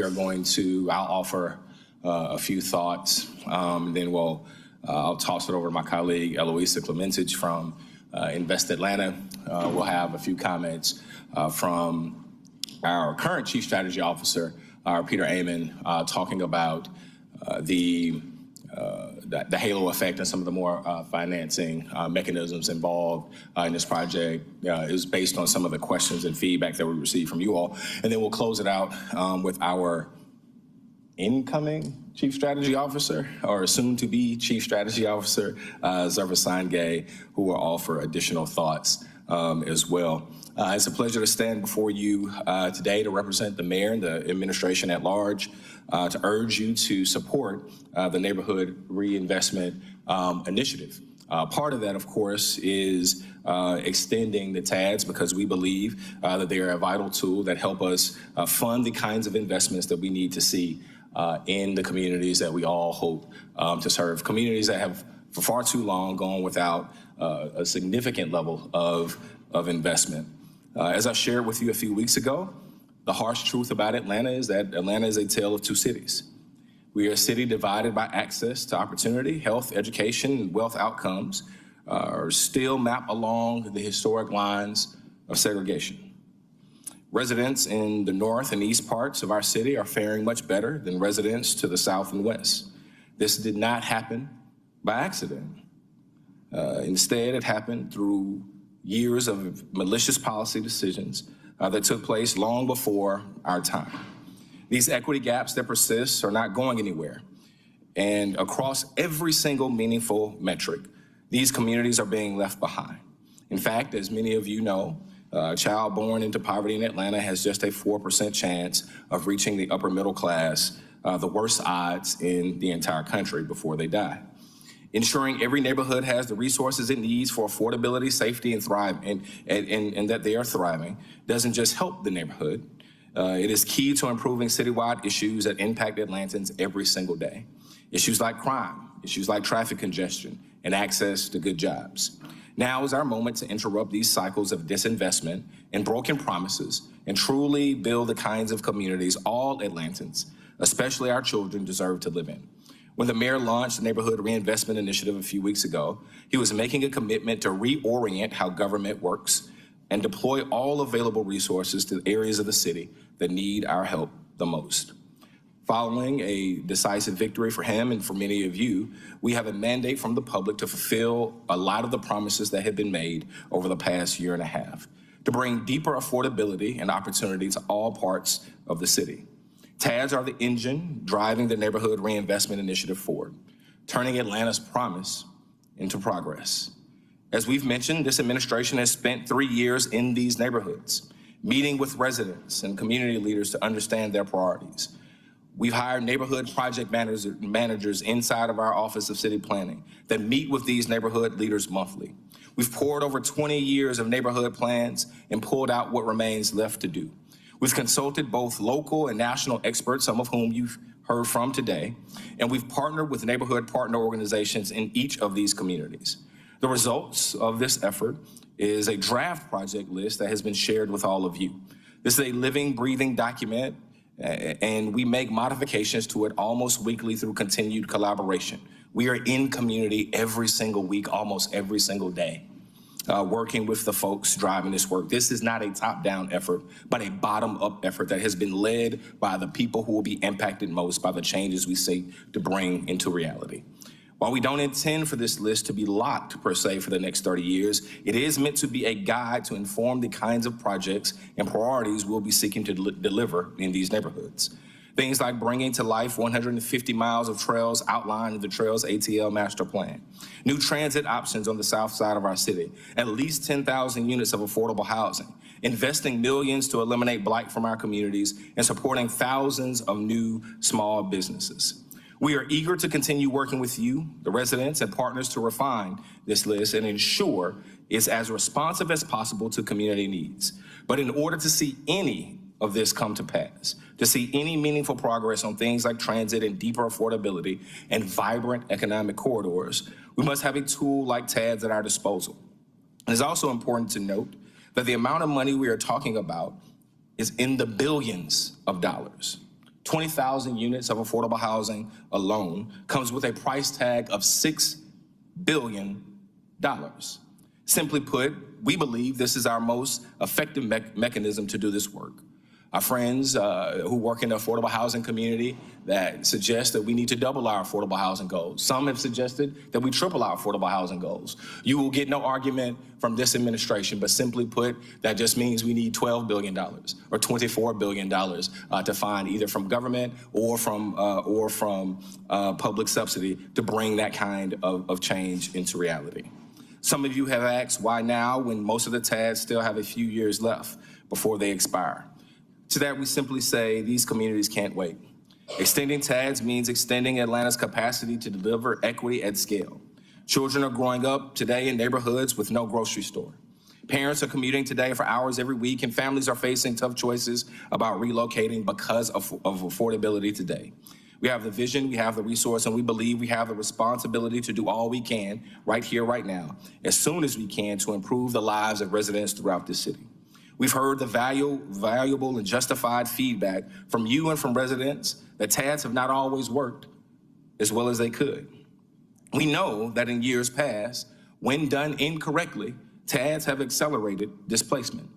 Speaker 13: offer a few thoughts, then I'll toss it over to my colleague Eloisa Clementich from Invest Atlanta. We'll have a few comments from our current Chief Strategy Officer, Peter Amon, talking about the halo effect and some of the more financing mechanisms involved in this project. It was based on some of the questions and feedback that we received from you all. And then we'll close it out with our incoming Chief Strategy Officer, or soon-to-be Chief Strategy Officer, Zerva Sangay, who will offer additional thoughts as well. It's a pleasure to stand before you today to represent the mayor and the administration at large, to urge you to support the Neighborhood Reinvestment Initiative. Part of that, of course, is extending the TADs, because we believe that they are a vital tool that help us fund the kinds of investments that we need to see in the communities that we all hope to serve. Communities that have for far too long gone without a significant level of investment. As I shared with you a few weeks ago, the harsh truth about Atlanta is that Atlanta is a tale of two cities. We are a city divided by access to opportunity, health, education, and wealth outcomes are still mapped along the historic lines of segregation. Residents in the north and east parts of our city are faring much better than residents to the south and west. This did not happen by accident. Instead, it happened through years of malicious policy decisions that took place long before our time. These equity gaps that persist are not going anywhere. And across every single meaningful metric, these communities are being left behind. In fact, as many of you know, a child born into poverty in Atlanta has just a 4% chance of reaching the upper middle class, the worst odds in the entire country before they die. Ensuring every neighborhood has the resources it needs for affordability, safety, and and that they are thriving doesn't just help the neighborhood. It is key to improving citywide issues that impact Atlantans every single day. Issues like crime, issues like traffic congestion, and access to good jobs. Now is our moment to interrupt these cycles of disinvestment and broken promises and truly build the kinds of communities all Atlantans, especially our children, deserve to live in. When the mayor launched the Neighborhood Reinvestment Initiative a few weeks ago, he was making a commitment to reorient how government works and deploy all available resources to areas of the city that need our help the most. Following a decisive victory for him and for many of you, we have a mandate from the public to fulfill a lot of the promises that have been made over the past year and a half, to bring deeper affordability and opportunity to all parts of the city. TADs are the engine driving the Neighborhood Reinvestment Initiative forward, turning Atlanta's promise into progress. As we've mentioned, this administration has spent 3 years in these neighborhoods, meeting with residents and community leaders to understand their priorities. We've hired neighborhood project managers inside of our Office of City Planning that meet with these neighborhood leaders monthly. We've poured over 20 years of neighborhood plans and pulled out what remains left to do. We've consulted both local and national experts, some of whom you've heard from today, and we've partnered with neighborhood partner organizations in each of these communities. The results of this effort is a draft project list that has been shared with all of you. This is a living, breathing document, and we make modifications to it almost weekly through continued collaboration. We are in community every single week, almost every single day, working with the folks driving this work. This is not a top-down effort, but a bottom-up effort that has been led by the people who will be impacted most by the changes we seek to bring into reality. While we don't intend for this list to be locked, per se, for the next 30 years, it is meant to be a guide to inform the kinds of projects and priorities we'll be seeking to deliver in these neighborhoods. Things like bringing to life 150 miles of trails outlined in the Trails ATL Master Plan, new transit options on the south side of our city, at least 10,000 units of affordable housing, investing millions to eliminate blight from our communities, and supporting thousands of new small businesses. We are eager to continue working with you, the residents and partners, to refine this list and ensure it's as responsive as possible to community needs. But in order to see any of this come to pass, to see any meaningful progress on things like transit and deeper affordability and vibrant economic corridors, we must have a tool like TADS at our disposal. It is also important to note that the amount of money we are talking about is in the billions of dollars. 20,000 units of affordable housing alone comes with a price tag of $6 billion. Simply put, we believe this is our most effective mechanism to do this work. Our friends who work in the affordable housing community that suggest that we need to double our affordable housing goals. Some have suggested that we triple our affordable housing goals. You will get no argument from this administration, but simply put, that just means we need $12 billion or $24 billion to find either from government or from public subsidy to bring that kind of change into reality. Some of you have asked why now when most of the TADs still have a few years left before they expire. To that, we simply say these communities can't wait. Extending TADS means extending Atlanta's capacity to deliver equity at scale. Children are growing up today in neighborhoods with no grocery store. Parents are commuting today for hours every week, and families are facing tough choices about relocating because of affordability today. We have the vision, we have the resource, and we believe we have the responsibility to do all we can right here, right now, as soon as we can, to improve the lives of residents throughout this city. We've heard the valuable and justified feedback from you and from residents that TADs have not always worked as well as they could. We know that in years past, when done incorrectly, TADs have accelerated displacement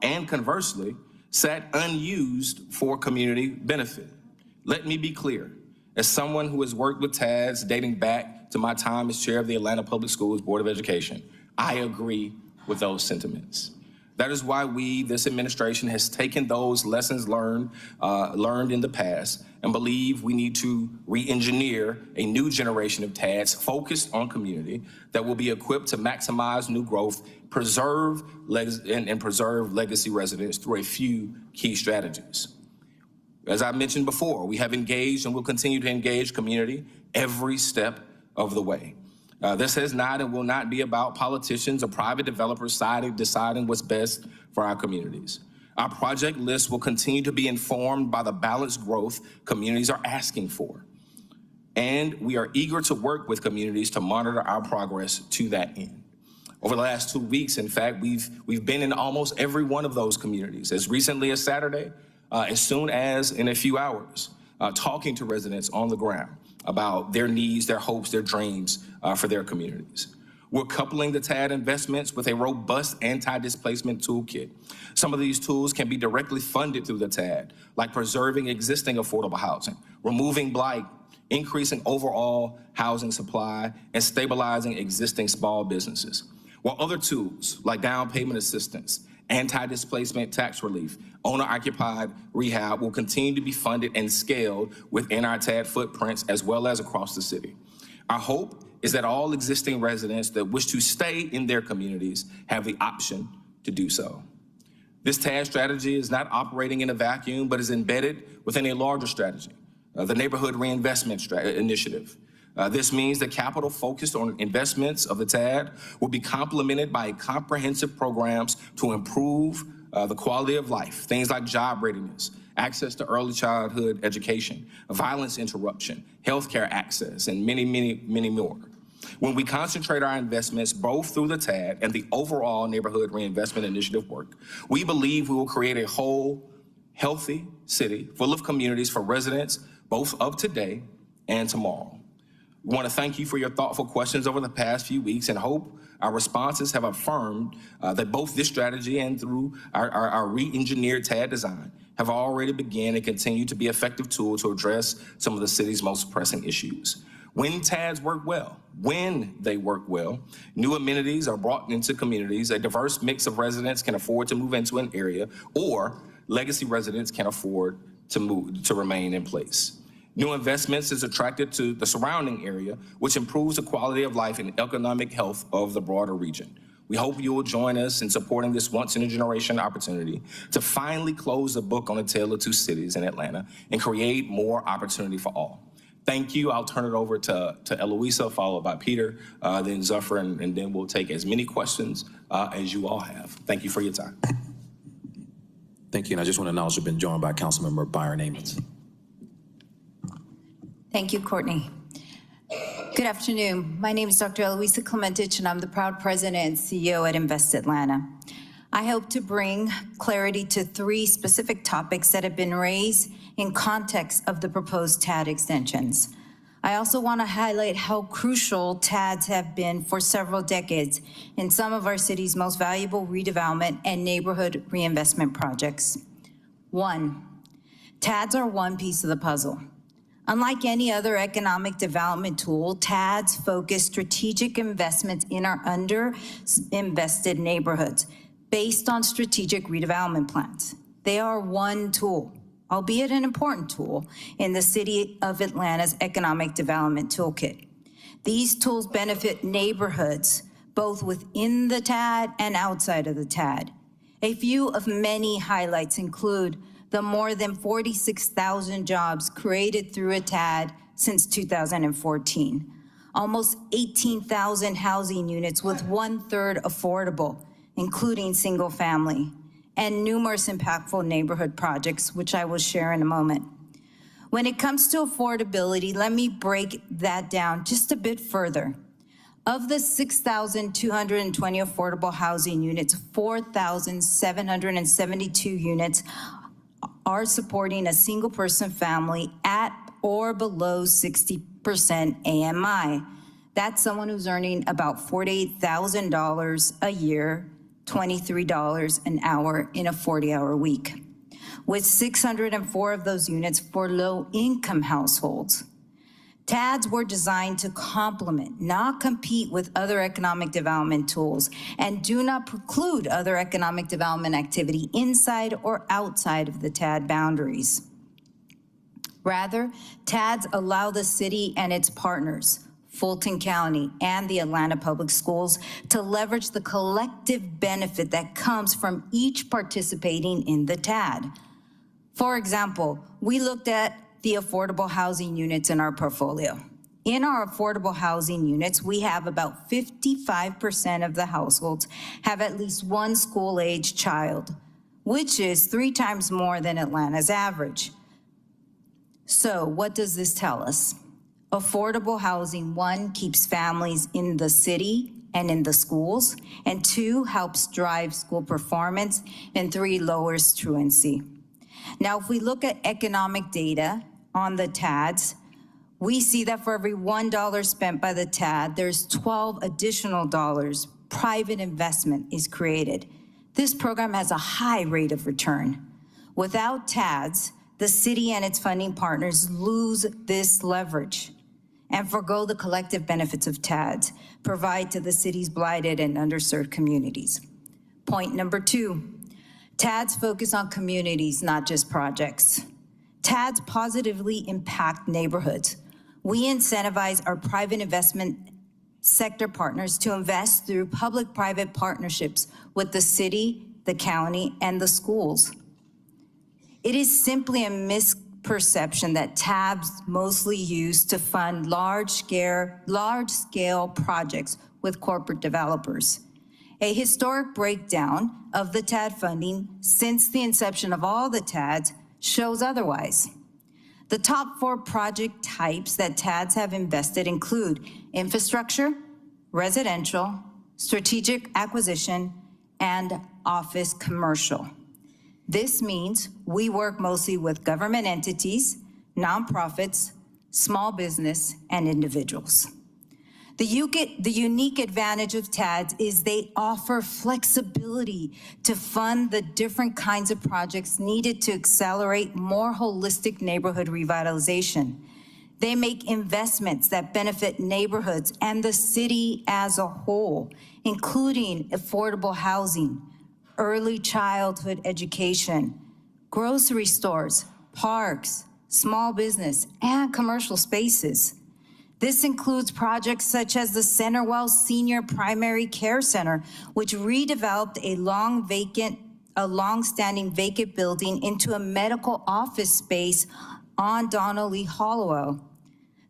Speaker 13: and conversely, sat unused for community benefit. Let me be clear, as someone who has worked with TADs dating back to my time as chair of the Atlanta Public Schools Board of Education, I agree with those sentiments. That is why this administration has taken those lessons learned in the past and believe we need to re-engineer a new generation of TADs focused on community that will be equipped to maximize new growth, preserve legacy residents through a few key strategies. As I mentioned before, we have engaged and will continue to engage community every step of the way. This has not and will not be about politicians or private developers deciding what's best for our communities. Our project list will continue to be informed by the balanced growth communities are asking for. And we are eager to work with communities to monitor our progress to that end. Over the last 2 weeks, in fact, we've been in almost every one of those communities, as recently as Saturday, as soon as in a few hours, talking to residents on the ground about their needs, their hopes, their dreams for their communities. We're coupling the TAD investments with a robust anti-displacement toolkit. Some of these tools can be directly funded through the TAD, like preserving existing affordable housing, removing blight, increasing overall housing supply, and stabilizing existing small businesses. While other tools, like down payment assistance, anti-displacement tax relief, owner-occupied rehab will continue to be funded and scaled within our TAD footprints as well as across the city. Our hope is that all existing residents that wish to stay in their communities have the option to do so. This TAD strategy is not operating in a vacuum, but is embedded within a larger strategy, the Neighborhood Reinvestment Initiative. This means the capital focused on investments of the TAD will be complemented by comprehensive programs to improve the quality of life, things like job readiness, access to early childhood education, violence interruption, healthcare access, and many, many, many more. When we concentrate our investments both through the TAD and the overall Neighborhood Reinvestment Initiative work, we believe we will create a whole, healthy city full of communities for residents both of today and tomorrow. We want to thank you for your thoughtful questions over the past few weeks and hope our responses have affirmed that both this strategy and through our re-engineered TAD design have already begun and continue to be effective tools to address some of the city's most pressing issues. When TADs work well, new amenities are brought into communities, a diverse mix of residents can afford to move into an area, or legacy residents can afford to remain in place. New investments is attracted to the surrounding area, which improves the quality of life and economic health of the broader region. We hope you will join us in supporting this once-in-a-generation opportunity to finally close the book on the tale of two cities in Atlanta and create more opportunity for all. Thank you. I'll turn it over to Eloisa, followed by Peter, then Zuffer, and then we'll take as many questions as you all have. Thank you for your time.
Speaker 1: Thank you, and I just want to acknowledge we've been joined by Councilmember Byron Amos.
Speaker 14: Thank you, Courtney. Good afternoon. My name is Dr. Eloisa Clementich, and I'm the proud president and CEO at Invest Atlanta. I hope to bring clarity to 3 specific topics that have been raised in context of the proposed TAD extensions. I also want to highlight how crucial TADs have been for several decades in some of our city's most valuable redevelopment and neighborhood reinvestment projects. 1, TADs are one piece of the puzzle. Unlike any other economic development tool, TADs focus strategic investments in our underinvested neighborhoods based on strategic redevelopment plans. They are one tool, albeit an important tool, in the City of Atlanta's economic development toolkit. These tools benefit neighborhoods both within the TAD and outside of the TAD. A few of many highlights include the more than 46,000 jobs created through a TAD since 2014, almost 18,000 housing units with 1/3 affordable, including single family, and numerous impactful neighborhood projects, which I will share in a moment. When it comes to affordability, let me break that down just a bit further. Of the 6,220 affordable housing units, 4,772 units are supporting a single person family at or below 60% AMI. That's someone who's earning about $48,000 a year, $23 an hour in a 40-hour week, with 604 of those units for low-income households. TADs were designed to complement, not compete with other economic development tools, and do not preclude other economic development activity inside or outside of the TAD boundaries. Rather, TADs allow the city and its partners, Fulton County and the Atlanta Public Schools, to leverage the collective benefit that comes from each participating in the TAD. For example, we looked at the affordable housing units in our portfolio. In our affordable housing units, we have about 55% of the households have at least one school-age child, which is 3 times more than Atlanta's average. So what does this tell us? Affordable housing, 1, keeps families in the city and in the schools, and 2, helps drive school performance, and 3, lowers truancy. Now, if we look at economic data on the TADs, we see that for every $1 spent by the TAD, there's 12 additional dollars private investment is created. This program has a high rate of return. Without TADs, the city and its funding partners lose this leverage and forgo the collective benefits of TADs provide to the city's blighted and underserved communities. Point number 2, TADs focus on communities, not just projects. TADs positively impact neighborhoods. We incentivize our private investment sector partners to invest through public-private partnerships with the city, the county, and the schools. It is simply a misperception that TADs mostly used to fund large-scale projects with corporate developers. A historic breakdown of the TAD funding since the inception of all the TADs shows otherwise. The top 4 project types that TADs have invested include infrastructure, residential, strategic acquisition, and office commercial. This means we work mostly with government entities, nonprofits, small business, and individuals. The unique advantage of TADs is they offer flexibility to fund the different kinds of projects needed to accelerate more holistic neighborhood revitalization. They make investments that benefit neighborhoods and the city as a whole, including affordable housing, early childhood education, grocery stores, parks, small business, and commercial spaces. This includes projects such as the Centerwell Senior Primary Care Center, which redeveloped a long-standing vacant building into a medical office space on Donnelly Hollow.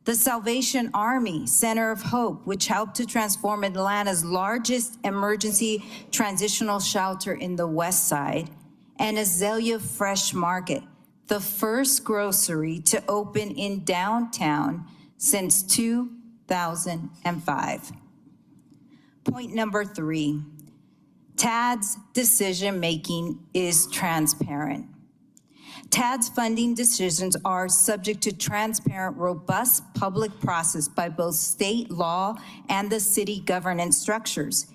Speaker 14: The Salvation Army Center of Hope, which helped to transform Atlanta's largest emergency transitional shelter in the West Side, and Azalea Fresh Market, the first grocery to open in downtown since 2005. Point number 3, TAD's decision-making is transparent. TAD's funding decisions are subject to transparent, robust public process by both state law and the city governance structures.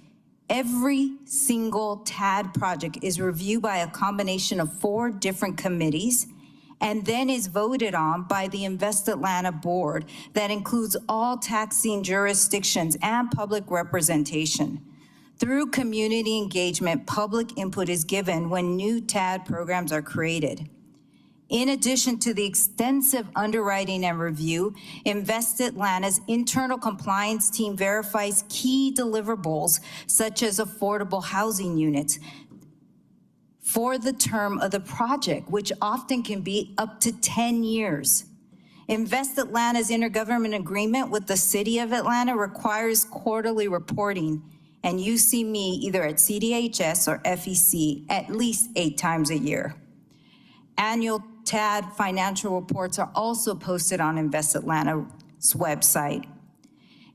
Speaker 14: Every single TAD project is reviewed by a combination of 4 different committees and then is voted on by the Invest Atlanta board that includes all taxing jurisdictions and public representation. Through community engagement, public input is given when new TAD programs are created. In addition to the extensive underwriting and review, Invest Atlanta's internal compliance team verifies key deliverables such as affordable housing units for the term of the project, which often can be up to 10 years. Invest Atlanta's intergovernment agreement with the City of Atlanta requires quarterly reporting, and you see me either at CDHS or FEC at least 8 times a year. Annual TAD financial reports are also posted on Invest Atlanta's website.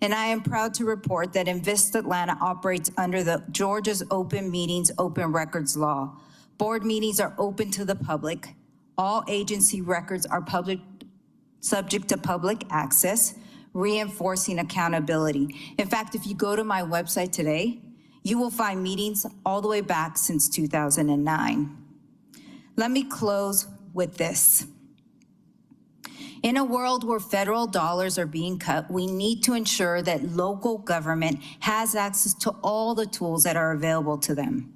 Speaker 14: And I am proud to report that Invest Atlanta operates under the Georgia's Open Meetings, Open Records Law. Board meetings are open to the public. All agency records are subject to public access, reinforcing accountability. In fact, if you go to my website today, you will find meetings all the way back since 2009. Let me close with this. In a world where federal dollars are being cut, we need to ensure that local government has access to all the tools that are available to them.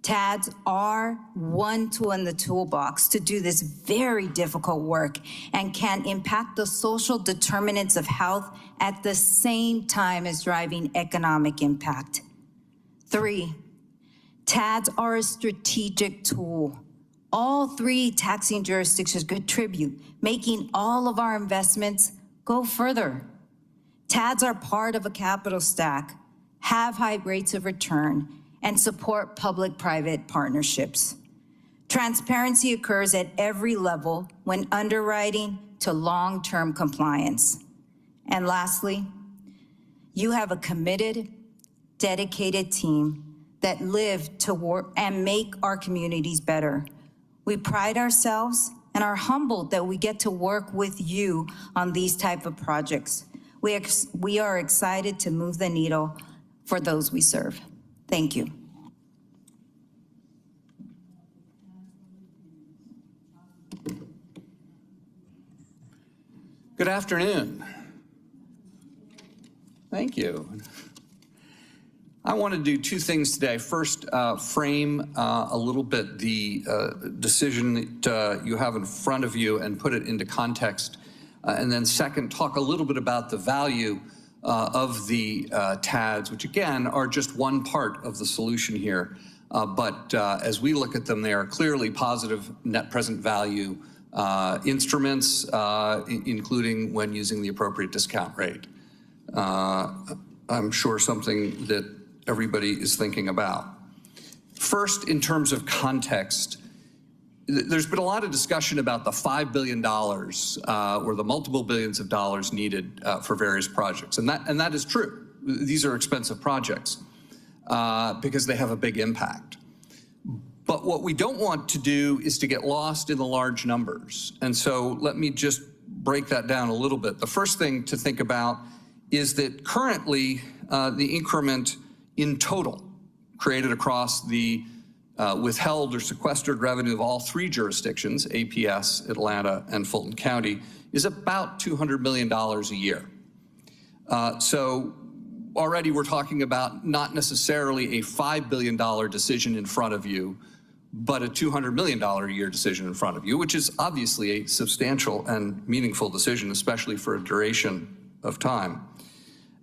Speaker 14: TADs are one tool in the toolbox to do this very difficult work and can impact the social determinants of health at the same time as driving economic impact. 3, TADs are a strategic tool. All 3 taxing jurisdictions contribute, making all of our investments go further. TADs are part of a capital stack, have high rates of return, and support public-private partnerships. Transparency occurs at every level when underwriting to long-term compliance. And lastly, you have a committed, dedicated team that live to work and make our communities better. We pride ourselves and are humbled that we get to work with you on these type of projects. We are excited to move the needle for those we serve. Thank you.
Speaker 15: Good afternoon. Thank you. I want to do 2 things today. First, frame a little bit the decision that you have in front of you and put it into context. And then second, talk a little bit about the value of the TADs, which again are just one part of the solution here. But as we look at them, they are clearly positive net present value instruments, including when using the appropriate discount rate. I'm sure something that everybody is thinking about. First, in terms of context, there's been a lot of discussion about the $5 billion or the multiple billions of dollars needed for various projects. And that is true. These are expensive projects because they have a big impact. But what we don't want to do is to get lost in the large numbers. And so let me just break that down a little bit. The first thing to think about is that currently the increment in total created across the withheld or sequestered revenue of all 3 jurisdictions, APS, Atlanta, and Fulton County, is about $200 million a year. So already we're talking about not necessarily a $5 billion decision in front of you, but a $200 million a year decision in front of you, which is obviously a substantial and meaningful decision, especially for a duration of time.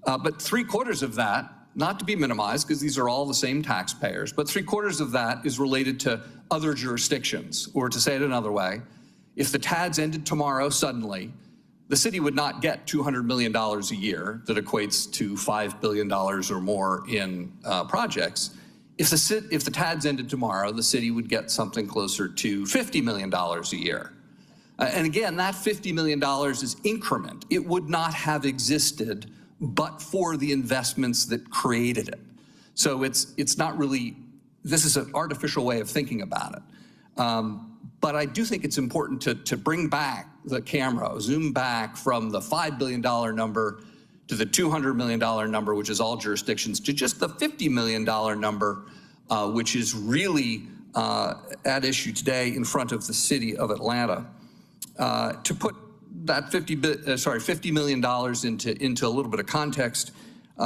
Speaker 15: But 3/4 of that, not to be minimized because these are all the same taxpayers, but 3/4 of that is related to other jurisdictions. Or to say it another way, if the TADs ended tomorrow suddenly, the city would not get $200 million a year that equates to $5 billion or more in projects. If the TADs ended tomorrow, the city would get something closer to $50 million a year. And again, that $50 million is increment. It would not have existed but for the investments that created it. So it's not really, this is an artificial way of thinking about it. But I do think it's important to bring back the camera, zoom back from the $5 billion number to the $200 million number, which is all jurisdictions, to just the $50 million number, which is really at issue today in front of the city of Atlanta. To put that $50 million into a little bit of context,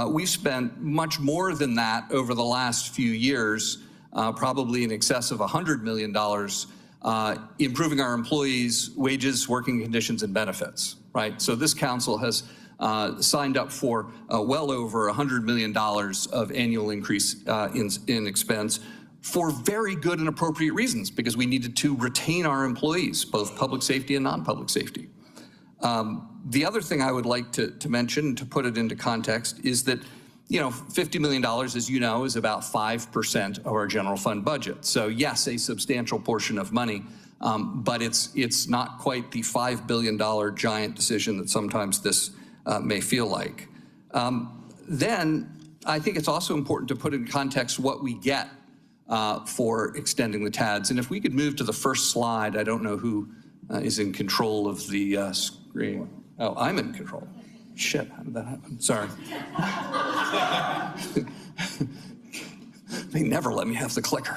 Speaker 15: we've spent much more than that over the last few years, probably in excess of $100 million, improving our employees' wages, working conditions, and benefits, right? So this council has signed up for well over $100 million of annual increase in expense for very good and appropriate reasons, because we needed to retain our employees, both public safety and non-public safety. The other thing I would like to mention, to put it into context, is that, you know, $50 million, as you know, is about 5% of our general fund budget. So yes, a substantial portion of money, but it's not quite the $5 billion giant decision that sometimes this may feel like. Then I think it's also important to put in context what we get for extending the TADs. And if we could move to the first slide, I don't know who is in control of the screen. Oh, I'm in control. Shit, how did that happen? Sorry. They never let me have the clicker.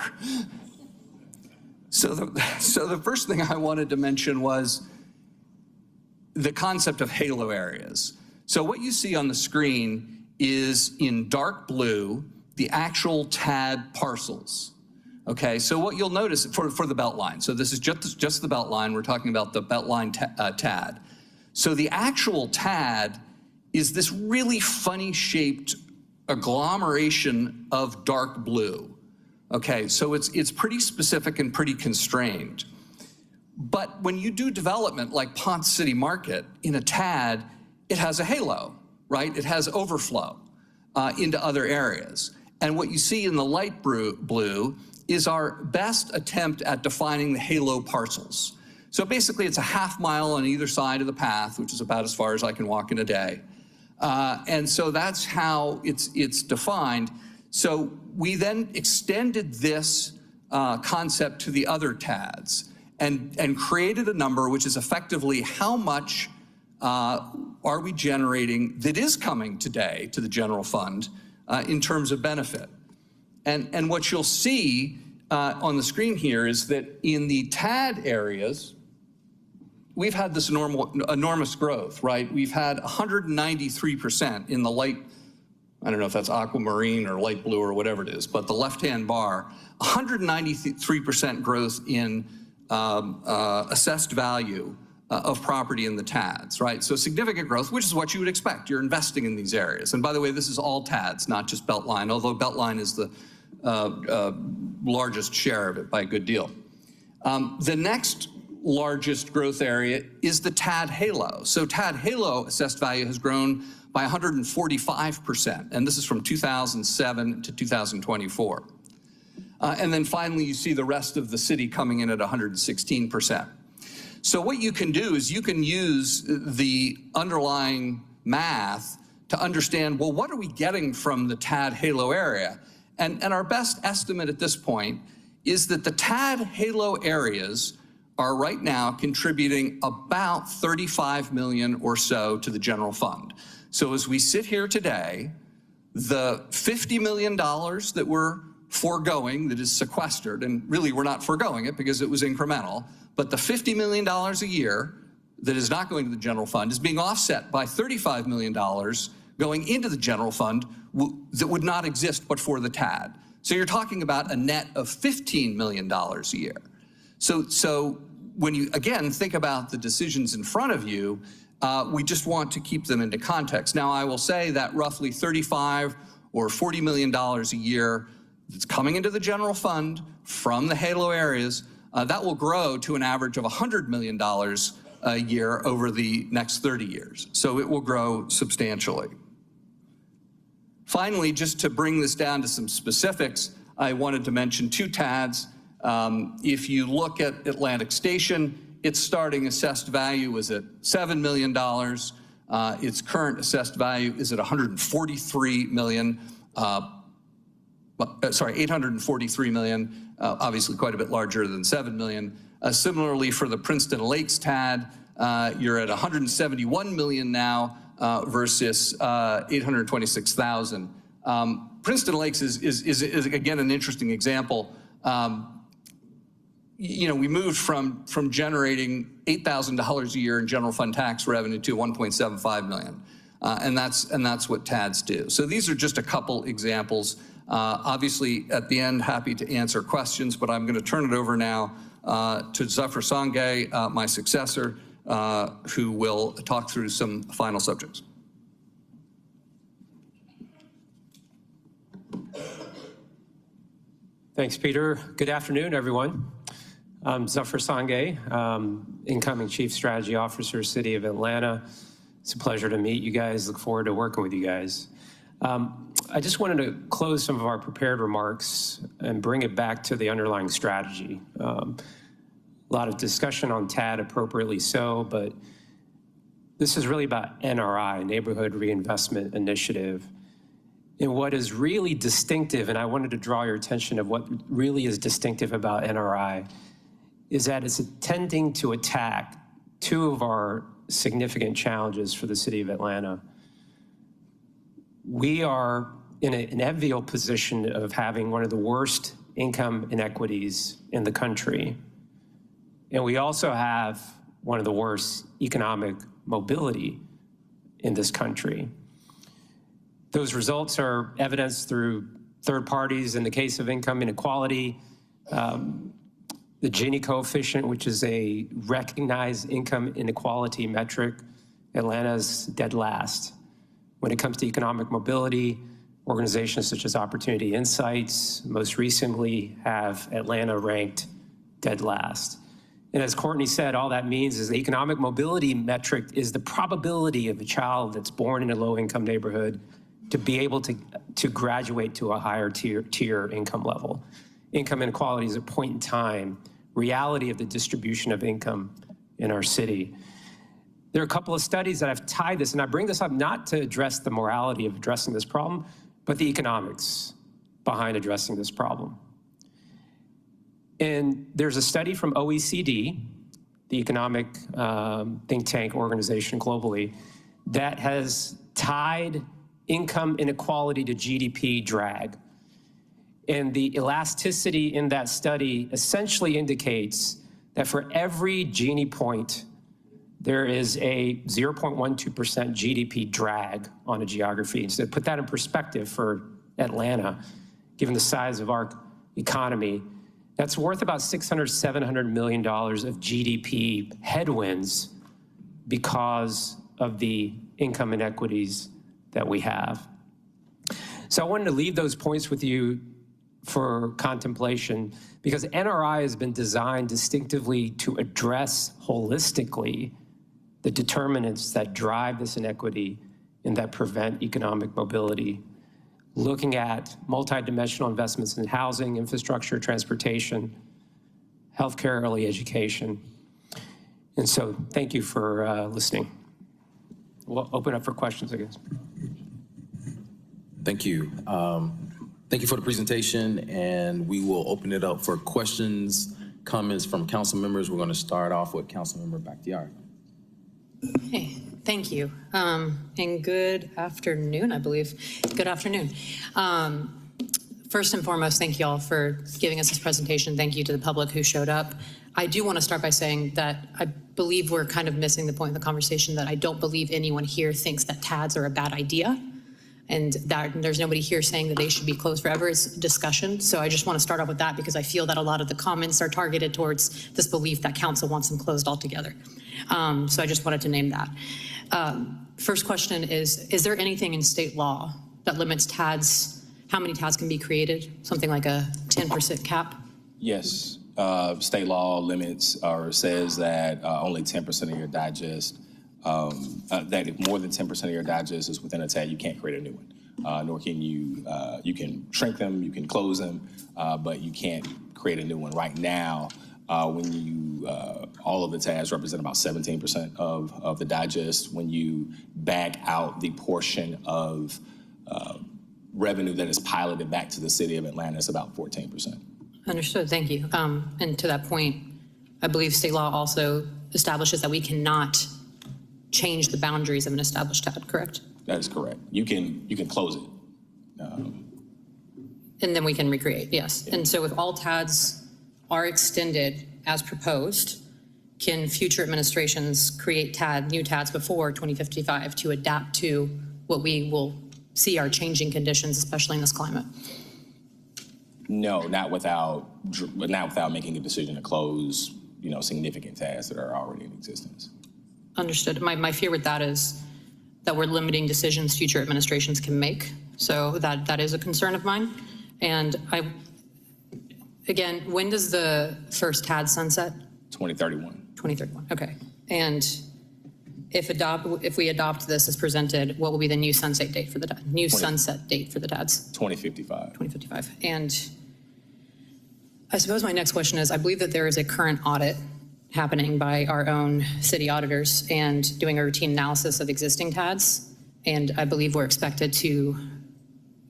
Speaker 15: So the first thing I wanted to mention was the concept of halo areas. So what you see on the screen is, in dark blue, the actual TAD parcels. Okay, so what you'll notice for the Beltline, so this is just the Beltline, we're talking about the Beltline TAD. So the actual TAD is this really funny shaped agglomeration of dark blue. Okay, so it's pretty specific and pretty constrained. But when you do development like Ponce City Market in a TAD, it has a halo, right? It has overflow into other areas. And what you see in the light blue is our best attempt at defining the halo parcels. So basically it's a ½ mile on either side of the path, which is about as far as I can walk in a day. And so that's how it's defined. So we then extended this concept to the other TADs and created a number which is effectively how much are we generating that is coming today to the general fund in terms of benefit. And what you'll see on the screen here is that in the TAD areas, we've had this enormous growth, right? We've had 193% in the light, I don't know if that's aquamarine or light blue or whatever it is, but the left-hand bar, 193% growth in assessed value of property in the TADs, right? So significant growth, which is what you would expect. You're investing in these areas. And by the way, this is all TADs, not just Beltline, although Beltline is the largest share of it by a good deal. The next largest growth area is the TAD Halo. So TAD Halo assessed value has grown by 145%, and this is from 2007 to 2024. And then finally, you see the rest of the city coming in at 116%. So what you can do is you can use the underlying math to understand, well, what are we getting from the TAD Halo area? And our best estimate at this point is that the TAD Halo areas are right now contributing about 35 million or so to the general fund. So as we sit here today, the $50 million that we're foregoing, that is sequestered, and really we're not foregoing it because it was incremental, but the $50 million a year that is not going to the general fund is being offset by $35 million going into the general fund that would not exist but for the TAD. So you're talking about a net of $15 million a year. So when you, again, think about the decisions in front of you, we just want to keep them into context. Now, I will say that roughly $35 or $40 million a year that's coming into the general fund from the HALO areas, that will grow to an average of $100 million a year over the next 30 years. So it will grow substantially. Finally, just to bring this down to some specifics, I wanted to mention 2 TADs. If you look at Atlantic Station, its starting assessed value is at $7 million. Its current assessed value is at $843 million, obviously quite a bit larger than $7 million. Similarly, for the Princeton Lakes TAD, you're at $171 million now versus $826,000. Princeton Lakes is again an interesting example. You know, we moved from generating $8,000 a year in general fund tax revenue to $1.75 million, and that's what TADs do. So these are just a couple examples. Obviously, at the end, happy to answer questions, but I'm going to turn it over now to Zafar Sangay, my successor, who will talk through some final subjects.
Speaker 16: Thanks, Peter. Good afternoon, everyone. I'm Zafar Sangay, incoming Chief Strategy Officer, City of Atlanta. It's a pleasure to meet you guys. Look forward to working with you guys. I just wanted to close some of our prepared remarks and bring it back to the underlying strategy. A lot of discussion on TAD, appropriately so, but this is really about NRI, Neighborhood Reinvestment Initiative. And what is really distinctive, and I wanted to draw your attention of what really is distinctive about NRI, is that it's intending to attack 2 of our significant challenges for the city of Atlanta. We are in an enviable position of having one of the worst income inequities in the country. And we also have one of the worst economic mobility in this country. Those results are evidenced through third parties in the case of income inequality, the Gini coefficient, which is a recognized income inequality metric. Atlanta's dead last. When it comes to economic mobility, organizations such as Opportunity Insights most recently have Atlanta ranked dead last. And as Courtney said, all that means is the economic mobility metric is the probability of a child that's born in a low-income neighborhood to be able to graduate to a higher tier income level. Income inequality is a point in time reality of the distribution of income in our city. There are a couple of studies that have tied this, and I bring this up not to address the morality of addressing this problem, but the economics behind addressing this problem. And there's a study from OECD, the economic think tank organization globally, that has tied income inequality to GDP drag. And the elasticity in that study essentially indicates that for every Gini point, there is a 0.12% GDP drag on a geography. And so to put that in perspective for Atlanta, given the size of our economy, that's worth about $700 million of GDP headwinds because of the income inequities that we have. So I wanted to leave those points with you for contemplation, because NRI has been designed distinctively to address holistically the determinants that drive this inequity and that prevent economic mobility, looking at multidimensional investments in housing, infrastructure, transportation, healthcare, early education. And so thank you for listening. We'll open up for questions, I guess.
Speaker 1: Thank you. Thank you for the presentation, and we will open it up for questions, comments from council members. We're going to start off with Councilmember Bakhtiari.
Speaker 17: Hey, thank you. And good afternoon, I believe. Good afternoon. First and foremost, thank you all for giving us this presentation. Thank you to the public who showed up. I do want to start by saying that I believe we're kind of missing the point of the conversation, that I don't believe anyone here thinks that TADs are a bad idea. and that there's nobody here saying that they should be closed forever. It's discussion. So I just want to start off with that because I feel that a lot of the comments are targeted towards this belief that council wants them closed altogether. So I just wanted to name that. First question is there anything in state law that limits TADs, how many TADs can be created? Something like a 10% cap?
Speaker 13: Yes, state law limits or says that only 10% of your digest, that if more than 10% of your digest is within a TAD, you can't create a new one. Nor can you, you can shrink them, you can close them, but you can't create a new one. Right now, when you, all of the TADs represent about 17% of the digest. When you back out the portion of revenue that is piloted back to the city of Atlanta, it's about 14%.
Speaker 17: Understood, thank you. And to that point, I believe state law also establishes that we cannot change the boundaries of an established TAD, correct?
Speaker 13: That is correct. You can close it.
Speaker 17: And then we can recreate, yes. And so if all TADs are extended as proposed, can future administrations create new TADs before 2055 to adapt to what we will see are changing conditions, especially in this climate?
Speaker 13: No, not without making a decision to close, significant TADs that are already in existence.
Speaker 17: Understood. My fear with that is that we're limiting decisions future administrations can make. So that is a concern of mine. And again, when does the first TAD sunset?
Speaker 13: 2031.
Speaker 17: 2031, okay. And if we adopt this as presented, what will be the new sunset date for the sunset date for the TADs?
Speaker 13: 2055.
Speaker 17: 2055. And I suppose my next question is, I believe that there is a current audit happening by our own city auditors and doing a routine analysis of existing TADs. And I believe we're expected to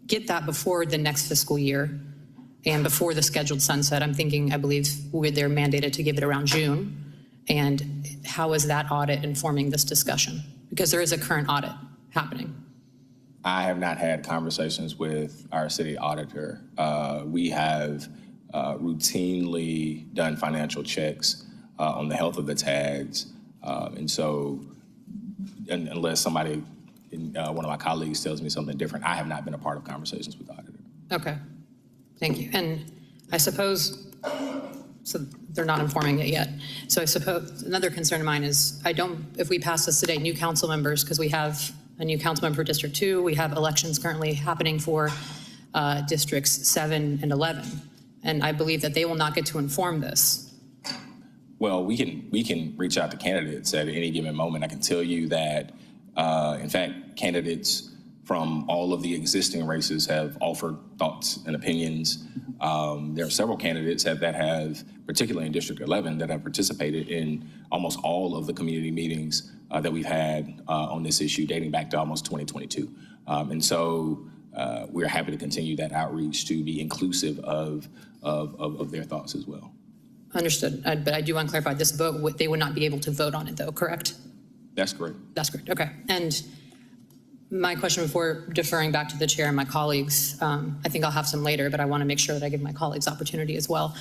Speaker 17: get that before the next fiscal year and before the scheduled sunset. I believe they're mandated to give it around June. And how is that audit informing this discussion? Because there is a current audit happening.
Speaker 13: I have not had conversations with our city auditor. We have routinely done financial checks on the health of the TADs. And so unless somebody, one of my colleagues tells me something different, I have not been a part of conversations with the auditor.
Speaker 17: Okay, thank you. And I suppose, so they're not informing it yet. So I suppose another concern of mine is if we pass this today, new council members, because we have a new council member for District 2, we have elections currently happening for Districts 7 and 11. And I believe that they will not get to inform this.
Speaker 13: Well, we can reach out to candidates at any given moment. I can tell you that, in fact, candidates from all of the existing races have offered thoughts and opinions. There are several candidates that have, particularly in District 11, that have participated in almost all of the community meetings that we've had on this issue dating back to almost 2022. And so we're happy to continue that outreach to be inclusive of their thoughts as well.
Speaker 17: Understood. But I do want to clarify, this vote, they would not be able to vote on it though, correct?
Speaker 13: That's correct.
Speaker 17: That's correct, okay. And my question before deferring back to the chair and my colleagues, I think I'll have some later, but I want to make sure that I give my colleagues opportunity as well.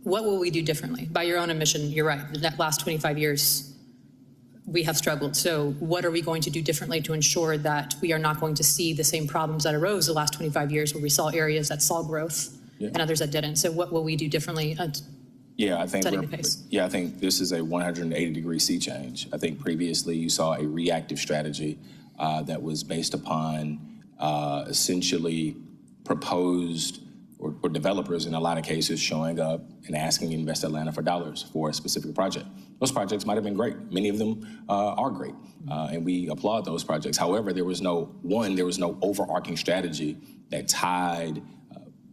Speaker 17: What will we do differently? By your own admission, you're right, the last 25 years, we have struggled. So what are we going to do differently to ensure that we are not going to see the same problems that arose the last 25 years where we saw areas that saw growth and others that didn't? So what will we do differently?
Speaker 13: I think
Speaker 17: setting the pace.
Speaker 13: I think this is a 180-degree sea change. I think previously you saw a reactive strategy that was based upon essentially proposed or developers in a lot of cases showing up and asking Invest Atlanta for dollars for a specific project. Those projects might have been great. Many of them are great, and we applaud those projects. However, there was no overarching strategy that tied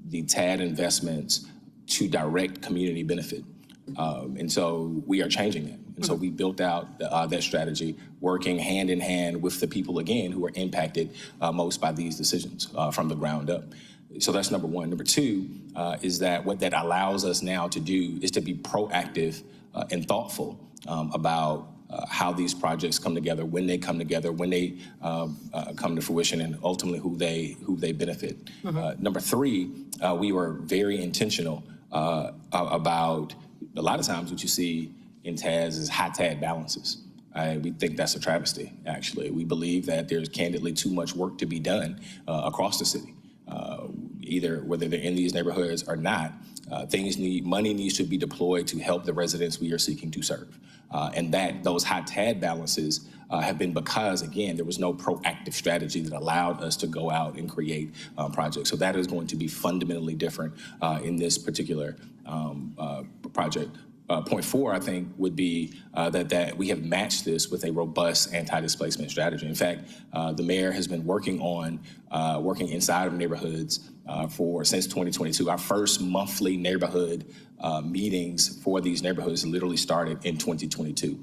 Speaker 13: the TAD investments to direct community benefit. And so we are changing that. And so we built out that strategy, working hand in hand with the people, again, who are impacted most by these decisions from the ground up. So that's number one. Number two is that what that allows us now to do is to be proactive and thoughtful about how these projects come together, when they come together, when they come to fruition, and ultimately who they benefit. Number three, we were very intentional about a lot of times what you see in TADs is high TAD balances. We think that's a travesty, actually. We believe that there's candidly too much work to be done across the city. Either whether they're in these neighborhoods or not, money needs to be deployed to help the residents we are seeking to serve. And that those high TAD balances have been because, again, there was no proactive strategy that allowed us to go out and create projects. So that is going to be fundamentally different in this particular project. Point 4, I think, would be that we have matched this with a robust anti-displacement strategy. In fact, the mayor has been working inside of neighborhoods since 2022. Our first monthly neighborhood meetings for these neighborhoods literally started in 2022.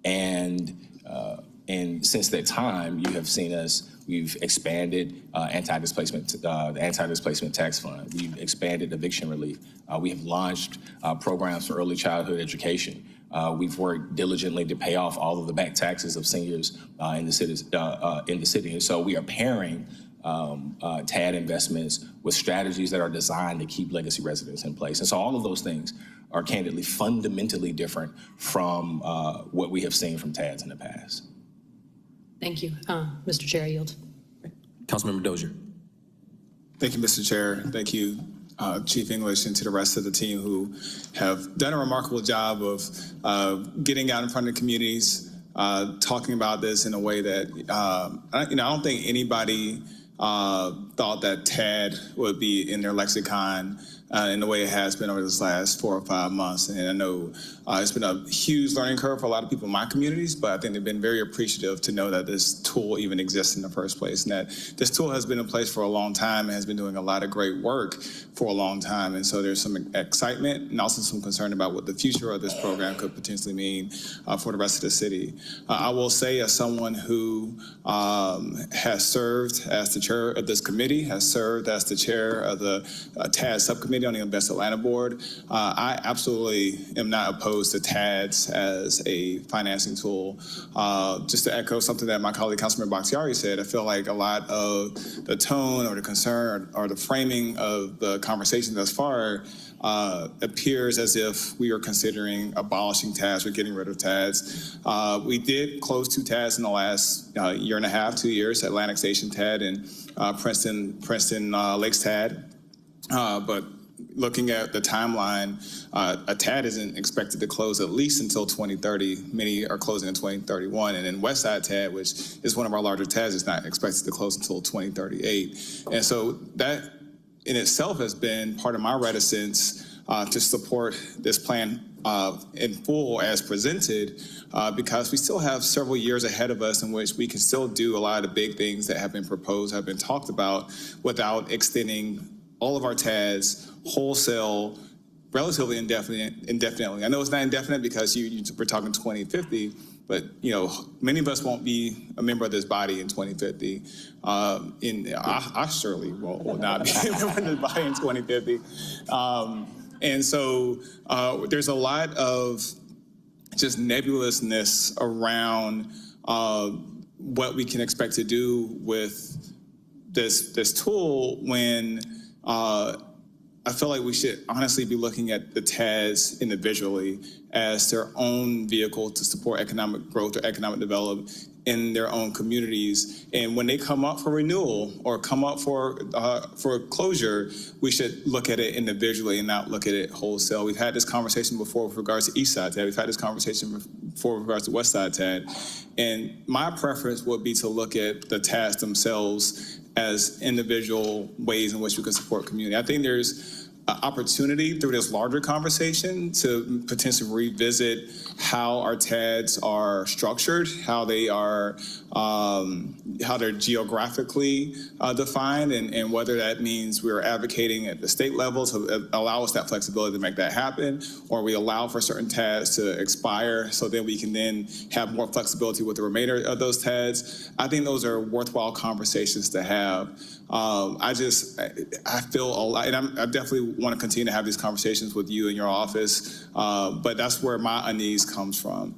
Speaker 13: And since that time, you have seen we've expanded the anti-displacement tax fund. We've expanded eviction relief. We have launched programs for early childhood education. We've worked diligently to pay off all of the back taxes of seniors in the city. And so we are pairing TAD investments with strategies that are designed to keep legacy residents in place. And so all of those things are candidly fundamentally different from what we have seen from TADs in the past.
Speaker 17: Thank you. Mr. Chair, I yield.
Speaker 1: Councilmember Dozier.
Speaker 4: Thank you, Mr. Chair. Thank you, Chief English, and to the rest of the team who have done a remarkable job of getting out in front of the communities, talking about this in a way that, I don't think anybody thought that TAD would be in their lexicon in the way it has been over this last 4 or 5 months. And I know it's been a huge learning curve for a lot of people in my communities, but I think they've been very appreciative to know that this tool even exists in the first place, and that this tool has been in place for a long time and has been doing a lot of great work for a long time. And so there's some excitement and also some concern about what the future of this program could potentially mean for the rest of the city. I will say, as someone who has served as the chair of this committee, has served as the chair of the TAD subcommittee on the Invest Atlanta board, I absolutely am not opposed to TADs as a financing tool. Just to echo something that my colleague Councilmember Bakhtiari said, I feel like a lot of the tone or the concern or the framing of the conversation thus far appears as if we are considering abolishing TADs or getting rid of TADs. We did close 2 TADs in the last year and a half, 2 years, Atlantic Station TAD and Princeton Lakes TAD. But looking at the timeline, a TAD isn't expected to close at least until 2030. Many are closing in 2031. And then Westside TAD, which is one of our larger TADs, is not expected to close until 2038. And so that in itself has been part of my reticence to support this plan in full as presented, because we still have several years ahead of us in which we can still do a lot of the big things that have been proposed, have been talked about, without extending all of our TADs wholesale, relatively indefinitely. I know it's not indefinite because we're talking 2050, but many of us won't be a member of this body in 2050. I surely will not be a member of this body in 2050. And so there's a lot of just nebulousness around what we can expect to do with this tool when I feel like we should honestly be looking at the TADs individually as their own vehicle to support economic growth or economic development in their own communities. And when they come up for renewal or come up for closure, we should look at it individually and not look at it wholesale. We've had this conversation before with regards to East Side TAD. We've had this conversation before with regards to West Side TAD. And my preference would be to look at the TADs themselves as individual ways in which we can support community. I think there's opportunity through this larger conversation to potentially revisit how our TADs are structured, how they are, how they're geographically defined, and whether that means we're advocating at the state level to allow us that flexibility to make that happen, or we allow for certain TADs to expire so that we can then have more flexibility with the remainder of those TADs. I think those are worthwhile conversations to have. I feel a lot, and I definitely want to continue to have these conversations with you in your office, but that's where my unease comes from.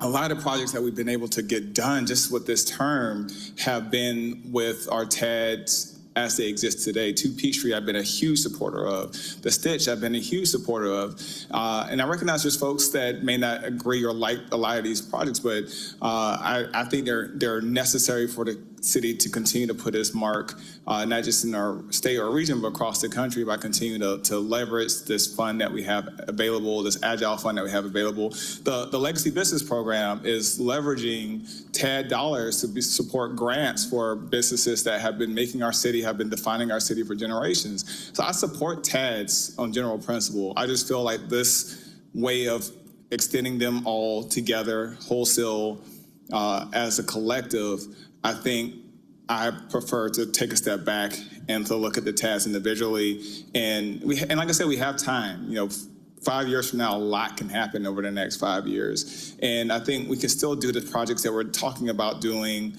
Speaker 4: A lot of projects that we've been able to get done just with this term have been with our TADs as they exist today. 2 Peachtree I've been a huge supporter of. The Stitch I've been a huge supporter of. And I recognize there's folks that may not agree or like a lot of these projects, but I think they're necessary for the city to continue to put its mark, not just in our state or region, but across the country by continuing to leverage this fund that we have available, this agile fund that we have available. The Legacy Business Program is leveraging TAD dollars to support grants for businesses that have been making our city, have been defining our city for generations. So I support TADs on general principle. I just feel like this way of extending them all together, wholesale, as a collective, I think I prefer to take a step back and to look at the TADs individually. And like I said, we have time. 5 years from now, a lot can happen over the next 5 years. And I think we can still do the projects that we're talking about doing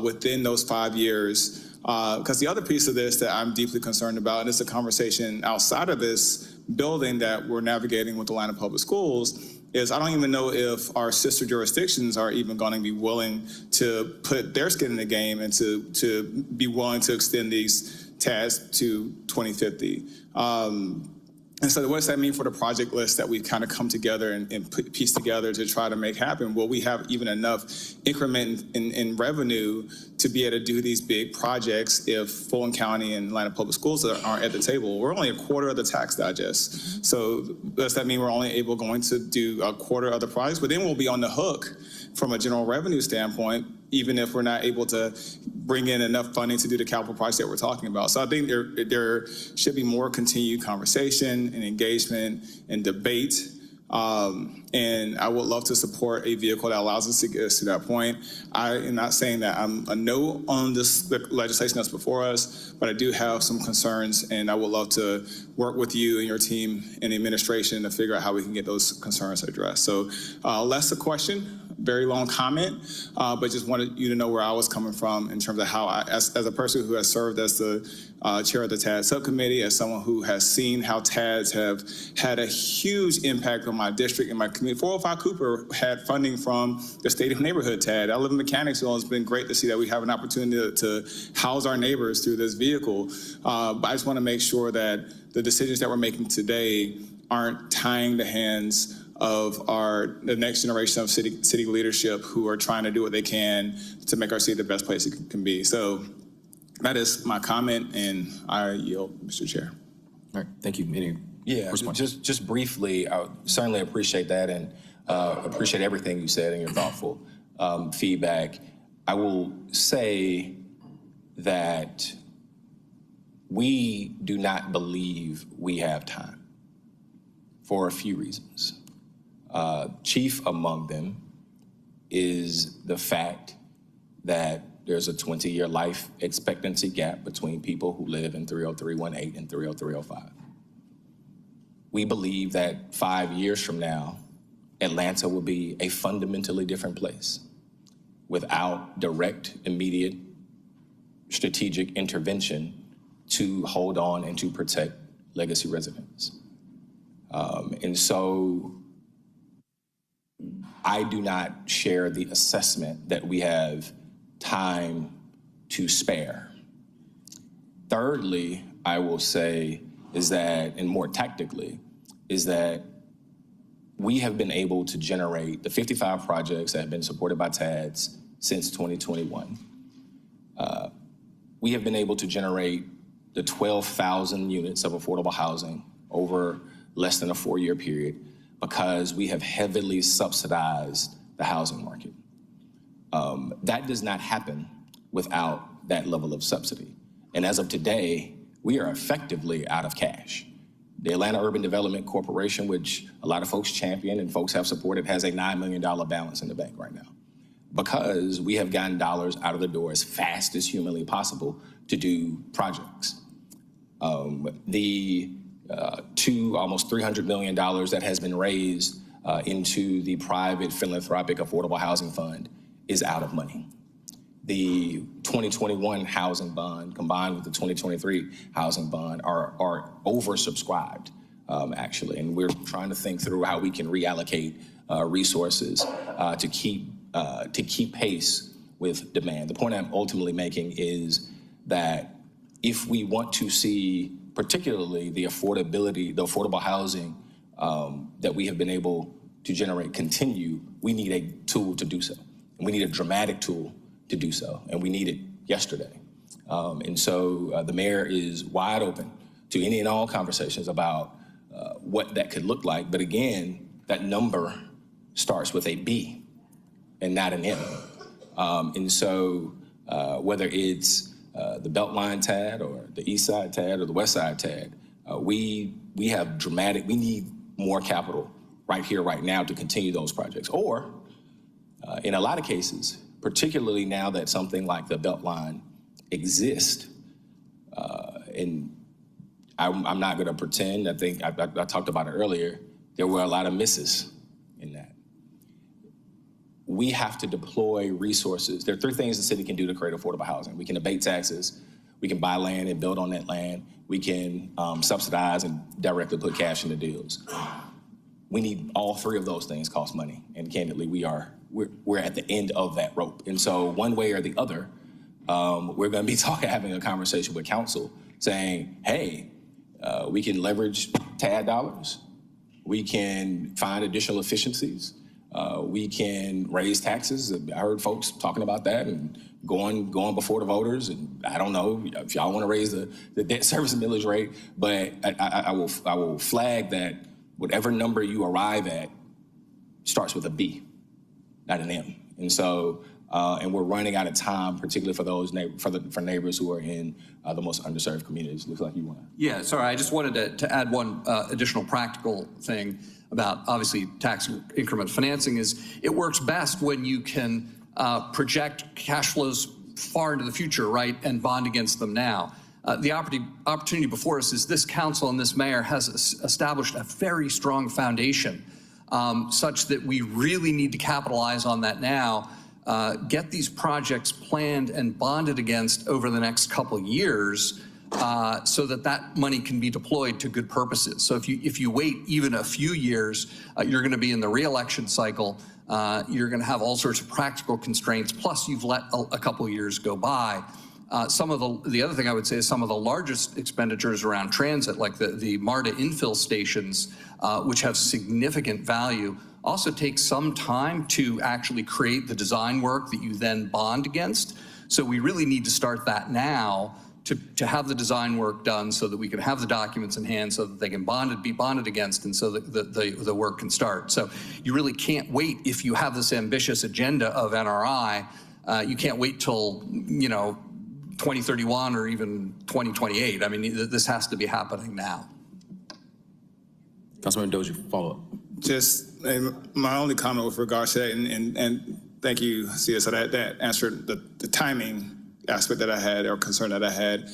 Speaker 4: within those 5 years. Because the other piece of this that I'm deeply concerned about, and it's a conversation outside of this building that we're navigating with Atlanta Public Schools, is I don't even know if our sister jurisdictions are even going to be willing to put their skin in the game and to be willing to extend these TADs to 2050. And so what does that mean for the project list that we've kind of come together and pieced together to try to make happen? Will we have even enough increment in revenue to be able to do these big projects if Fulton County and Atlanta Public Schools aren't at the table? We're only a quarter of the tax digest. So does that mean we're only going to do a quarter of the projects? But then we'll be on the hook from a general revenue standpoint, even if we're not able to bring in enough funding to do the capital projects that we're talking about. So I think there should be more continued conversation and engagement and debate. And I would love to support a vehicle that allows us to get us to that point. I am not saying that I'm a no on this legislation that's before us, but I do have some concerns, and I would love to work with you and your team and the administration to figure out how we can get those concerns addressed. So less a question, very long comment, but just wanted you to know where I was coming from in terms of how I, as a person who has served as the chair of the TAD subcommittee, as someone who has seen how TADs have had a huge impact on my district and my community. 405 Cooper had funding from the Stadium Neighborhood TAD. I live in Mechanicsville. It's been great to see that we have an opportunity to house our neighbors through this vehicle. But I just want to make sure that the decisions that we're making today aren't tying the hands of the next generation of city leadership who are trying to do what they can to make our city the best place it can be. So that is my comment, and I yield, Mr. Chair.
Speaker 1: All right, thank you. Any response?
Speaker 13: Just briefly, I certainly appreciate that and appreciate everything you said and your thoughtful feedback. I will say that we do not believe we have time for a few reasons. Chief among them is the fact that there's a 20-year life expectancy gap between people who live in 30318 and 30305. We believe that 5 years from now, Atlanta will be a fundamentally different place without direct, immediate, strategic intervention to hold on and to protect legacy residents. And so I do not share the assessment that we have time to spare. Thirdly, I will say is that, and more tactically, is that we have been able to generate the 55 projects that have been supported by TADS since 2021. We have been able to generate the 12,000 units of affordable housing over less than a 4-year period because we have heavily subsidized the housing market. That does not happen without that level of subsidy. And as of today, we are effectively out of cash. The Atlanta Urban Development Corporation, which a lot of folks champion and folks have supported, has a $9 million balance in the bank right now because we have gotten dollars out of the door as fast as humanly possible to do projects. The almost $300 million that has been raised into the private philanthropic affordable housing fund is out of money. The 2021 housing bond combined with the 2023 housing bond are oversubscribed, actually. And we're trying to think through how we can reallocate resources to keep pace with demand. The point I'm ultimately making is that if we want to see particularly the affordable housing that we have been able to generate continue, we need a tool to do so. And we need a dramatic tool to do so, and we need it yesterday. And so the mayor is wide open to any and all conversations about what that could look like. But again, that number starts with a B and not an M. And so whether it's the Beltline TAD or the East Side TAD or the West Side TAD, we need more capital right here, right now to continue those projects. Or in a lot of cases, particularly now that something like the Beltline exists, and I'm not going to pretend, I think I talked about it earlier, there were a lot of misses in that. We have to deploy resources. There are three things the city can do to create affordable housing. We can abate taxes, we can buy land and build on that land, we can subsidize and directly put cash into deals. We need all three of those things cost money, and candidly, we're at the end of that rope. And so one way or the other, we're going to be having a conversation with council saying, hey, we can leverage TAD dollars. We can find additional efficiencies. We can raise taxes. I heard folks talking about that and going before the voters. And I don't know if y'all want to raise the debt service millage rate, but I will flag that whatever number you arrive at starts with a B, not an M. And so, and we're running out of time, particularly for those for neighbors who are in the most underserved communities. Looks like you want to.
Speaker 15: Yeah, sorry, I just wanted to add one additional practical thing about obviously tax increment financing is it works best when you can project cash flows far into the future, right, and bond against them now. The opportunity before us is this council and this mayor has established a very strong foundation such that we really need to capitalize on that now, get these projects planned and bonded against over the next couple of years so that that money can be deployed to good purposes. So if you wait even a few years, you're going to be in the re-election cycle. You're going to have all sorts of practical constraints, plus you've let a couple of years go by. Some of the other thing I would say is some of the largest expenditures around transit, like the MARTA infill stations, which have significant value, also take some time to actually create the design work that you then bond against. So we really need to start that now to have the design work done so that we can have the documents in hand so that they can be bonded against, and so that the work can start. So you really can't wait if you have this ambitious agenda of NRI. You can't wait till 2031 or even 2028. I mean, this has to be happening now.
Speaker 1: Councilman Dozier, follow up.
Speaker 4: Just my only comment with regards to that, and thank you, Sia, so that answered the timing aspect that I had or concern that I had.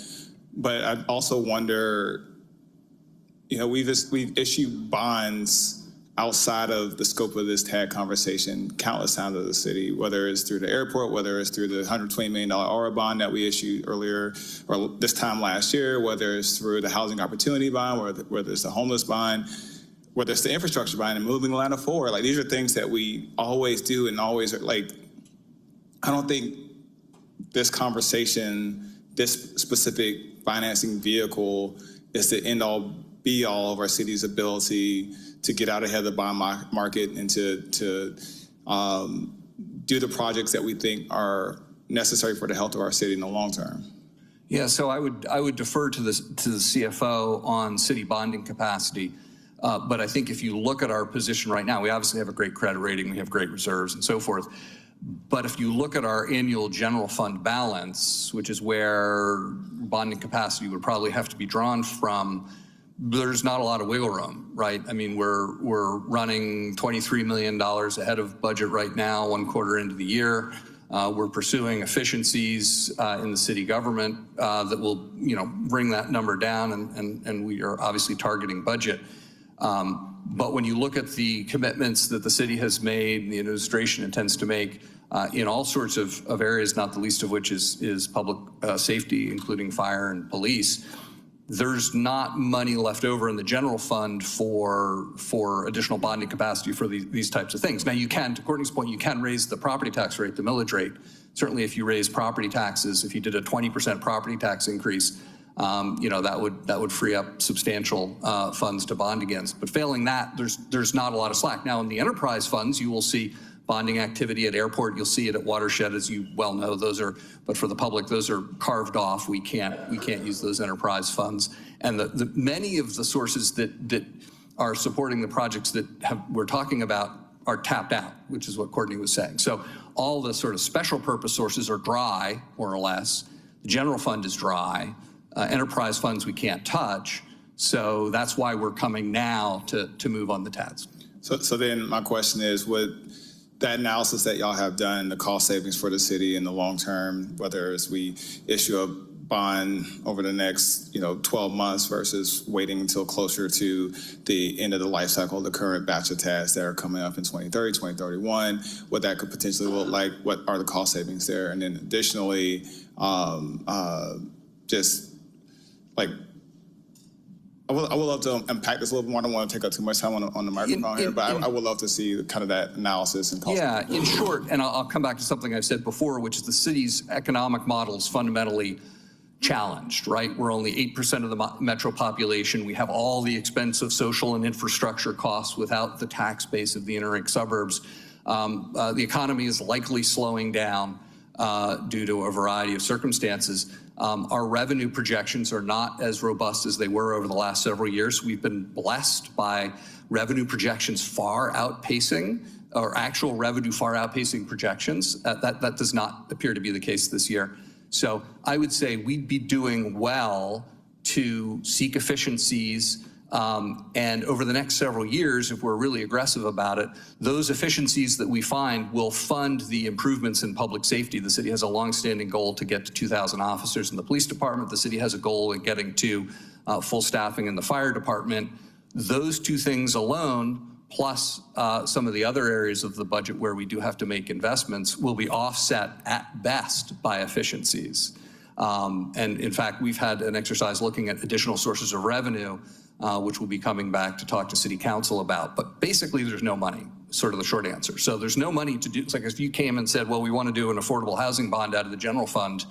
Speaker 4: But I also wonder, we've issued bonds outside of the scope of this TAD conversation countless times of the city, whether it's through the airport, whether it's through the $120 million aura bond that we issued earlier or this time last year, whether it's through the housing opportunity bond, whether it's the homeless bond, whether it's the infrastructure bond and moving Atlanta forward. Like, these are things that we always do and always are, like, I don't think this conversation, this specific financing vehicle is the end all be all of our city's ability to get out ahead of the bond market and to do the projects that we think are necessary for the health of our city in the long term.
Speaker 15: Yeah, so I would defer to the CFO on city bonding capacity. But I think if you look at our position right now, we obviously have a great credit rating, we have great reserves and so forth. But if you look at our annual general fund balance, which is where bonding capacity would probably have to be drawn from, there's not a lot of wiggle room, right? I mean, we're running $23 million ahead of budget right now, 1 quarter into the year. We're pursuing efficiencies in the city government that will, bring that number down, and we are obviously targeting budget. But when you look at the commitments that the city has made and the administration intends to make in all sorts of areas, not the least of which is public safety, including fire and police, there's not money left over in the general fund for additional bonding capacity for these types of things. Now, you can, to Courtney's point, you can raise the property tax rate, the millage rate. Certainly, if you raise property taxes, if you did a 20% property tax increase, that would free up substantial funds to bond against. But failing that, there's not a lot of slack. Now, in the enterprise funds, you will see bonding activity at airport. You'll see it at watershed, as you well know. But for the public, those are carved off. We can't use those enterprise funds. And the many of the sources that are supporting the projects that we're talking about are tapped out, which is what Courtney was saying. So all the sort of special purpose sources are dry, more or less. The general fund is dry. Enterprise funds we can't touch. So that's why we're coming now to move on the TADs.
Speaker 4: So then my question is, would that analysis that y'all have done, the cost savings for the city in the long term, whether as we issue a bond over the next 12 months versus waiting until closer to the end of the life cycle of the current batch of TADs that are coming up in 2030, 2031, what that could potentially look like, what are the cost savings there? And then additionally, just like, I would love to unpack this a little bit more. I don't want to take up too much time on the microphone here, but I would love to see kind of that analysis and cost.
Speaker 15: Yeah, in short, and I'll come back to something I've said before, which is the city's economic model is fundamentally challenged, right? We're only 8% of the metro population. We have all the expensive social and infrastructure costs without the tax base of the inner-ring suburbs. The economy is likely slowing down due to a variety of circumstances. Our revenue projections are not as robust as they were over the last several years. We've been blessed by revenue projections far outpacing, or actual revenue far outpacing projections. That does not appear to be the case this year. So I would say we'd be doing well to seek efficiencies, and over the next several years, if we're really aggressive about it, those efficiencies that we find will fund the improvements in public safety. The city has a longstanding goal to get to 2,000 officers in the police department. The city has a goal in getting to full staffing in the fire department. Those two things alone, plus some of the other areas of the budget where we do have to make investments, will be offset at best by efficiencies. And in fact, we've had an exercise looking at additional sources of revenue, which we'll be coming back to talk to City Council about. But basically, there's no money, sort of the short answer. So there's no money to do. It's like if you came and said, well, we want to do an affordable housing bond out of the general fund,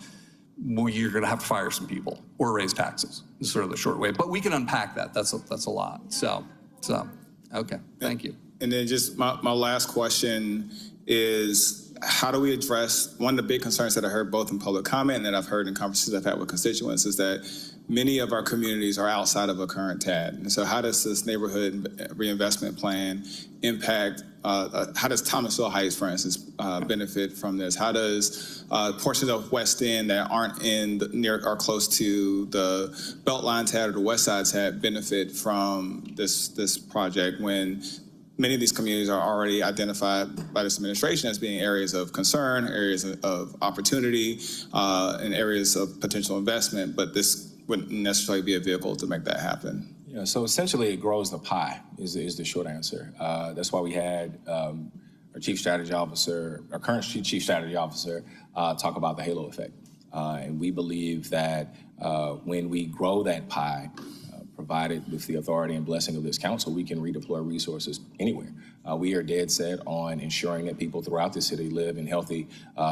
Speaker 15: well, you're going to have to fire some people or raise taxes. Is sort of the short way. But we can unpack that. That's a lot. So okay, thank you.
Speaker 4: And then just my last question is, how do we address one of the big concerns that I heard both in public comment and that I've heard in conversations I've had with constituents is that many of our communities are outside of a current TAD. And so how does this neighborhood reinvestment plan impact, how does Thomasville Heights, for instance, benefit from this? How does portions of West End that aren't near or close to the Beltline TAD or the West Side TAD benefit from this project when many of these communities are already identified by this administration as being areas of concern, areas of opportunity, and areas of potential investment, but this wouldn't necessarily be a vehicle to make that happen?
Speaker 13: Yeah, so essentially it grows the pie is the short answer. That's why we had our chief strategy officer, our current chief strategy officer, talk about the halo effect. And we believe that when we grow that pie, provided with the authority and blessing of this council, we can redeploy resources anywhere. We are dead set on ensuring that people throughout the city live in healthy,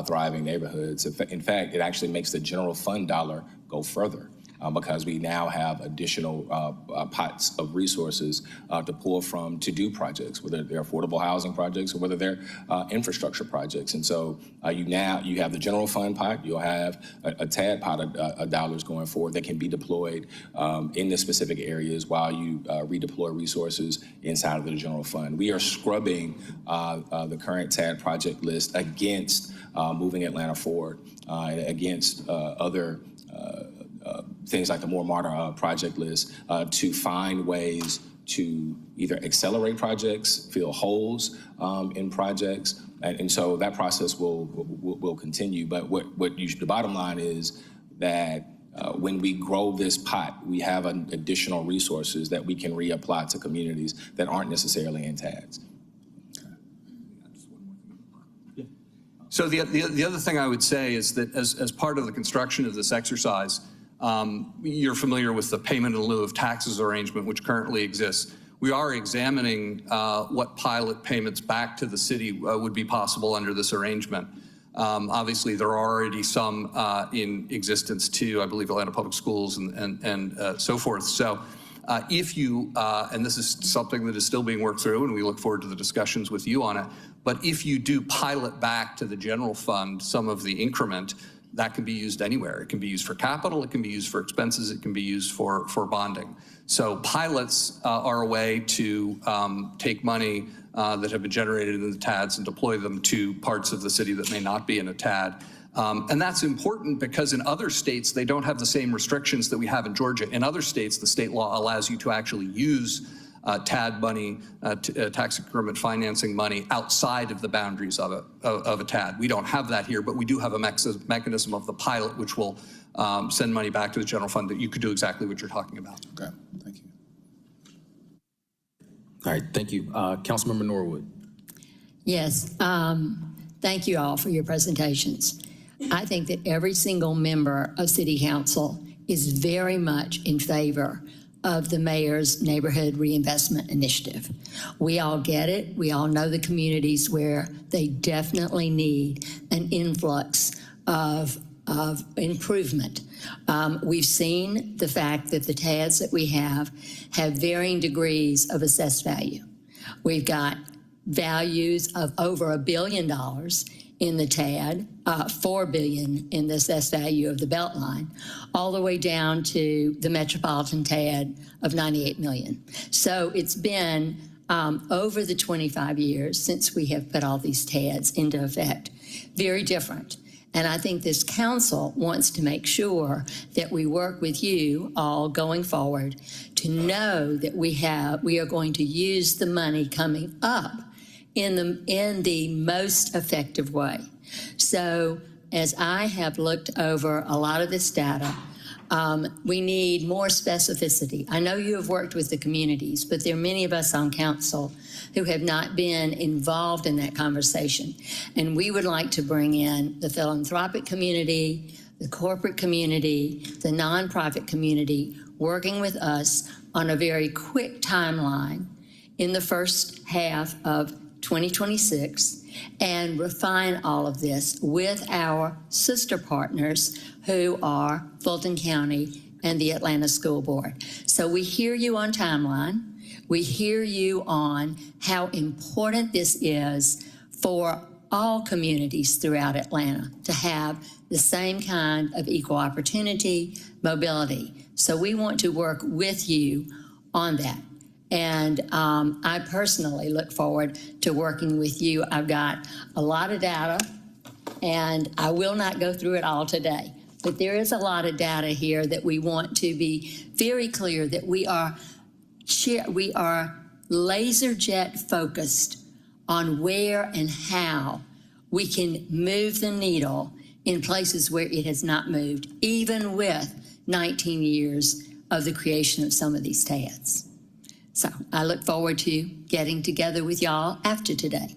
Speaker 13: thriving neighborhoods. In fact, it actually makes the general fund dollar go further. Because we now have additional pots of resources to pull from to do projects, whether they're affordable housing projects or whether they're infrastructure projects. And so you have the general fund pot, you'll have a TAD pot of dollars going forward that can be deployed in the specific areas while you redeploy resources inside of the general fund. We are scrubbing the current TAD project list against moving Atlanta forward, against other things like the more modern project list to find ways to either accelerate projects, fill holes in projects, and so that process will continue. But the bottom line is that when we grow this pot, we have additional resources that we can reapply to communities that aren't necessarily in TADs.
Speaker 15: So the other thing I would say is that as part of the construction of this exercise, you're familiar with the payment in lieu of taxes arrangement, which currently exists. We are examining what pilot payments back to the city would be possible under this arrangement. Obviously, there are already some in existence too, I believe Atlanta Public Schools and so forth. So if you, and this is something that is still being worked through, and we look forward to the discussions with you on it, but if you do pilot back to the general fund some of the increment, that can be used anywhere. It can be used for capital, it can be used for expenses, it can be used for bonding. So pilots are a way to take money that have been generated in the TADs and deploy them to parts of the city that may not be in a TAD. And that's important because in other states, they don't have the same restrictions that we have in Georgia. In other states, the state law allows you to actually use TAD money, tax increment financing money, outside of the boundaries of a TAD. We don't have that here, but we do have a mechanism of the pilot, which will send money back to the general fund that you could do exactly what you're talking about.
Speaker 4: Okay, thank you.
Speaker 1: All right, thank you. Councilmember Norwood.
Speaker 22: Yes, thank you all for your presentations. I think that every single member of City Council is very much in favor of the mayor's neighborhood reinvestment initiative. We all get it. We all know the communities where they definitely need an influx of improvement. We've seen the fact that the TADs that we have varying degrees of assessed value. We've got values of over $1 billion in the TAD, $4 billion in the assessed value of the Beltline, all the way down to the Metropolitan TAD of $98 million. So it's been over the 25 years since we have put all these TADs into effect, very different. And I think this council wants to make sure that we work with you all going forward to know that we are going to use the money coming up in the most effective way. So as I have looked over a lot of this data, we need more specificity. I know you have worked with the communities, but there are many of us on council who have not been involved in that conversation. And we would like to bring in the philanthropic community, the corporate community, the nonprofit community, working with us on a very quick timeline in the first half of 2026 and refine all of this with our sister partners who are Fulton County and the Atlanta School Board. So we hear you on timeline. We hear you on how important this is for all communities throughout Atlanta to have the same kind of equal opportunity mobility. So we want to work with you on that. And I personally look forward to working with you. I've got a lot of data, and I will not go through it all today. But there is a lot of data here that we want to be very clear that we are laser jet focused on where and how we can move the needle in places where it has not moved, even with 19 years of the creation of some of these TADs. So I look forward to getting together with y'all after today.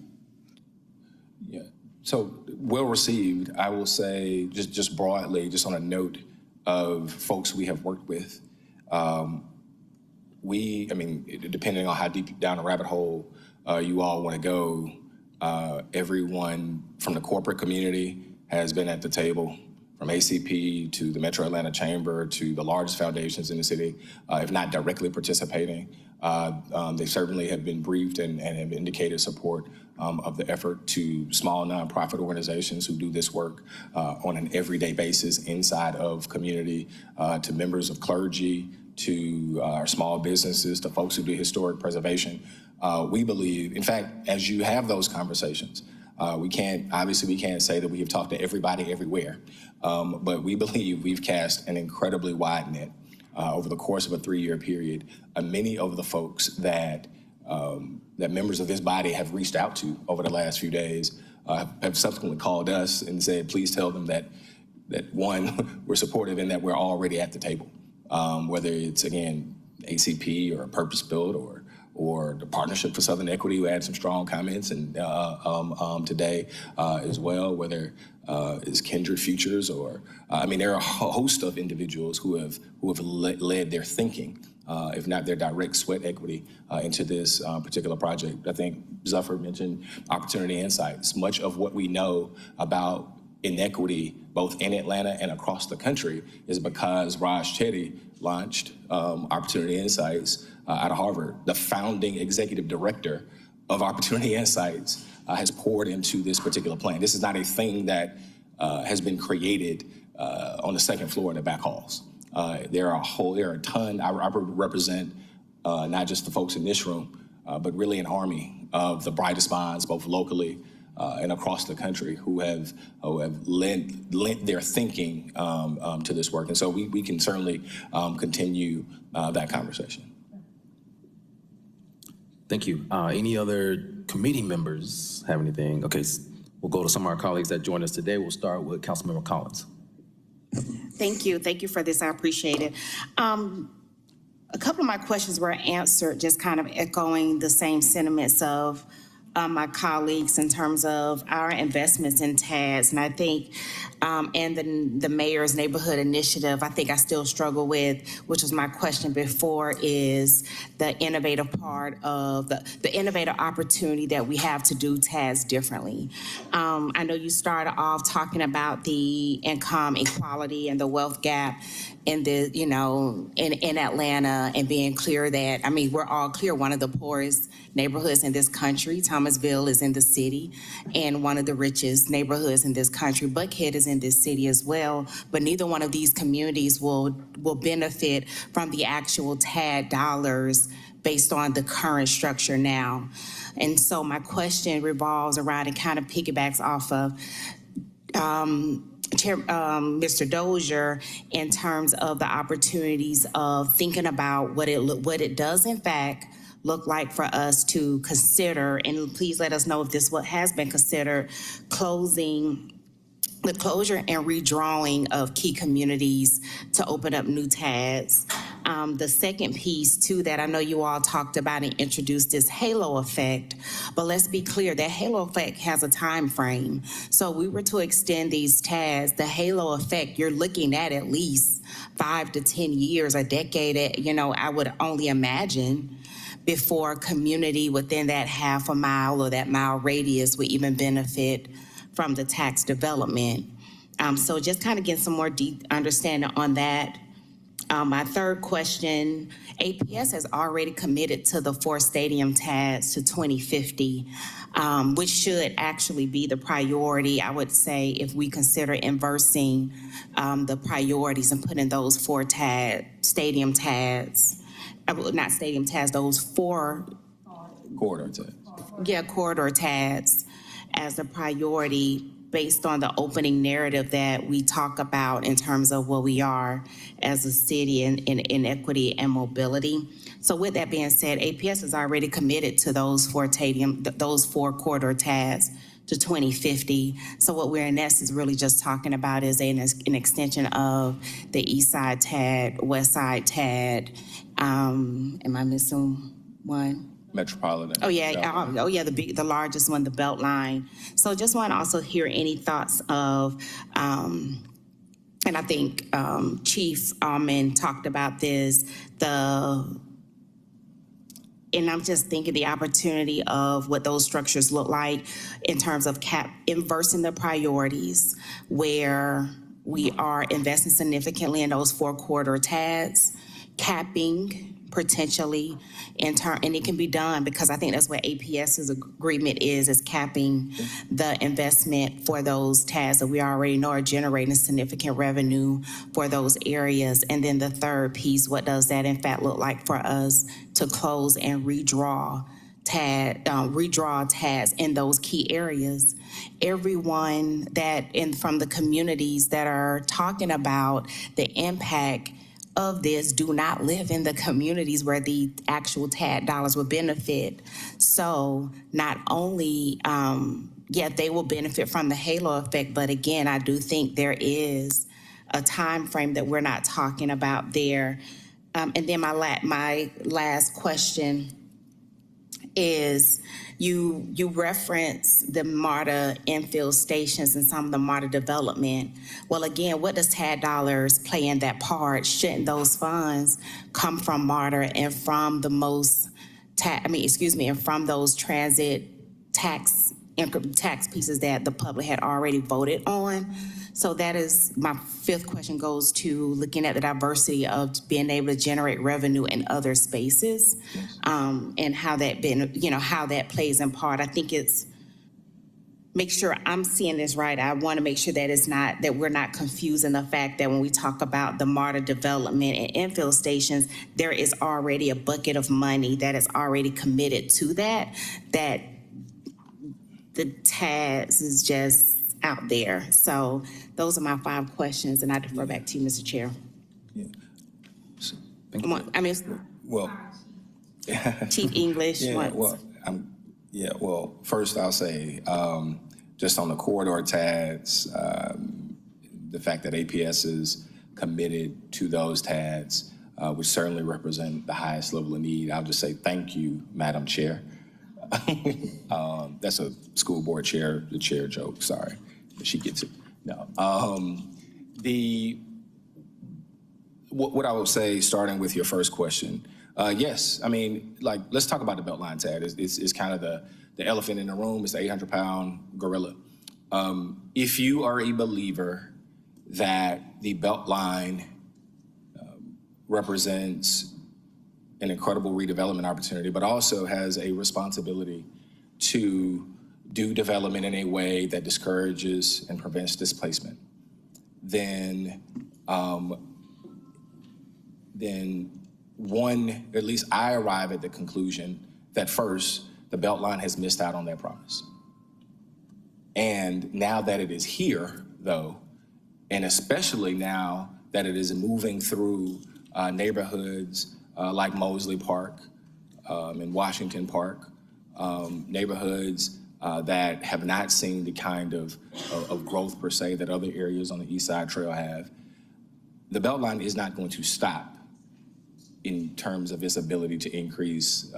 Speaker 13: Yeah, so well received. I will say just broadly, just on a note of folks we have worked with, depending on how deep down the rabbit hole you all want to go, everyone from the corporate community has been at the table, from ACP to the Metro Atlanta Chamber to the largest foundations in the city, if not directly participating. They certainly have been briefed and have indicated support of the effort to small nonprofit organizations who do this work on an everyday basis inside of community, to members of clergy, to our small businesses, to folks who do historic preservation. We believe, in fact, as you have those conversations, we can't say that we have talked to everybody everywhere, but we believe we've cast an incredibly wide net over the course of a 3-year period. Many of the folks that members of this body have reached out to over the last few days have subsequently called us and said, please tell them that one, we're supportive and that we're already at the table. Whether it's, again, ACP or Purpose Built or the Partnership for Southern Equity, who had some strong comments and today as well, whether it's Kindred Futures or, there are a host of individuals who have led their thinking if not their direct sweat equity into this particular project. I think Zuffer mentioned Opportunity Insights. Much of what we know about inequity, both in Atlanta and across the country, is because Raj Chetty launched Opportunity Insights out of Harvard. The founding executive director of Opportunity Insights has poured into this particular plan. This is not a thing that has been created on the second floor in the back halls. There are a ton. I represent not just the folks in this room, but really an army of the brightest minds, both locally and across the country, who have lent their thinking to this work. And so we can certainly continue that conversation.
Speaker 1: Thank you. Any other committee members have anything? Okay, we'll go to some of our colleagues that joined us today. We'll start with Councilmember Collins.
Speaker 8: Thank you. Thank you for this. I appreciate it. A couple of my questions were answered, just kind of echoing the same sentiments of my colleagues in terms of our investments in TADS. And I think, and the mayor's neighborhood initiative, I think I still struggle with, which was my question before, is the innovative part of the innovative opportunity that we have to do TADS differently. I know you started off talking about the income inequality and the wealth gap in the, in Atlanta, and being clear that, I mean, we're all clear, one of the poorest neighborhoods in this country, Thomasville, is in the city, and one of the richest neighborhoods in this country, Buckhead, is in this city as well. But neither one of these communities will benefit from the actual TAD dollars based on the current structure now. And so my question revolves around and kind of piggybacks off of Mr. Dozier, in terms of the opportunities of thinking about what it does in fact look like for us to consider, and please let us know if this has been considered, the closure and redrawing of key communities to open up new TADs. The second piece to that, I know you all talked about and introduced this halo effect, but let's be clear, that halo effect has a time frame. So we were to extend these TADs, the halo effect, you're looking at least 5 to 10 years, a decade, I would only imagine, before a community within that half a mile or that mile radius would even benefit from the tax development. So just kind of get some more deep understanding on that. My third question, APS has already committed to the 4 stadium TADs to 2050, which should actually be the priority, I would say, if we consider inversing the priorities and putting those 4 stadium TADs, not stadium TADs, those 4
Speaker 13: Corridor TADs.
Speaker 8: Yeah, corridor TADs as a priority, based on the opening narrative that we talk about in terms of what we are as a city in equity and mobility. So with that being said, APS is already committed to those 4 corridor TADs to 2050. So what we're in essence really just talking about is an extension of the East Side TAD, West Side TAD. Am I missing one?
Speaker 13: Metropolitan.
Speaker 8: Oh yeah, the largest one, the Beltline. So just want to also hear any thoughts of, and I think Chief Almond talked about this, and I'm just thinking the opportunity of what those structures look like in terms of inversing the priorities, where we are investing significantly in those 4 corridor TADs, capping potentially and it can be done, because I think that's what APS's agreement is capping the investment for those TADs that we already know are generating significant revenue for those areas. And then the third piece, what does that in fact look like for us to close and redraw TADs in those key areas? Everyone from the communities that are talking about the impact of this do not live in the communities where the actual TAD dollars will benefit. So not only, they will benefit from the halo effect, but again, I do think there is a time frame that we're not talking about there. And then my last question is you reference the MARTA infill stations and some of the MARTA development. Well, again, what does TAD dollars play in that part? Shouldn't those funds come from MARTA and from the and from those transit tax pieces that the public had already voted on? So that is, my fifth question goes to looking at the diversity of being able to generate revenue in other spaces, and how that plays in part. I think it's, make sure I'm seeing this right. I want to make sure that we're not confusing the fact that when we talk about the MARTA development and infill stations, there is already a bucket of money that is already committed to that the TADS is just out there. So those are my 5 questions, and I defer back to you, Mr. Chair.
Speaker 13: Well,
Speaker 8: Chief English.
Speaker 13: First I'll say, just on the corridor TADs, the fact that APS is committed to those TADs, which certainly represent the highest level of need. I'll just say thank you, Madam Chair. That's a school board chair, the chair joke, sorry. She gets it. No. What I would say, starting with your first question, yes, I mean, like, let's talk about the Beltline TAD. It's kind of the elephant in the room. It's the 800-pound gorilla. If you are a believer that the Beltline represents an incredible redevelopment opportunity, but also has a responsibility to do development in a way that discourages and prevents displacement, then at least I arrive at the conclusion that first, the Beltline has missed out on that promise. And now that it is here, though, and especially now that it is moving through neighborhoods like Mosley Park and Washington Park, neighborhoods that have not seen the kind of growth per se that other areas on the East Side Trail have, the Beltline is not going to stop in terms of its ability to increase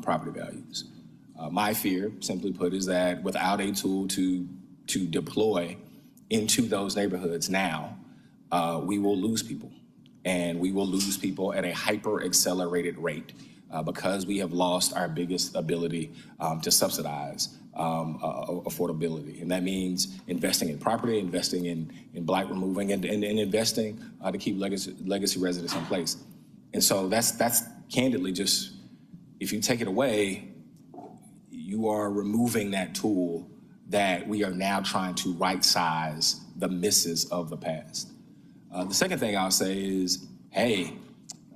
Speaker 13: property values. My fear, simply put, is that without a tool to deploy into those neighborhoods now, we will lose people. And we will lose people at a hyper-accelerated rate because we have lost our biggest ability to subsidize affordability. And that means investing in property, investing in blight removing, and investing to keep legacy residents in place. And so that's candidly just, if you take it away, you are removing that tool that we are now trying to right-size the misses of the past. The second thing I'll say is, hey,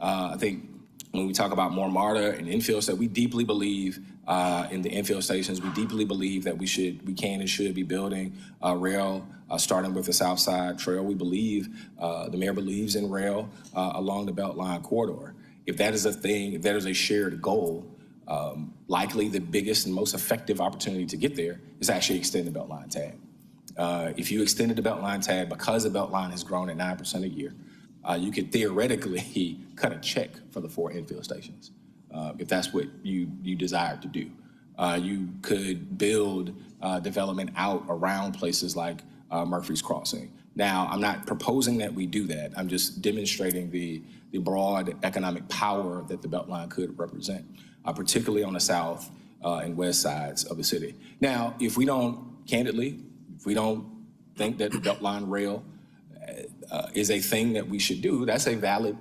Speaker 13: I think when we talk about more MARTA and infill, that we deeply believe in the infill stations. We deeply believe that we can and should be building rail, starting with the South Side Trail. We believe, the mayor believes in rail along the Beltline corridor. If that is a thing, if that is a shared goal, likely the biggest and most effective opportunity to get there is actually extend the Beltline TAD. If you extended the Beltline TAD, because the Beltline has grown at 9% a year, you could theoretically cut a check for the 4 infill stations, if that's what you desire to do. You could build development out around places like Murphy's Crossing. Now, I'm not proposing that we do that. I'm just demonstrating the broad economic power that the Beltline could represent, particularly on the south and west sides of the city. Now, if we don't, candidly, if we don't think that the Beltline rail is a thing that we should do, that's a valid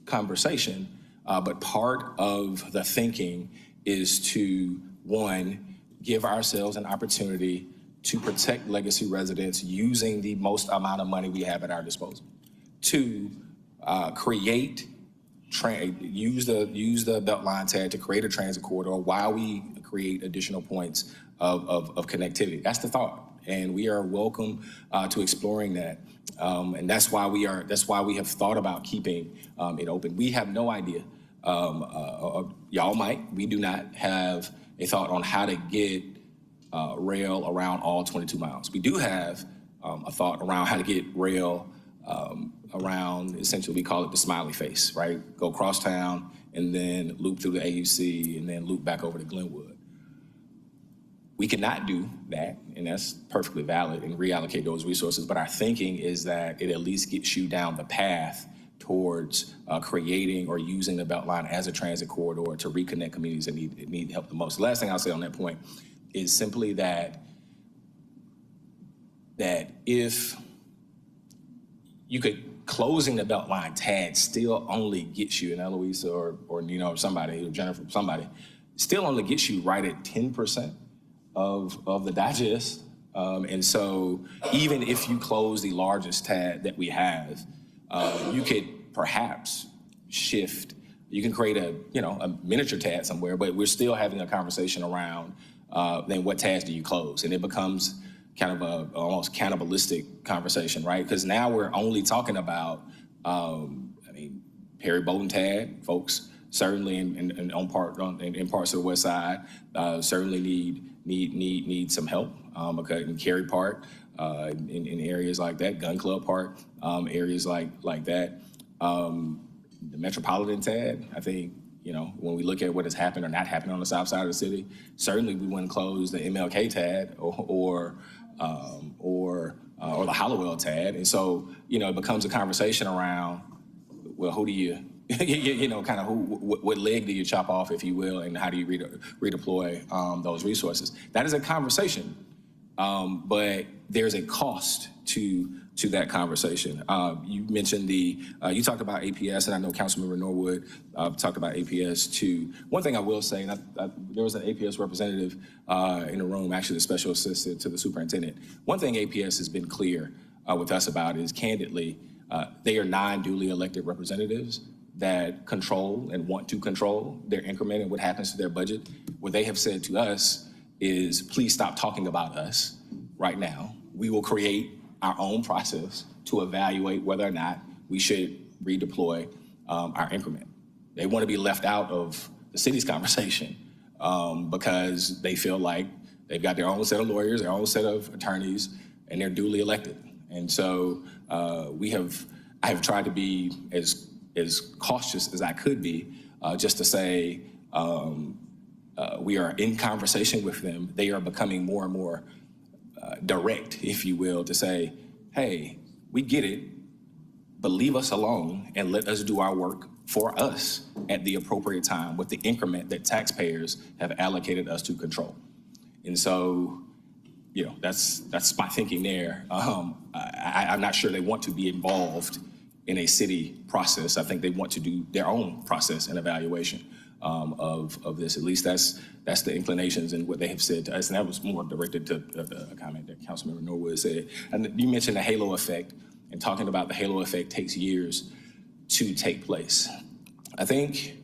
Speaker 13: conversation. But part of the thinking is to, one, give ourselves an opportunity to protect legacy residents using the most amount of money we have at our disposal. Two, use the Beltline TAD to create a transit corridor while we create additional points of connectivity. That's the thought. And we are welcome to exploring that. And that's why we have thought about keeping it open. We have no idea. Y'all might, we do not have a thought on how to get rail around all 22 miles. We do have a thought around how to get rail around, essentially we call it the smiley face, right? Go across town and then loop through the AUC, and then loop back over to Glenwood. We cannot do that, and that's perfectly valid, and reallocate those resources. But our thinking is that it at least gets you down the path towards creating or using the Beltline as a transit corridor to reconnect communities that need help the most. The last thing I'll say on that point is simply that if you could, closing the Beltline TAD still only gets you, and Eloise or somebody, or Jennifer, somebody, still only gets you right at 10% of the digest. And so even if you close the largest TAD that we have, you could perhaps shift, you can create a miniature TAD somewhere, but we're still having a conversation around then what TADs do you close? And it becomes kind of a almost cannibalistic conversation, right? Because now we're only talking about, Perry Bolton TAD, folks certainly in parts of the west side certainly need some help. Okay, in Cary Park, in areas like that, Gun Club Park, areas like that. The Metropolitan TAD, I think, when we look at what has happened or not happened on the south side of the city, certainly we wouldn't close the MLK TAD or the Hollowell TAD. And so, it becomes a conversation around, well, who do you, what leg do you chop off, if you will, and how do you redeploy those resources? That is a conversation, but there's a cost to that conversation. You mentioned you talked about APS, and I know Councilmember Norwood talked about APS too. One thing I will say, and there was an APS representative in the room, actually the special assistant to the superintendent. One thing APS has been clear with us about is, candidly, they are non-duly elected representatives that control and want to control their increment and what happens to their budget. What they have said to us is, please stop talking about us right now. We will create our own process to evaluate whether or not we should redeploy our increment. They want to be left out of the city's conversation because they feel like they've got their own set of lawyers, their own set of attorneys, and they're duly elected. And so I have tried to be as cautious as I could be, just to say we are in conversation with them. They are becoming more and more direct, if you will, to say, hey, we get it, but leave us alone and let us do our work for us at the appropriate time with the increment that taxpayers have allocated us to control. And so, that's my thinking there. I'm not sure they want to be involved in a city process. I think they want to do their own process and evaluation of this. At least that's the inclinations and what they have said to us. And that was more directed to a comment that Councilmember Norwood said. And you mentioned the halo effect, and talking about the halo effect takes years to take place. I think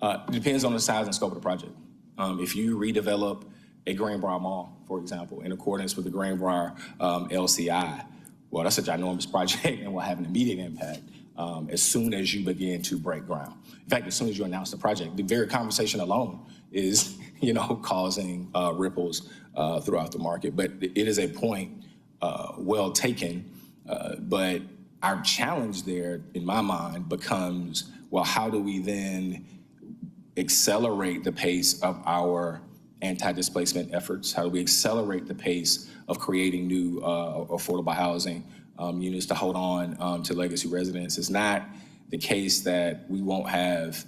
Speaker 13: it depends on the size and scope of the project. If you redevelop a Greenbrier Mall, for example, in accordance with the Greenbrier LCI, well, that's a ginormous project and will have an immediate impact as soon as you begin to break ground. In fact, as soon as you announce the project, the very conversation alone is, causing ripples throughout the market. But it is a point well taken. But our challenge there, in my mind, becomes, well, how do we then accelerate the pace of our anti-displacement efforts? How do we accelerate the pace of creating new affordable housing units to hold on to legacy residents? It's not the case that we won't have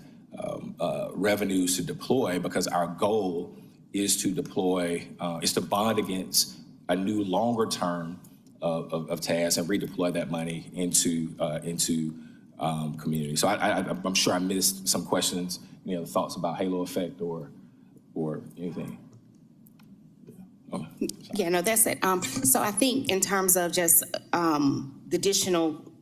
Speaker 13: revenues to deploy, because our goal is to deploy, is to bond against a new longer term of TAS and redeploy that money into community. So I'm sure I missed some questions, thoughts about halo effect or anything.
Speaker 8: Yeah, no, that's it. So I think in terms of just the additional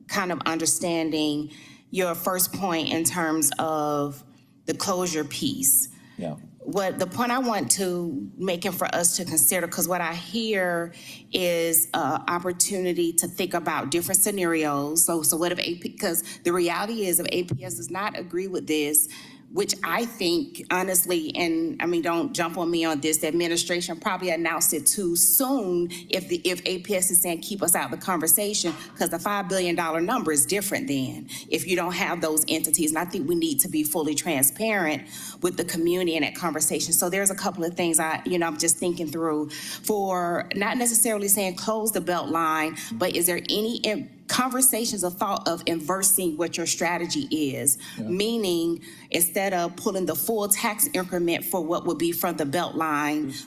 Speaker 8: kind of understanding your first point in terms of the closure piece.
Speaker 13: Yeah.
Speaker 8: What the point I want to make and for us to consider, because what I hear is opportunity to think about different scenarios. So what if because the reality is, if APS does not agree with this, which I think honestly, and I mean, don't jump on me on this, the administration probably announced it too soon if APS is saying keep us out of the conversation, because the $5 billion number is different than if you don't have those entities. And I think we need to be fully transparent with the community in that conversation. So there's a couple of things I'm just thinking through for not necessarily saying close the Beltline, but is there any conversations or thought of inversing what your strategy is, meaning instead of pulling the full tax increment for what would be from the Beltline,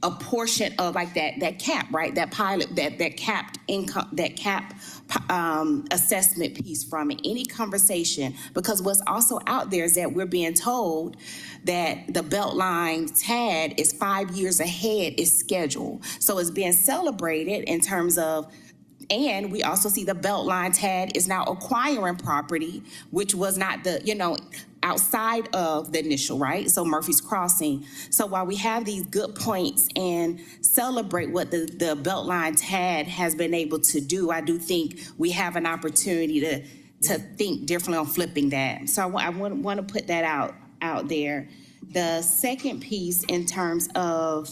Speaker 8: a portion of like that cap, right? That pilot, that capped income, that cap assessment piece from it. Any conversation, because what's also out there is that we're being told that the Beltline TAD is 5 years ahead is scheduled. So it's being celebrated in terms of, and we also see the Beltline TAD is now acquiring property, which was not outside of the initial, right? So Murphy's Crossing. So while we have these good points and celebrate what the Beltline TAD has been able to do, I do think we have an opportunity to think differently on flipping that. So I want to put that out there. The second piece in terms of,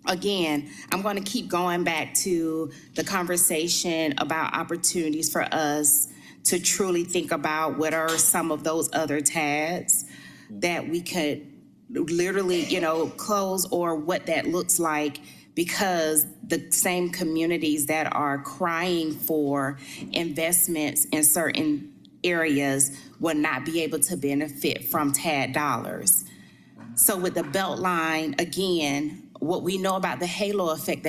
Speaker 8: again, I'm going to keep going back to the conversation about opportunities for us to truly think about what are some of those other TADs that we could literally, close, or what that looks like, because the same communities that are crying for investments in certain areas will not be able to benefit from TAD dollars. So with the Beltline, again, what we know about the halo effect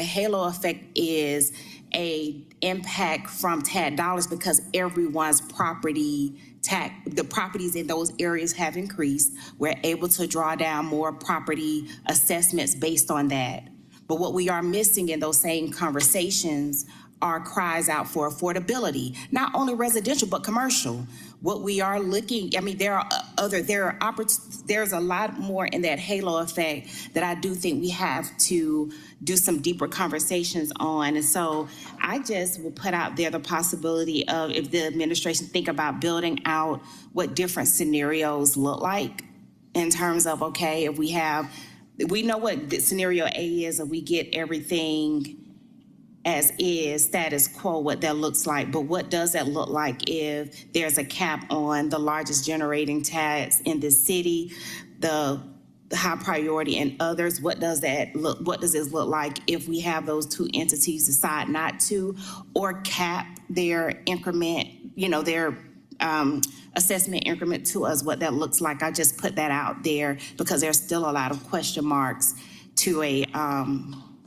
Speaker 8: is a impact from TAD dollars because everyone's property tax, the properties in those areas have increased. We're able to draw down more property assessments based on that. But what we are missing in those same conversations are cries out for affordability, not only residential, but commercial. What we are looking, there's a lot more in that halo effect that I do think we have to do some deeper conversations on. And so I just will put out there the possibility of, if the administration think about building out what different scenarios look like in terms of, okay, if we know what the scenario A is, if we get everything as is, status quo, what that looks like. But what does that look like if there's a cap on the largest generating tax in the city, the high priority and others? What does this look like if we have those two entities decide not to, or cap their increment, their assessment increment to us, what that looks like? I just put that out there because there's still a lot of question marks to a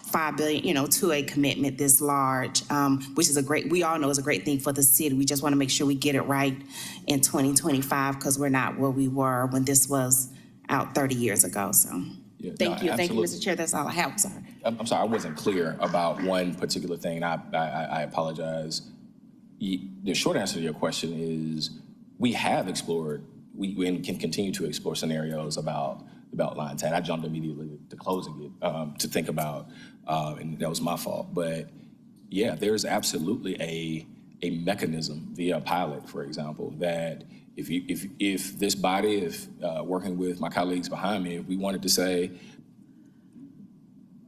Speaker 8: $5 billion, to a commitment this large, which is we all know is a great thing for the city. We just want to make sure we get it right in 2025 because we're not where we were when this was out 30 years ago. So thank you. Thank you, Mr. Chair. That's all I have. Sorry.
Speaker 13: I'm sorry, I wasn't clear about one particular thing. I apologize. The short answer to your question is we have explored, we can continue to explore scenarios about the Beltline TAD. I jumped immediately to closing it to think about, and that was my fault. But yeah, there's absolutely a mechanism via pilot, for example, that if this body, if working with my colleagues behind me, if we wanted to say,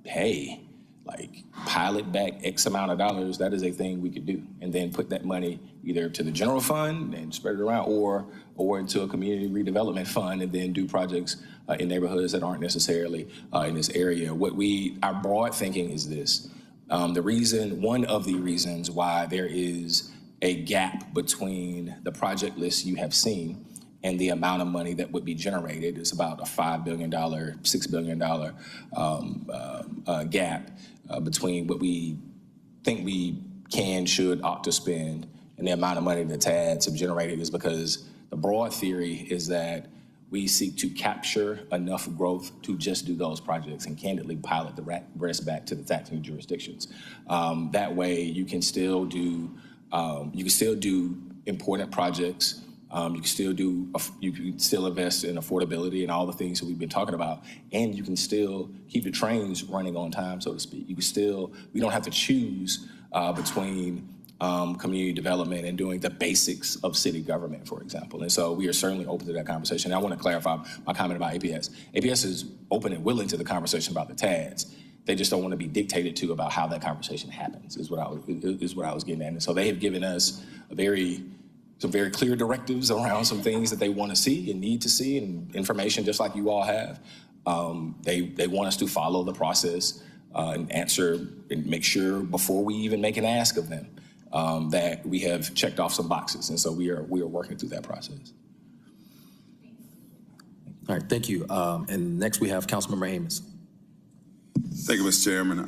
Speaker 13: hey, like pilot back X amount of dollars, that is a thing we could do, and then put that money either to the general fund and spread it around, or into a community redevelopment fund, and then do projects in neighborhoods that aren't necessarily in this area. Our broad thinking is this. One of the reasons why there is a gap between the project list you have seen and the amount of money that would be generated is about a $5 billion, $6 billion gap between what we think we should, ought to spend, and the amount of money the TADs have generated, is because the broad theory is that we seek to capture enough growth to just do those projects and candidly pilot the rest back to the taxing jurisdictions. That way you can still do important projects. You can still invest in affordability and all the things that we've been talking about, and you can still keep the trains running on time, so to speak. We don't have to choose between community development and doing the basics of city government, for example. And so we are certainly open to that conversation. And I want to clarify my comment about APS. APS is open and willing to the conversation about the TADs. They just don't want to be dictated to about how that conversation happens, is what I was getting at. And so they have given us some very clear directives around some things that they want to see and need to see, and information just like you all have. They want us to follow the process and answer and make sure before we even make an ask of them that we have checked off some boxes. And so we are working through that process.
Speaker 1: All right, thank you. And next we have Councilmember Amos.
Speaker 18: Thank you, Mr. Chairman.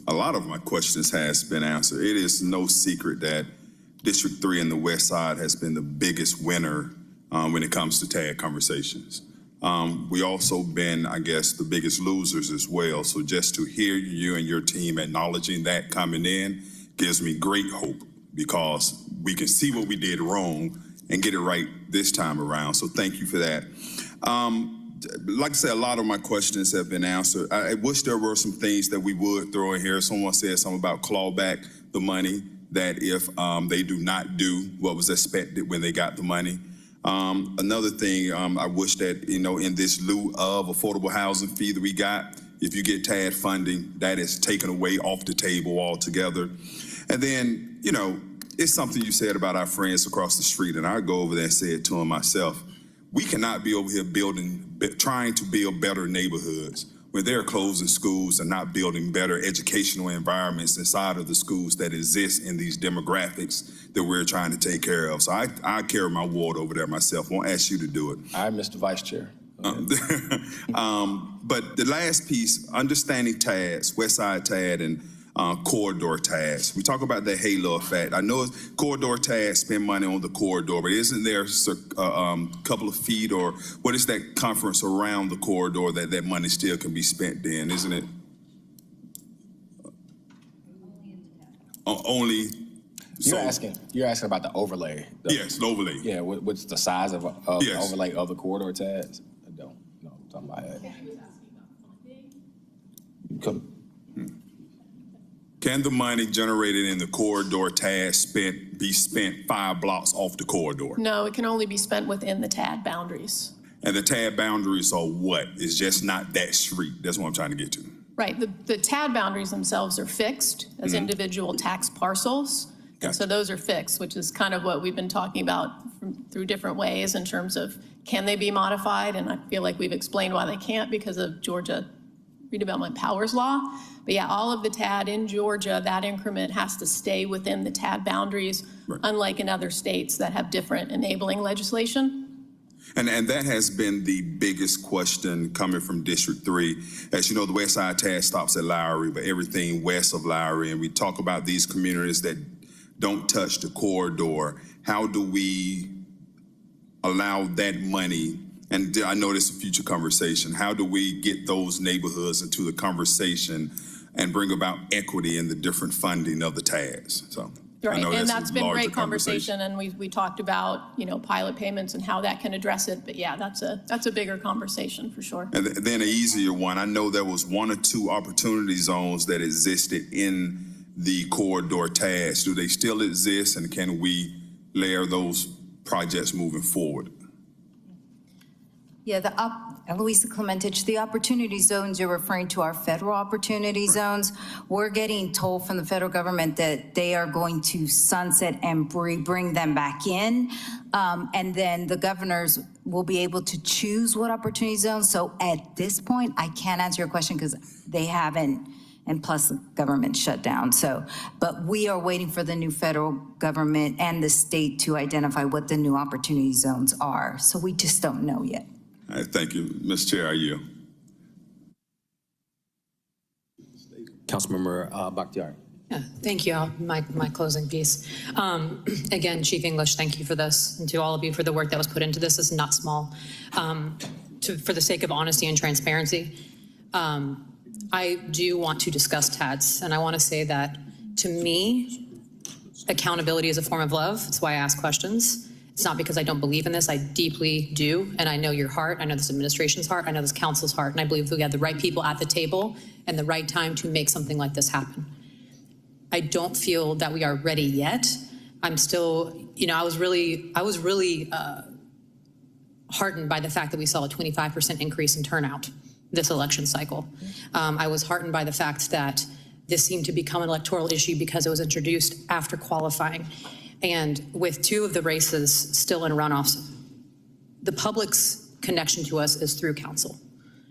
Speaker 18: A lot of my questions has been answered. It is no secret that District 3 and the West Side has been the biggest winner when it comes to TAD conversations. We also been, I guess, the biggest losers as well. So just to hear you and your team acknowledging that coming in gives me great hope, because we can see what we did wrong and get it right this time around. So thank you for that. Like I said, a lot of my questions have been answered. I wish there were some things that we would throw in here. Someone said something about claw back the money, that if they do not do what was expected when they got the money. Another thing, I wish that, in this lieu of affordable housing fee that we got, if you get TAD funding, that is taken away off the table altogether. And then, it's something you said about our friends across the street, and I go over there and say it to them myself. We cannot be over here trying to build better neighborhoods when they're closing schools and not building better educational environments inside of the schools that exist in these demographics that we're trying to take care of. So I carry my ward over there myself. Won't ask you to do it.
Speaker 13: All right, Mr. Vice Chair.
Speaker 18: But the last piece, understanding TADs, West Side TAD and corridor TADs. We talk about the halo effect. I know corridor TADs spend money on the corridor, but isn't there a couple of feet, or what is that conference around the corridor that money still can be spent in, isn't it? Only.
Speaker 13: You're asking about the overlay.
Speaker 18: Yes, the overlay.
Speaker 13: Yeah, what's the size of
Speaker 18: Yes.
Speaker 13: the overlay of the corridor TADs? I don't know. I'm talking about that.
Speaker 18: Can the money generated in the corridor TAD be spent 5 blocks off the corridor?
Speaker 19: No, it can only be spent within the TAD boundaries.
Speaker 18: And the TAD boundaries are what? It's just not that street. That's what I'm trying to get to.
Speaker 19: Right, the TAD boundaries themselves are fixed as individual tax parcels. And so those are fixed, which is kind of what we've been talking about through different ways in terms of, can they be modified? And I feel like we've explained why they can't because of Georgia Redevelopment Powers Law. But yeah, all of the TAD in Georgia, that increment has to stay within the TAD boundaries, unlike in other states that have different enabling legislation.
Speaker 18: And that has been the biggest question coming from District 3. As you know, the West Side TAD stops at Lowry, but everything west of Lowry, and we talk about these communities that don't touch the corridor. How do we allow that money? And I know this is a future conversation. How do we get those neighborhoods into the conversation and bring about equity in the different funding of the TADs? So
Speaker 19: Right,
Speaker 18: I know
Speaker 19: and that's
Speaker 18: a
Speaker 19: been
Speaker 18: larger
Speaker 19: great conversation, and we talked about, pilot payments and how that can address it, but yeah, that's a bigger conversation for sure.
Speaker 18: And then an easier one, I know there was 1 or 2 opportunity zones that existed in the corridor TADs. Do they still exist, and can we layer those projects moving forward?
Speaker 14: Yeah, Louisa Clementich, the opportunity zones, you're referring to our federal opportunity zones. We're getting told from the federal government that they are going to sunset and bring them back in. And then the governors will be able to choose what opportunity zones. So at this point, I can't answer your question because they haven't, and plus the government shut down. So, but we are waiting for the new federal government and the state to identify what the new opportunity zones are. So we just don't know yet.
Speaker 18: All right, thank you. Mr. Chair, are you?
Speaker 1: Councilmember Bakhtiari.
Speaker 17: Yeah, thank you. My closing piece. Again, Chief English, thank you for this, and to all of you for the work that was put into this. This is not small. For the sake of honesty and transparency, I do want to discuss TADs, and I want to say that, to me, accountability is a form of love. That's why I ask questions. It's not because I don't believe in this. I deeply do, and I know your heart. I know this administration's heart. I know this council's heart, and I believe we have the right people at the table and the right time to make something like this happen. I don't feel that we are ready yet. I'm still, I was really heartened by the fact that we saw a 25% increase in turnout this election cycle. I was heartened by the fact that this seemed to become an electoral issue because it was introduced after qualifying. And with 2 of the races still in runoffs, the public's connection to us is through council.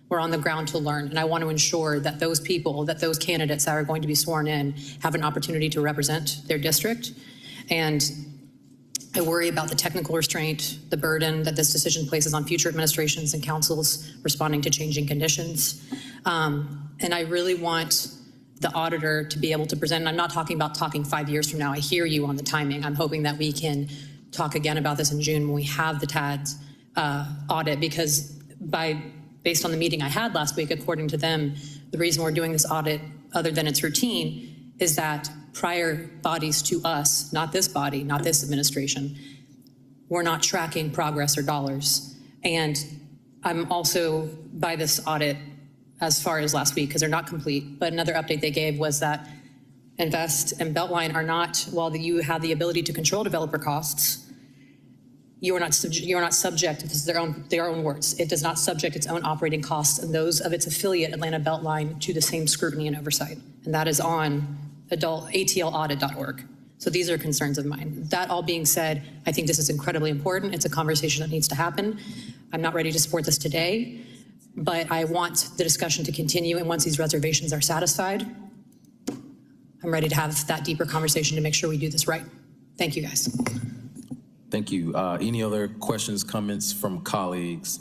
Speaker 17: We're on the ground to learn, and I want to ensure that those people, that those candidates that are going to be sworn in have an opportunity to represent their district. And I worry about the technical restraint, the burden that this decision places on future administrations and councils responding to changing conditions. And I really want the auditor to be able to present, and I'm not talking about 5 years from now. I hear you on the timing. I'm hoping that we can talk again about this in June when we have the TADS audit, because based on the meeting I had last week, according to them, the reason we're doing this audit, other than its routine, is that prior bodies to us, not this body, not this administration, were not tracking progress or dollars. And I'm also, by this audit, as far as last week, because they're not complete, but another update they gave was that Invest and Beltline are not, while you have the ability to control developer costs, you are not subject, this is their own words, it does not subject its own operating costs and those of its affiliate Atlanta Beltline to the same scrutiny and oversight. And that is on atlaudit.org. So these are concerns of mine. That all being said, I think this is incredibly important. It's a conversation that needs to happen. I'm not ready to support this today, but I want the discussion to continue. And once these reservations are satisfied, I'm ready to have that deeper conversation to make sure we do this right. Thank you, guys.
Speaker 1: Thank you. Any other questions, comments from colleagues?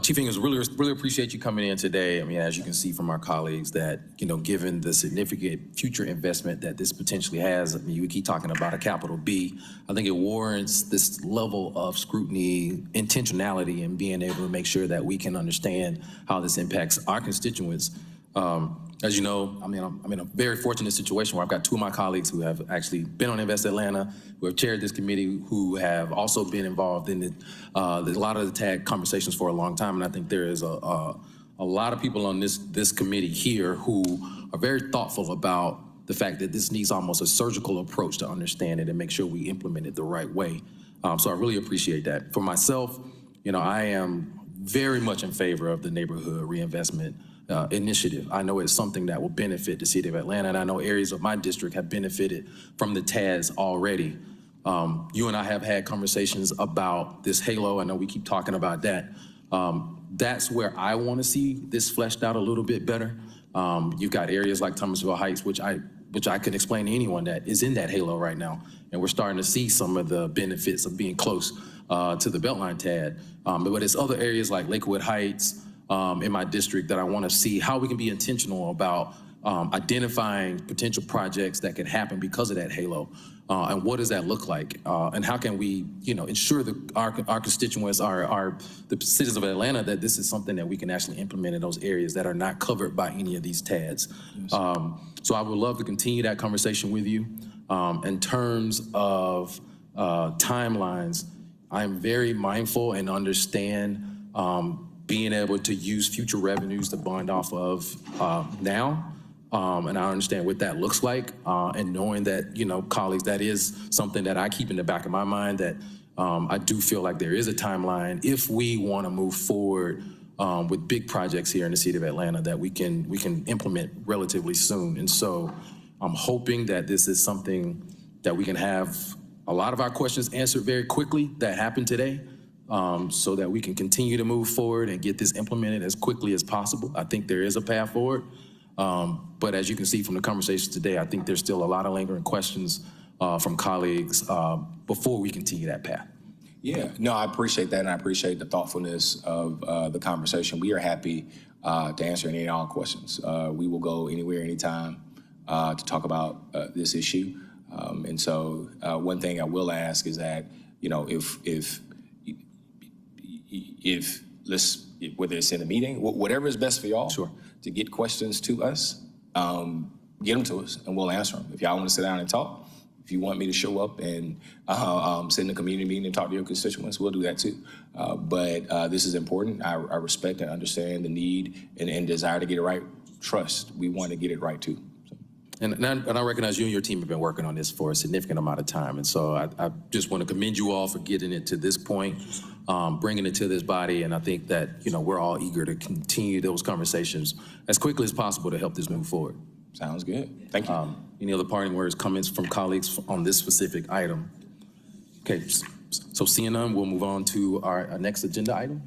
Speaker 1: Chief Ingles, really appreciate you coming in today. I mean, as you can see from our colleagues that, given the significant future investment that this potentially has, I mean, we keep talking about a capital B. I think it warrants this level of scrutiny, intentionality, and being able to make sure that we can understand how this impacts our constituents. As you know, I'm in a very fortunate situation where I've got 2 of my colleagues who have actually been on Invest Atlanta, who have chaired this committee, who have also been involved in a lot of the TAG conversations for a long time. And I think there is a lot of people on this committee here who are very thoughtful about the fact that this needs almost a surgical approach to understand it and make sure we implement it the right way. So I really appreciate that. For myself, I am very much in favor of the neighborhood reinvestment initiative. I know it's something that will benefit the city of Atlanta, and I know areas of my district have benefited from the TADS already. You and I have had conversations about this halo. I know we keep talking about that. That's where I want to see this fleshed out a little bit better. You've got areas like Thomasville Heights, which I can explain to anyone that is in that halo right now, and we're starting to see some of the benefits of being close to the Beltline TAD. But it's other areas like Lakewood Heights, in my district that I want to see how we can be intentional about identifying potential projects that can happen because of that halo. And what does that look like? And how can we, ensure that our constituents, the citizens of Atlanta, that this is something that we can actually implement in those areas that are not covered by any of these TADs. So I would love to continue that conversation with you. In terms of timelines, I'm very mindful and understand being able to use future revenues to bond off of now. And I understand what that looks like. And knowing that, colleagues, that is something that I keep in the back of my mind, that I do feel like there is a timeline if we want to move forward with big projects here in the city of Atlanta that we can implement relatively soon. And so I'm hoping that this is something that we can have a lot of our questions answered very quickly that happened today. So that we can continue to move forward and get this implemented as quickly as possible. I think there is a path forward. But as you can see from the conversation today, I think there's still a lot of lingering questions from colleagues before we continue that path.
Speaker 13: Yeah, no, I appreciate that, and I appreciate the thoughtfulness of the conversation. We are happy to answer any and all questions. We will go anywhere, anytime to talk about this issue. And so one thing I will ask is that, whether it's in a meeting, whatever is best for y'all, to get questions to us, get them to us and we'll answer them. If y'all want to sit down and talk, if you want me to show up and sit in a community meeting and talk to your constituents, we'll do that too. But this is important. I respect and understand the need and desire to get it right. Trust, we want to get it right too.
Speaker 1: And I recognize you and your team have been working on this for a significant amount of time. And so I just want to commend you all for getting it to this point, bringing it to this body. And I think that, we're all eager to continue those conversations as quickly as possible to help this move forward.
Speaker 13: Sounds good. Thank you.
Speaker 1: Any other parting words, comments from colleagues on this specific item? Okay, so seeing none, we'll move on to our next agenda item.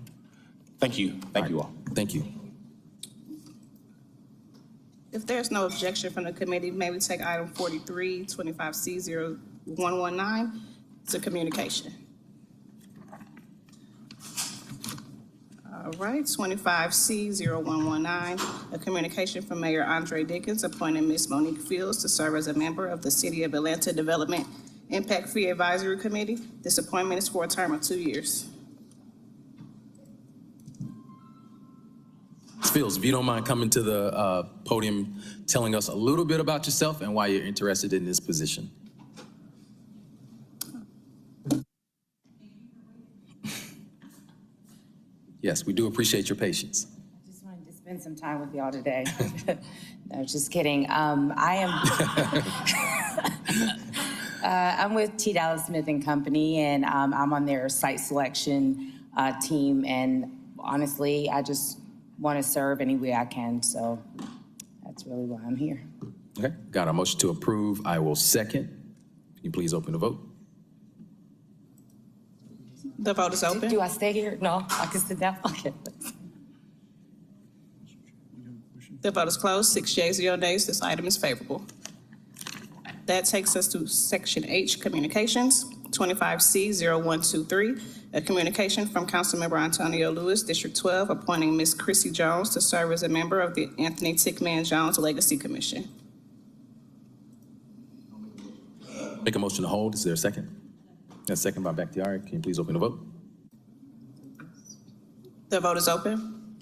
Speaker 13: Thank you. Thank you all.
Speaker 1: Thank you.
Speaker 12: If there's no objection from the committee, may we take item 43, 25C0119 to communication. All right, 25C0119, a communication from Mayor Andre Dickens appointing Ms. Monique Fields to serve as a member of the City of Atlanta Development Impact Fee Advisory Committee. This appointment is for a term of 2 years.
Speaker 1: Ms. Fields, if you don't mind coming to the podium, telling us a little bit about yourself and why you're interested in this position. Yes, we do appreciate your patience.
Speaker 3: I just wanted to spend some time with y'all today. No, just kidding. I'm with T. Dallas Smith and Company, and I'm on their site selection team. And honestly, I just want to serve any way I can. So that's really why I'm here.
Speaker 1: Okay, got a motion to approve. I will second. Can you please open the vote?
Speaker 12: The vote is open.
Speaker 3: Do I stay here? No, I can sit down. Okay.
Speaker 12: The vote is closed. 6 yeas, 0 nays. This item is favorable. That takes us to Section H, Communications, 25C0123, a communication from Councilmember Antonio Lewis, District 12, appointing Ms. Chrissy Jones to serve as a member of the Anthony Tickman Jones Legacy Commission.
Speaker 1: Make a motion to hold. Is there a second? A second by Bakhtiari. Can you please open the vote?
Speaker 12: The vote is open.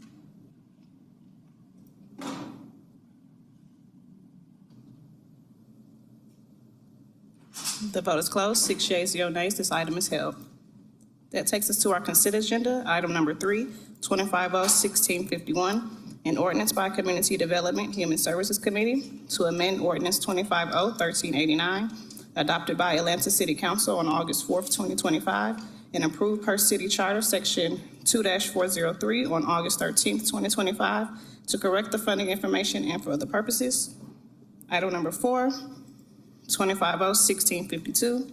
Speaker 12: The vote is closed. 6 yeas, 0 nays. This item is held. That takes us to our consent agenda. Item number 3, 25O-1651, an ordinance by Community Development Human Services Committee to amend ordinance 25O-1389, adopted by Atlanta City Council on August 4th, 2025, and approved per city charter section 2-403 on August 13th, 2025, to correct the funding information and for other purposes. Item number 4, 25O-1652,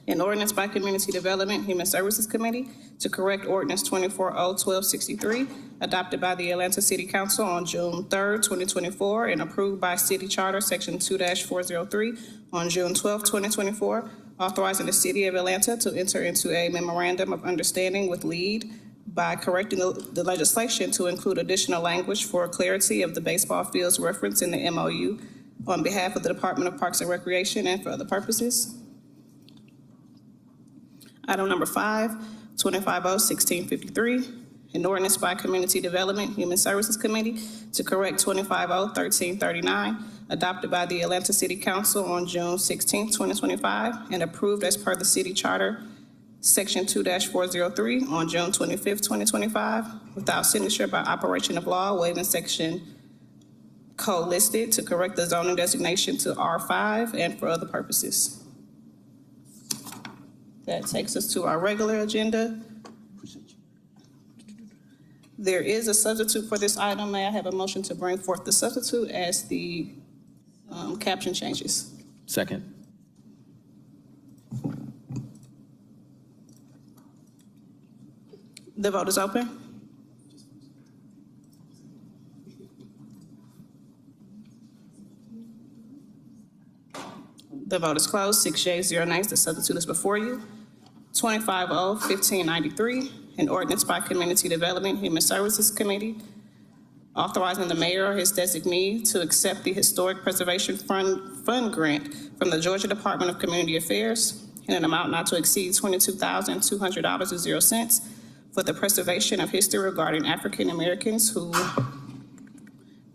Speaker 12: an ordinance by Community Development Human Services Committee to correct ordinance 24O-1263, adopted by the Atlanta City Council on June 3rd, 2024, and approved by City Charter Section 2-403 on June 12th, 2024, authorizing the City of Atlanta to enter into a memorandum of understanding with LEED by correcting the legislation to include additional language for clarity of the baseball fields reference in the MOU on behalf of the Department of Parks and Recreation and for other purposes. Item number 5, 25O-1653, an ordinance by Community Development Human Services Committee to correct 25O-1339, adopted by the Atlanta City Council on June 16, 2025, and approved as per the City Charter, Section 2-403 on June 25, 2025, without signature by operation of law, waiving section co-listed to correct the zoning designation to R5 and for other purposes. That takes us to our regular agenda. There is a substitute for this item. May I have a motion to bring forth the substitute as the caption changes?
Speaker 1: Second.
Speaker 12: The vote is open. The vote is closed. 6 yeas, 0 nays. The substitute is before you. 25O-1593, an ordinance by Community Development Human Services Committee authorizing the mayor or his designee to accept the Historic Preservation Fund grant from the Georgia Department of Community Affairs in an amount not to exceed $22,200.00 for the preservation of history regarding African Americans who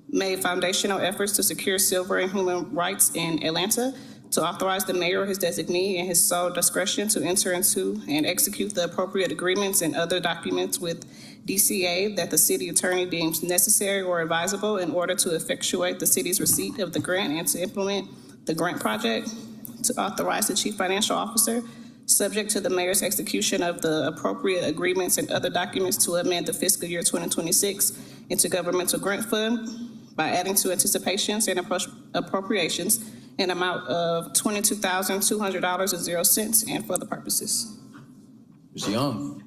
Speaker 12: made foundational efforts to secure civil and human rights in Atlanta, to authorize the mayor or his designee in his sole discretion to enter into and execute the appropriate agreements and other documents with DCA, that the city attorney deems necessary or advisable in order to effectuate the city's receipt of the grant and to implement the grant project, to authorize the chief financial officer, subject to the mayor's execution of the appropriate agreements and other documents, to amend the fiscal year 2026 intergovernmental grant fund by adding to anticipations and appropriations an amount of $22,200.00 and for the purposes.
Speaker 1: Mr. Young.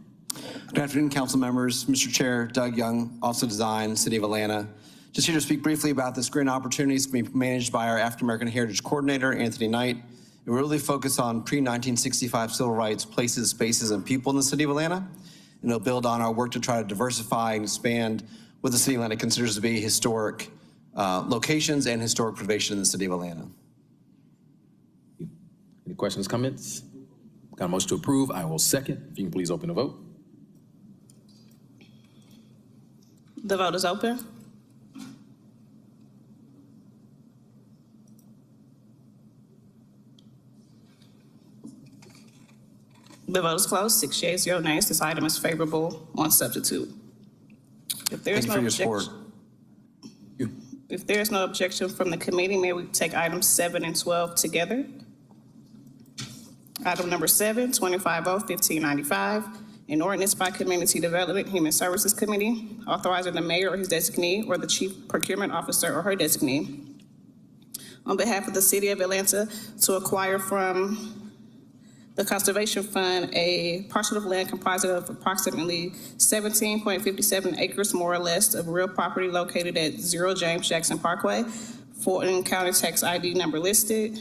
Speaker 5: Good afternoon, council members. Mr. Chair, Doug Young, also Design, City of Atlanta. Just here to speak briefly about this grant opportunity. It's being managed by our African American Heritage Coordinator, Anthony Knight. It will really focus on pre-1965 civil rights, places, spaces, and people in the City of Atlanta. And it'll build on our work to try to diversify and expand what the City of Atlanta considers to be historic locations and historic preservation in the City of Atlanta.
Speaker 1: Any questions, comments? Got a motion to approve. I will second. If you can please open the vote.
Speaker 12: The vote is open. The vote is closed. 6 yeas, 0 nays. This item is favorable on substitute. If there is
Speaker 5: Thank you for
Speaker 12: no
Speaker 5: your support.
Speaker 12: If there is no objection from the committee, may we take items 7 and 12 together? Item number 7, 2050-1595, an ordinance by Community Development Human Services Committee authorizing the mayor or his designee or the chief procurement officer or her designee on behalf of the City of Atlanta to acquire from the Conservation Fund a parcel of land comprising of approximately 17.57 acres, more or less, of real property located at 0 James Jackson Parkway, Fulton County Tax ID number listed,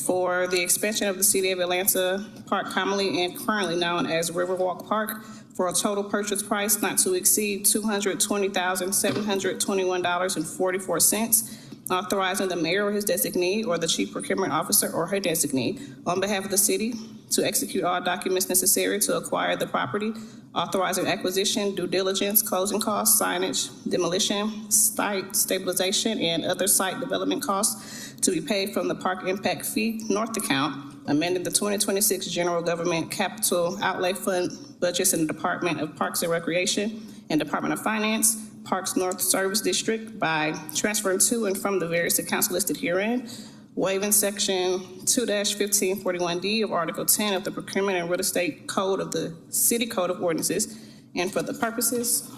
Speaker 12: for the expansion of the City of Atlanta Park, commonly and currently known as Riverwalk Park, for a total purchase price not to exceed $220,721.44, authorizing the mayor or his designee or the chief procurement officer or her designee on behalf of the city to execute all documents necessary to acquire the property, authorizing acquisition, due diligence, closing costs, signage, demolition, site stabilization, and other site development costs to be paid from the Park Impact Fee North account, amending the 2026 General Government Capital Outlay Fund budgets in the Department of Parks and Recreation and Department of Finance, Parks North Service District by transferring to and from the various accounts listed herein, waiving section 2-1541D of Article 10 of the Procurement and Real Estate Code of the City Code of Ordinances, and for the purposes.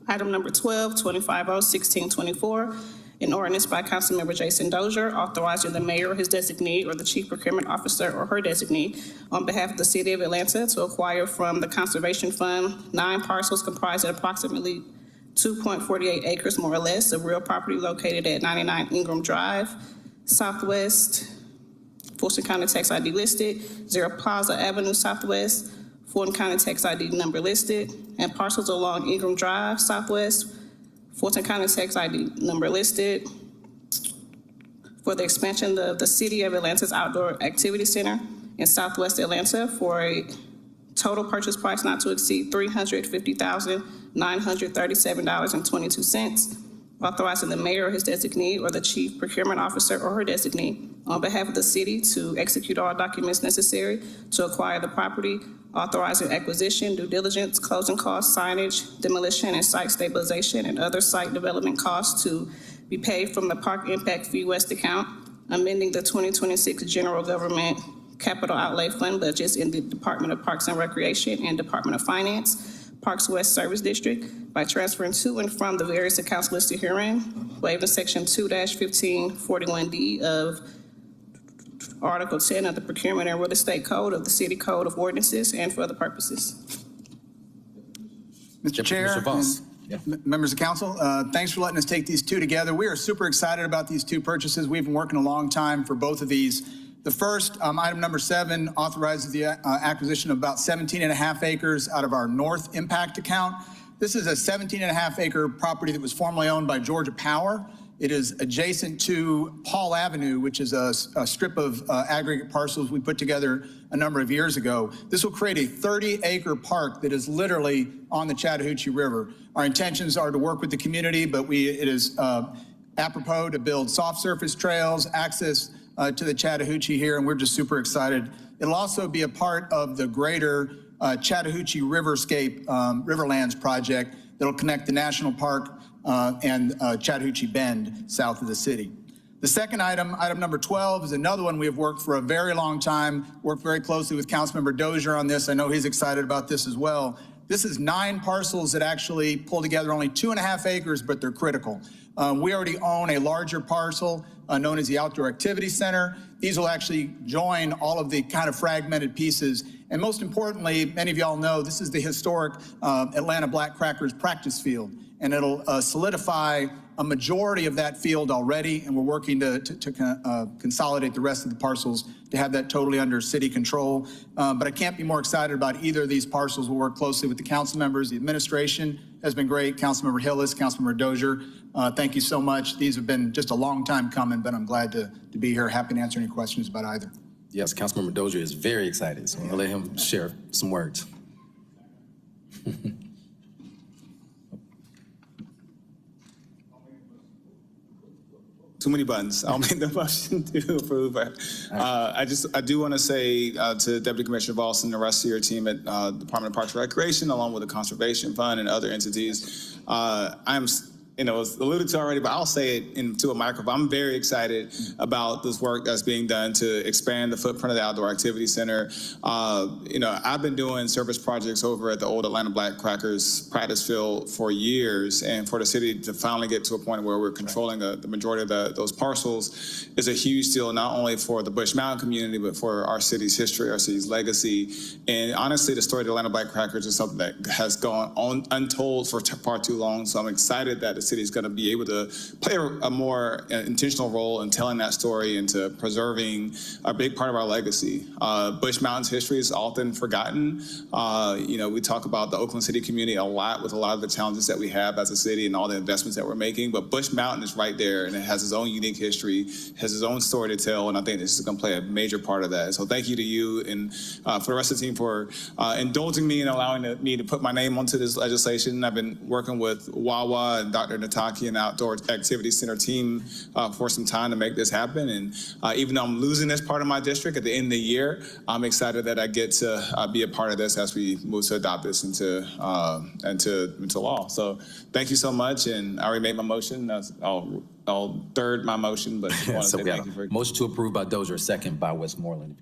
Speaker 12: Item number 12, 2050-1624, an ordinance by Councilmember Jason Dozier authorizing the mayor or his designee or the chief procurement officer or her designee on behalf of the City of Atlanta to acquire from the Conservation Fund 9 parcels comprising approximately 2.48 acres, more or less, of real property located at 99 Ingram Drive, Southwest, Fulton County Tax ID listed, 0 Plaza Avenue Southwest, Fulton County Tax ID number listed, and parcels along Ingram Drive, Southwest, Fulton County Tax ID number listed, for the expansion of the City of Atlanta's Outdoor Activity Center in Southwest Atlanta for a total purchase price not to exceed $350,937.22, authorizing the mayor or his designee or the chief procurement officer or her designee on behalf of the city to execute all documents necessary to acquire the property, authorizing acquisition, due diligence, closing costs, signage, demolition, and site stabilization, and other site development costs to be paid from the Park Impact Fee West account, amending the 2026 General Government Capital Outlay Fund budgets in the Department of Parks and Recreation and Department of Finance, Parks West Service District, by transferring to and from the various accounts listed herein, waiving section 2-1541D of Article 10 of the Procurement and Real Estate Code of the City Code of Ordinances, and for other purposes.
Speaker 20: Mr. Chair,
Speaker 1: Mr. Voss.
Speaker 20: members of council, thanks for letting us take these two together. We are super excited about these two purchases. We've been working a long time for both of these. The first, item number 7, authorizes the acquisition of about 17.5 acres out of our North Impact account. This is a 17.5 acre property that was formerly owned by Georgia Power. It is adjacent to Paul Avenue, which is a strip of aggregate parcels we put together a number of years ago. This will create a 30-acre park that is literally on the Chattahoochee River. Our intentions are to work with the community, but it is apropos to build soft surface trails, access to the Chattahoochee here, and we're just super excited. It'll also be a part of the greater Chattahoochee Riverlands project that'll connect the national park and Chattahoochee Bend south of the city. The second item, item number 12, is another one we have worked for a very long time, worked very closely with Councilmember Dozier on this. I know he's excited about this as well. This is 9 parcels that actually pull together only 2.5 acres, but they're critical. We already own a larger parcel known as the Outdoor Activity Center. These will actually join all of the kind of fragmented pieces. And most importantly, many of y'all know, this is the historic Atlanta Black Crackers practice field. And it'll solidify a majority of that field already, and we're working to consolidate the rest of the parcels to have that totally under city control. But I can't be more excited about either of these parcels. We'll work closely with the council members. The administration has been great. Councilmember Hillis, Councilmember Dozier, thank you so much. These have been just a long time coming, but I'm glad to be here. Happy to answer any questions about either.
Speaker 1: Yes, Councilmember Dozier is very excited, so I'll let him share some words.
Speaker 4: Too many buttons. I'll make the motion to approve. I do want to say to Deputy Commissioner Voss and the rest of your team at Department of Parks and Recreation, along with the Conservation Fund and other entities, I'm, it was alluded to already, but I'll say it into a microphone. I'm very excited about this work that's being done to expand the footprint of the Outdoor Activity Center. I've been doing service projects over at the old Atlanta Black Crackers practice field for years, and for the city to finally get to a point where we're controlling the majority of those parcels is a huge deal, not only for the Bush Mountain community, but for our city's history, our city's legacy. And honestly, the story of the Atlanta Black Crackers is something that has gone on untold for far too long. So I'm excited that the city is going to be able to play a more intentional role in telling that story and to preserving a big part of our legacy. Bush Mountain's history is often forgotten. We talk about the Oakland City community a lot with a lot of the challenges that we have as a city and all the investments that we're making, but Bush Mountain is right there, and it has its own unique history, has its own story to tell, and I think this is going to play a major part of that. So thank you to you and for the rest of the team for indulging me and allowing me to put my name onto this legislation. I've been working with Wawa and Dr. Nataki and Outdoor Activity Center team for some time to make this happen. And even though I'm losing this part of my district at the end of the year, I'm excited that I get to be a part of this as we move to adopt this into law. So thank you so much. And I already made my motion. I'll third my motion, but I want to
Speaker 1: So
Speaker 4: say
Speaker 1: we
Speaker 4: thank
Speaker 1: have
Speaker 4: you for
Speaker 1: a motion to approve by Dozier, second by Westmoreland.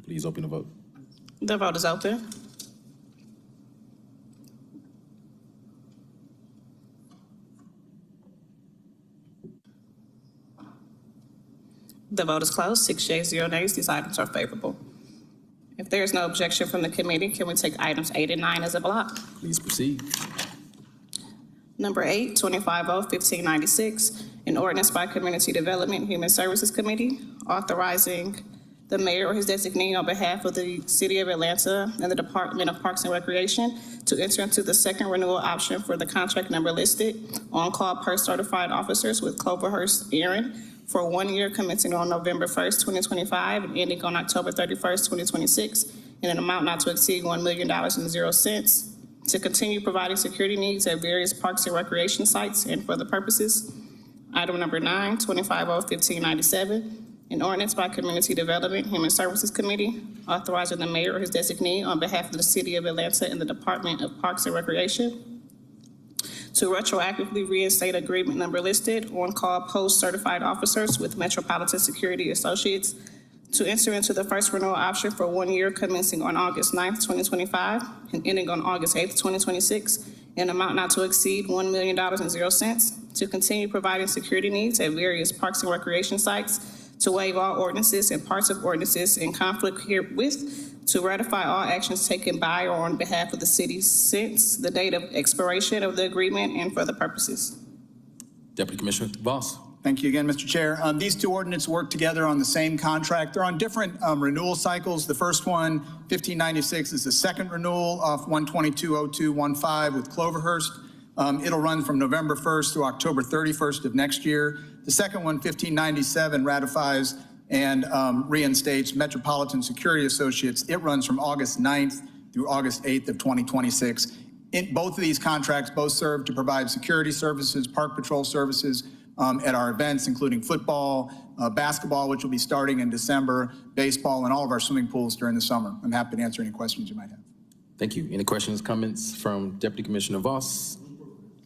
Speaker 1: Please open the vote.
Speaker 12: The vote is open. The vote is closed. 6 yeas, 0 nays. These items are favorable. If there is no objection from the committee, can we take items 8 and 9 as a block?
Speaker 1: Please proceed.
Speaker 12: Number 8, 25-0-1596, an ordinance by Community Development and Human Services Committee authorizing the mayor or his designee on behalf of the City of Atlanta and the Department of Parks and Recreation to enter into the second renewal option for the contract number listed on-call PERS certified officers with Cloverhurst Aaron for 1 year commencing on November 1st, 2025 and ending on October 31st, 2026 in an amount not to exceed $1 million and 0 cents to continue providing security needs at various parks and recreation sites and for the purposes. Item number 9, 25-0-1597, an ordinance by Community Development Human Services Committee authorizing the mayor or his designee on behalf of the City of Atlanta and the Department of Parks and Recreation to retroactively reinstate agreement number listed on-call post-certified officers with Metropolitan Security Associates to enter into the first renewal option for 1 year commencing on August 9th, 2025 and ending on August 8th, 2026 in an amount not to exceed $1 million and 0 cents to continue providing security needs at various parks and recreation sites, to waive all ordinances and parts of ordinances in conflict herewith, to ratify all actions taken by or on behalf of the city since the date of expiration of the agreement and for the purposes.
Speaker 1: Deputy Commissioner Voss.
Speaker 20: Thank you again, Mr. Chair. These two ordinances work together on the same contract. They're on different renewal cycles. The first one, 1596, is the second renewal of 1220215 with Cloverhurst. It'll run from November 1st through October 31st of next year. The second one, 1597, ratifies and reinstates Metropolitan Security Associates. It runs from August 9th through August 8th of 2026. Both of these contracts both serve to provide security services, park patrol services at our events, including football, basketball, which will be starting in December, baseball, and all of our swimming pools during the summer. I'm happy to answer any questions you might have.
Speaker 1: Thank you. Any questions, comments from Deputy Commissioner Voss?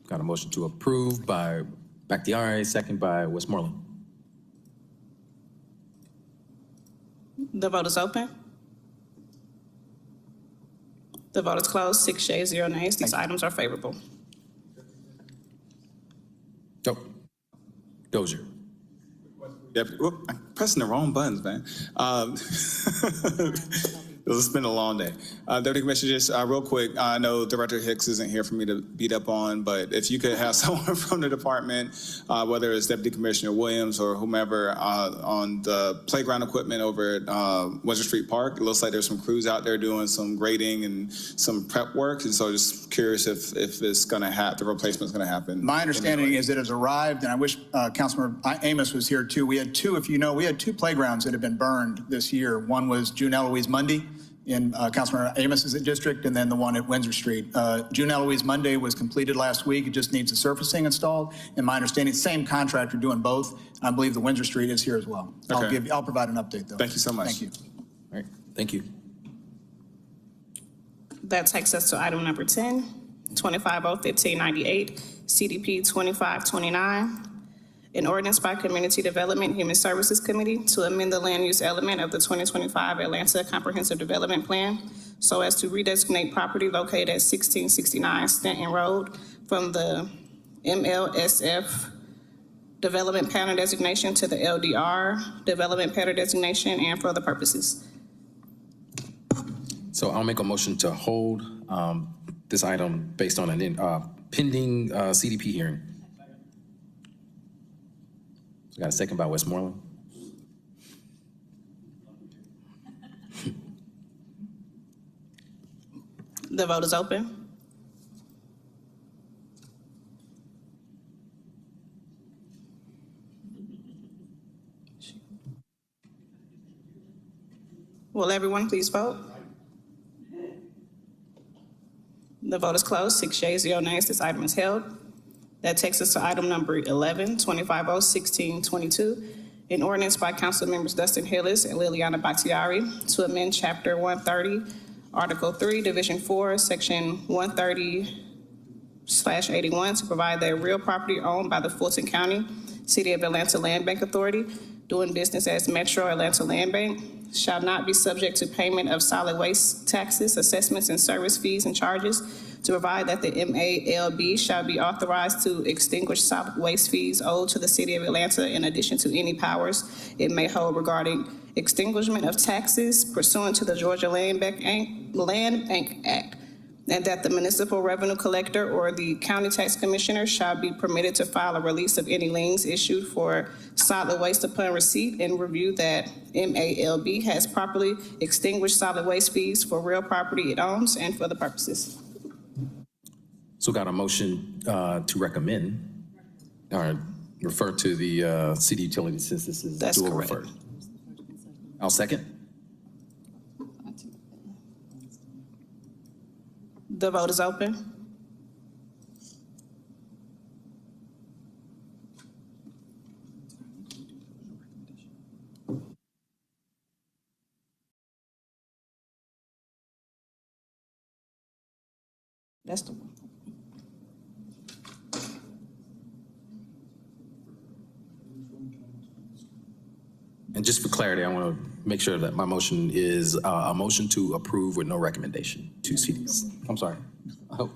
Speaker 1: Got a motion to approve by Bakhtiari, second by Westmoreland.
Speaker 12: The vote is open. The vote is closed. 6 yeas, 0 nays. These items are favorable.
Speaker 1: Dozier.
Speaker 4: I'm pressing the wrong buttons, man. It's been a long day. Deputy Commissioner, just real quick, I know Director Hicks isn't here for me to beat up on, but if you could have someone from the department, whether it's Deputy Commissioner Williams or whomever, on the playground equipment over at Windsor Street Park. It looks like there's some crews out there doing some grading and some prep work, and so just curious if it's going to happen, the replacement's going to happen.
Speaker 20: My understanding is that it's arrived, and I wish Councilmember Amos was here too. We had two, if you know, we had two playgrounds that have been burned this year. One was June Eloise Mundy in Councilmember Amos's district, and then the one at Windsor Street. June Eloise Monday was completed last week. It just needs the surfacing installed. And my understanding, same contractor doing both. I believe the Windsor Street is here as well.
Speaker 4: Okay.
Speaker 20: I'll provide an update though.
Speaker 4: Thank you so much.
Speaker 20: Thank you.
Speaker 1: All right, thank you.
Speaker 12: That takes us to item number 10, 25-01598, CDP 2529. An ordinance by Community Development and Human Services Committee to amend the land use element of the 2025 Atlanta Comprehensive Development Plan so as to redesignate property located at 1669 Stanton Road from the MLSF Development Pattern Designation to the LDR Development Pattern Designation and for other purposes.
Speaker 1: So I'll make a motion to hold this item based on a pending CDP hearing. So got a second by Westmoreland.
Speaker 12: The vote is open. Will everyone please vote? The vote is closed. 6 yeas, 0 nays. This item is held. That takes us to item number 11, 25-01622, an ordinance by Council Members Dustin Hillis and Liliana Bakhtiari to amend Chapter 130, Article 3, Division 4, Section 130/81 to provide that real property owned by the Fulton County City of Atlanta Land Bank Authority doing business as Metro Atlanta Land Bank shall not be subject to payment of solid waste taxes, assessments, and service fees and charges, to provide that the MALB shall be authorized to extinguish solid waste fees owed to the City of Atlanta in addition to any powers it may hold regarding extinguishment of taxes pursuant to the Georgia Land Bank Act, and that the municipal revenue collector or the county tax commissioner shall be permitted to file a release of any liens issued for solid waste upon receipt and review that MALB has properly extinguished solid waste fees for real property it owns and for the purposes.
Speaker 1: So got a motion to recommend or refer to the city utility since this is
Speaker 12: That's
Speaker 1: dual
Speaker 12: correct.
Speaker 1: referred. I'll second.
Speaker 12: The vote is open. That's the one.
Speaker 1: And just for clarity, I want to make sure that my motion is a motion to approve with no recommendation to cities. I'm sorry. I hope.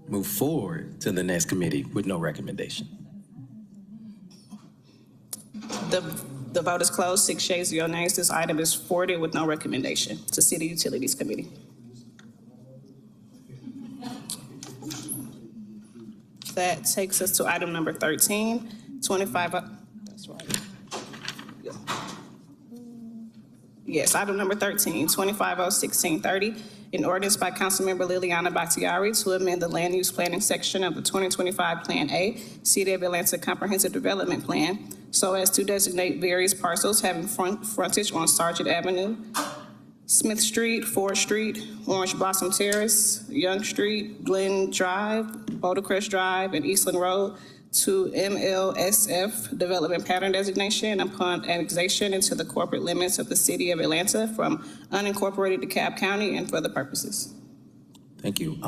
Speaker 1: Move forward to the next committee with no recommendation.
Speaker 12: The vote is closed. 6 yeas, 0 nays. This item is forwarded with no recommendation to City Utilities Committee. That takes us to item number 13, 25. That's right. Yes, item number 13, 25-01630, an ordinance by Councilmember Liliana Bakhtiari to amend the land use planning section of the 2025 Plan A, City of Atlanta Comprehensive Development Plan, so as to designate various parcels having frontage on Sargent Avenue, Smith Street, Ford Street, Orange Blossom Terrace, Young Street, Glen Drive, Boulder Crest Drive, and Eastland Road to MLSF Development Pattern Designation upon annexation into the corporate limits of the city of Atlanta from unincorporated DeKalb County and for other purposes.
Speaker 1: Thank you.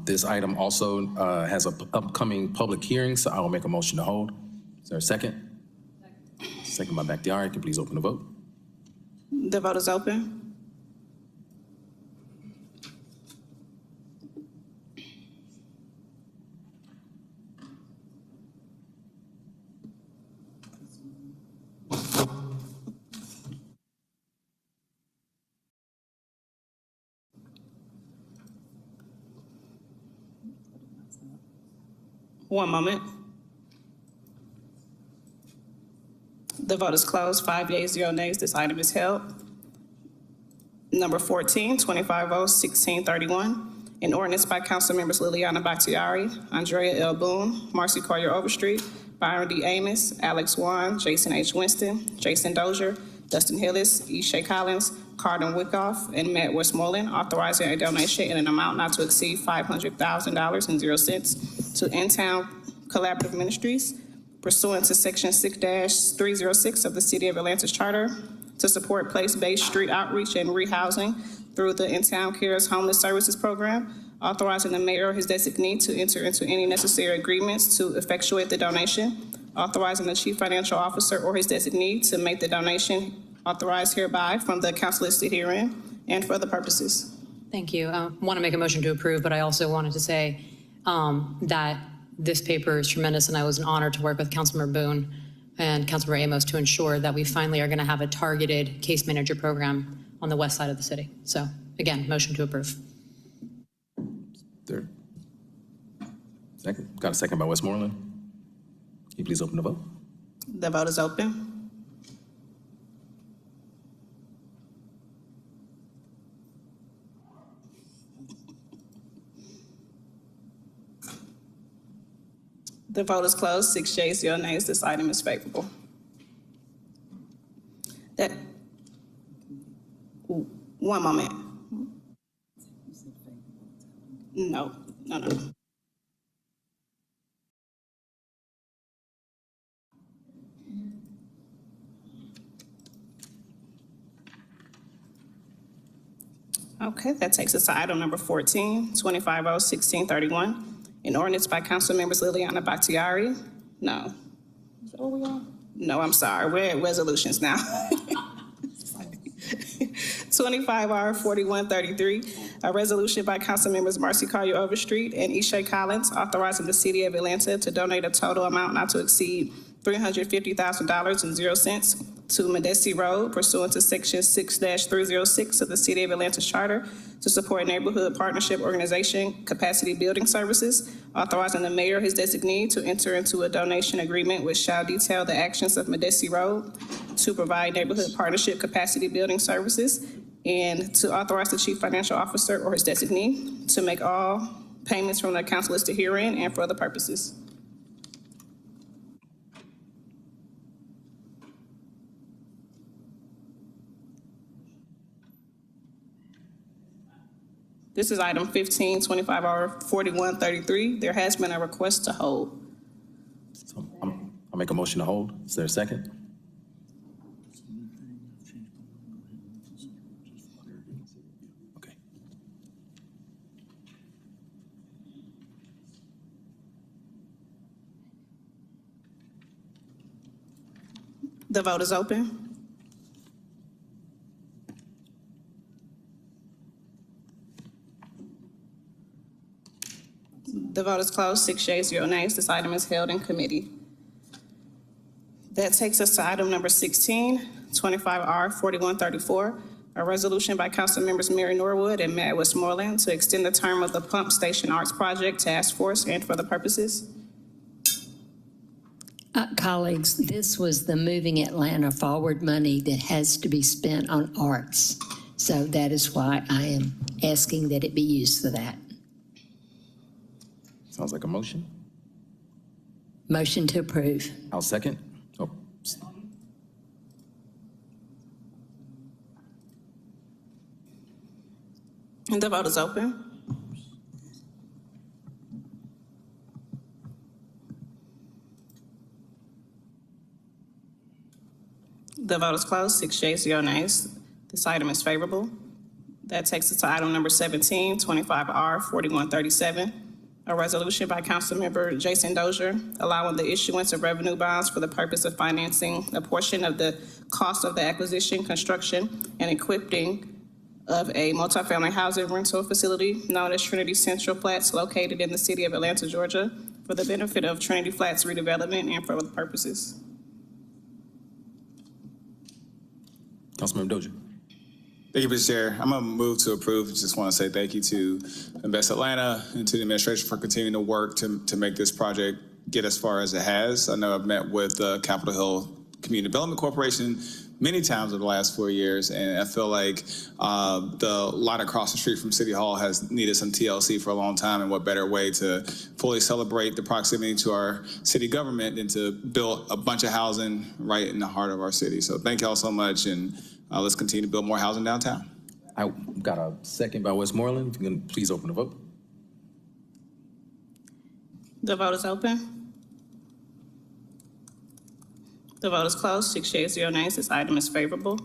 Speaker 1: This item also has an upcoming public hearing, so I will make a motion to hold. Is there a second? Second by Bakhtiari. Can you please open the vote?
Speaker 12: The vote is open. One moment. The vote is closed. 5 yeas, 0 nays. This item is held. Number 14, 25-0-1631. An ordinance by council members Liliana Bakhtiari, Andrea L. Boone, Marcy Collier Overstreet, Byron D. Amos, Alex Wan, Jason H. Winston, Jason Dozier, Dustin Hillis, Ishay Collins, Carden Wickoff, and Matt Westmoreland, authorizing a donation in an amount not to exceed $500,000.00 to In-Town Collaborative Ministries pursuant to Section 6-306 of the City of Atlanta's Charter to support place-based street outreach and rehousing through the In-Town Cares Homeless Services Program, authorizing the mayor or his designee to enter into any necessary agreements to effectuate the donation, authorizing the chief financial officer or his designee to make the donation authorized hereby from the council listed herein and for other purposes.
Speaker 17: Thank you. I want to make a motion to approve, but I also wanted to say that this paper is tremendous, and I was an honor to work with Councilmember Boone and Councilmember Amos to ensure that we finally are going to have a targeted case manager program on the west side of the city. So again, motion to approve.
Speaker 1: Third. Second. Got a second by Westmoreland. Can you please open the vote?
Speaker 12: The vote is open. The vote is closed. 6 yeas, 0 nays. This item is favorable. One moment. No. Okay, that takes us to item number 14, 25-0-1631. An ordinance by council members Liliana Bakhtiari. No. Is that where we are? No, I'm sorry. We're at resolutions now. 25-R-4133, a resolution by council members Marcy Collier Overstreet and Ishay Collins authorizing the city of Atlanta to donate a total amount not to exceed $350,000.00 to Medesi Road pursuant to Section 6-306 of the City of Atlanta's Charter to support neighborhood partnership organization capacity building services, authorizing the mayor or his designee to enter into a donation agreement which shall detail the actions of Medesi Road to provide neighborhood partnership capacity building services, and to authorize the chief financial officer or his designee to make all payments from the accounts listed herein and for other purposes. This is item 15, 25-R-4133. There has been a request to hold.
Speaker 1: So I'll make a motion to hold. Is there a second? Okay.
Speaker 12: The vote is open. The vote is closed. 6 yeas, 0 nays. This item is held in committee. That takes us to item number 16, 25-R-4134, a resolution by council members Mary Norwood and Matt Westmoreland to extend the term of the Pump Station Arts Project Task Force and for other purposes.
Speaker 22: Colleagues, this was the Moving Atlanta Forward money that has to be spent on arts. So that is why I am asking that it be used for that.
Speaker 1: Sounds like a motion.
Speaker 22: Motion to approve.
Speaker 1: I'll second. Oh,
Speaker 12: And the vote is open. The vote is closed. 6 yeas, 0 nays. This item is favorable. That takes us to item number 17, 25R 4137, a resolution by Councilmember Jason Dozier allowing the issuance of revenue bonds for the purpose of financing a portion of the cost of the acquisition, construction, and equipping of a multifamily housing rental facility known as Trinity Central Flats located in the city of Atlanta, Georgia, for the benefit of Trinity Flats redevelopment and for other purposes.
Speaker 1: Councilmember Dozier.
Speaker 4: Thank you, Mr. Chair. I'm going to move to approve. Just want to say thank you to Invest Atlanta and to the administration for continuing to work to make this project get as far as it has. I know I've met with Capitol Hill Community Development Corporation many times over the last 4 years, and I feel like the lot across the street from City Hall has needed some TLC for a long time, and what better way to fully celebrate the proximity to our city government than to build a bunch of housing right in the heart of our city. So thank you all so much, and let's continue to build more housing downtown.
Speaker 1: I got a second by Westmoreland. If you can please open the vote.
Speaker 12: The vote is open. The vote is closed. 6 yeas, 0 nays. This item is favorable.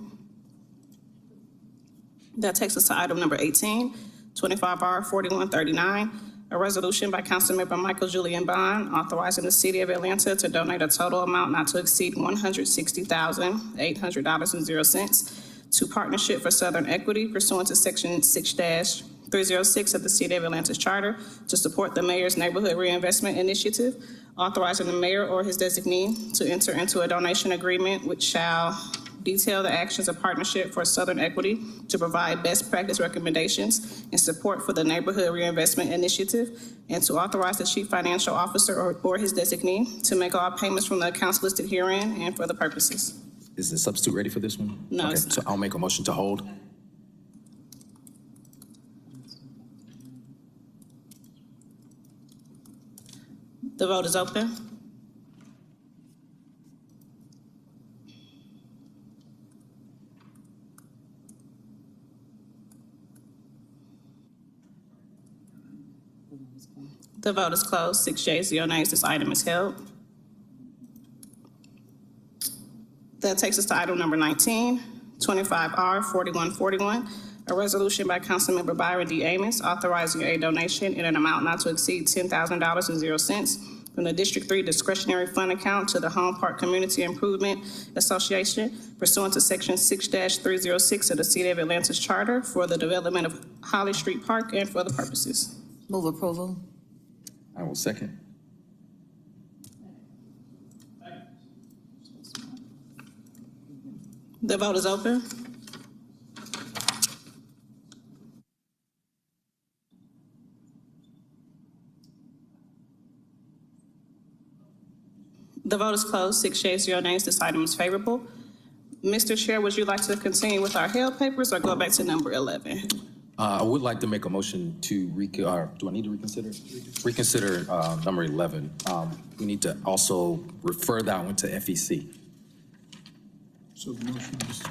Speaker 12: That takes us to item number 18, 25R 4139, a resolution by Councilmember Michael Julian Bond authorizing the city of Atlanta to donate a total amount not to exceed $160,800.00 to Partnership for Southern Equity pursuant to Section 6-306 of the City of Atlanta's Charter to support the Mayor's Neighborhood Reinvestment Initiative, authorizing the mayor or his designee to enter into a donation agreement which shall detail the actions of Partnership for Southern Equity to provide best practice recommendations and support for the Neighborhood Reinvestment Initiative, and to authorize the chief financial officer or his designee to make all payments from the accounts listed herein and for the purposes.
Speaker 1: Is the substitute ready for this one?
Speaker 12: No,
Speaker 1: Okay,
Speaker 12: it's not.
Speaker 1: so I'll make a motion to hold.
Speaker 12: The vote is open. The vote is closed. 6 yeas, 0 nays. This item is held. That takes us to item number 19, 25R 4141, a resolution by Councilmember Byron D. Amos authorizing a donation in an amount not to exceed $10,000.00 from the District 3 discretionary fund account to the Home Park Community Improvement Association pursuant to Section 6-306 of the City of Atlanta's Charter for the development of Holly Street Park and for other purposes.
Speaker 14: Move approval.
Speaker 1: I will second.
Speaker 12: The vote is open. The vote is closed. 6 yeas, 0 nays. This item is favorable. Mr. Chair, would you like to continue with our held papers or go back to number 11?
Speaker 1: I would like to make a motion to do I need to reconsider? Reconsider number 11. We need to also refer that one to FEC.
Speaker 2: So the motion is to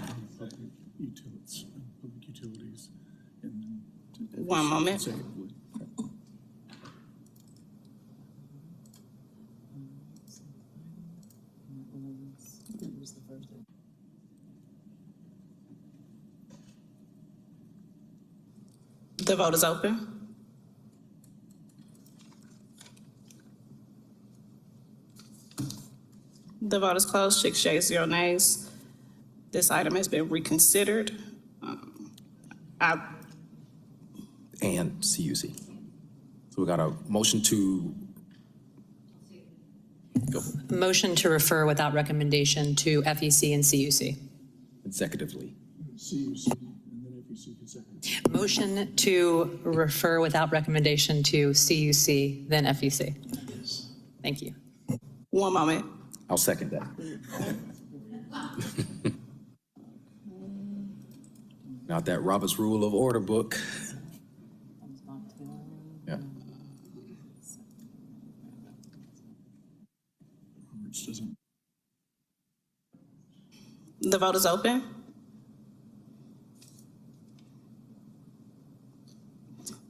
Speaker 2: public utilities.
Speaker 12: One moment. The vote is open. The vote is closed. 6 yeas, 0 nays. This item has been reconsidered.
Speaker 1: And CUC. So we got a motion to go
Speaker 17: Motion to refer without recommendation to FEC and CUC.
Speaker 1: consecutively.
Speaker 2: CUC, and then FEC consecutive.
Speaker 17: Motion to refer without recommendation to CUC, then FEC. Thank you.
Speaker 12: One moment.
Speaker 1: I'll second that. Not that Robert's Rule of Order book. Yeah.
Speaker 2: Roberts doesn't.
Speaker 12: The vote is open.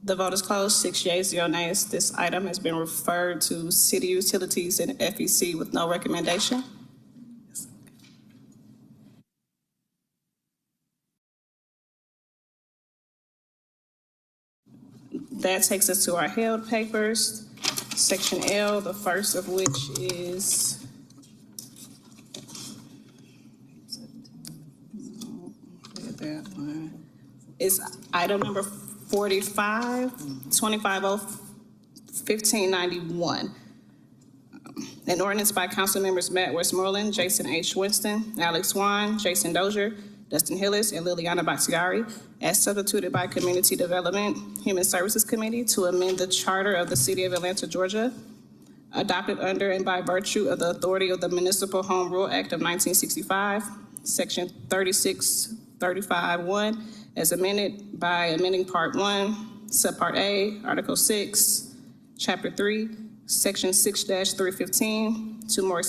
Speaker 12: The vote is closed. 6 yeas, 0 nays. This item has been referred to City Utilities and FEC with no recommendation. That takes us to our held papers. Section L, the first of which is that one. It's item number 45, 1591. An ordinance by council members Matt Westmoreland, Jason H. Winston, Alex Swan, Jason Dozier, Dustin Hillis, and Liliana Batsiari, as substituted by Community Development Human Services Committee to amend the charter of the City of Atlanta, Georgia, adopted under and by virtue of the authority of the Municipal Home Rule Act of 1965, Section 3635-1, as amended by amending Part 1, Subpart A, Article 6, Chapter 3, Section 6-315, to more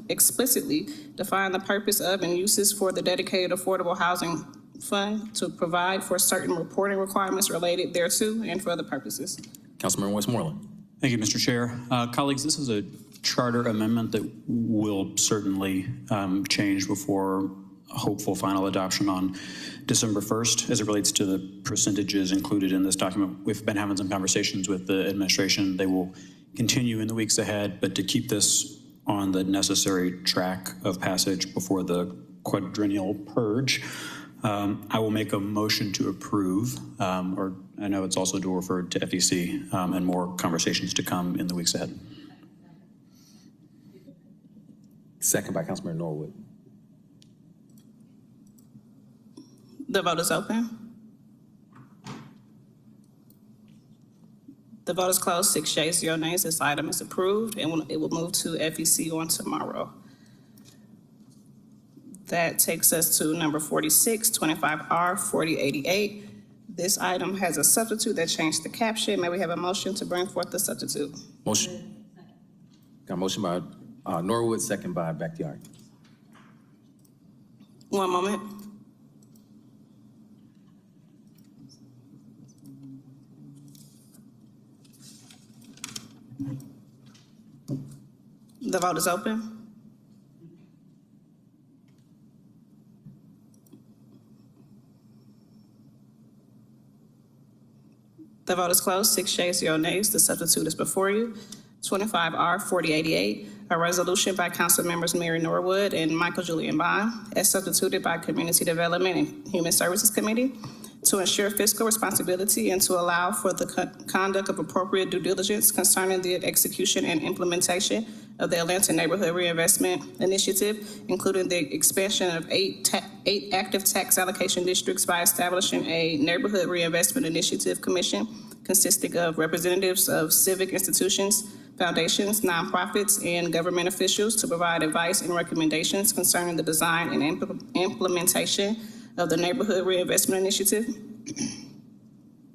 Speaker 12: explicitly define the purpose of and uses for the dedicated affordable housing fund, to provide for certain reporting requirements related thereto and for other purposes.
Speaker 1: Councilmember Westmoreland.
Speaker 7: Thank you, Mr. Chair. Colleagues, this is a charter amendment that will certainly change before hopeful final adoption on December 1st as it relates to the percentages included in this document. We've been having some conversations with the administration. They will continue in the weeks ahead, but to keep this on the necessary track of passage before the quadrennial purge, I will make a motion to approve, or I know it's also to refer to FEC, and more conversations to come in the weeks ahead.
Speaker 1: Second by Councilmember Norwood.
Speaker 12: The vote is open. The vote is closed. 6 yeas, 0 nays. This item is approved, and it will move to FEC on tomorrow. That takes us to number 46, 25R 4088. This item has a substitute that changed the caption. May we have a motion to bring forth the substitute?
Speaker 1: Motion. Got a motion by Norwood, second by Backyard.
Speaker 12: One moment. The vote is open. The vote is closed. 6 yeas, 0 nays. The substitute is before you. 25R 4088, a resolution by council members Mary Norwood and Michael Julian Bond, as substituted by Community Development and Human Services Committee, to ensure fiscal responsibility and to allow for the conduct of appropriate due diligence concerning the execution and implementation of the Atlanta Neighborhood Reinvestment Initiative, including the expansion of eight active tax allocation districts by establishing a Neighborhood Reinvestment Initiative Commission consisting of representatives of civic institutions, foundations, nonprofits, and government officials to provide advice and recommendations concerning the design and implementation of the Neighborhood Reinvestment Initiative,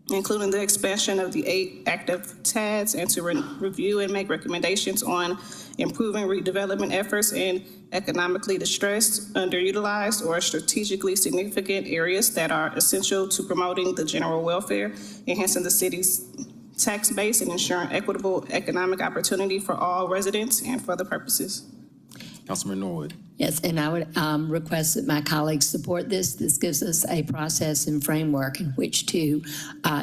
Speaker 12: including the expansion of the 8 active TADs, and to review and make recommendations on improving redevelopment efforts in economically distressed, underutilized, or strategically significant areas that are essential to promoting the general welfare, enhancing the city's tax base, and ensuring equitable economic opportunity for all residents and for other purposes.
Speaker 1: Councilman Norwood.
Speaker 22: Yes, and I would request that my colleagues support this. This gives us a process and framework in which to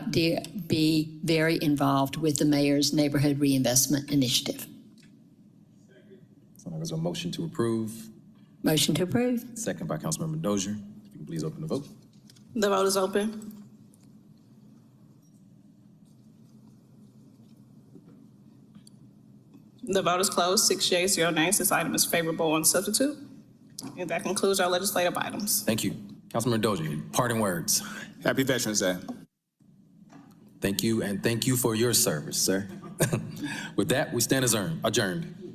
Speaker 22: be very involved with the mayor's Neighborhood Reinvestment Initiative.
Speaker 1: So there's a motion to approve.
Speaker 22: Motion to approve.
Speaker 1: Second by Councilmember Dozier. If you can please open the vote.
Speaker 12: The vote is open. The vote is closed. 6 yeas, 0 nays. This item is favorable on substitute. And that concludes our legislative items.
Speaker 1: Thank you. Councilmember Dozier, parting words.
Speaker 4: Happy Veterans Day.
Speaker 1: Thank you, and thank you for your service, sir. With that, we stand adjourned.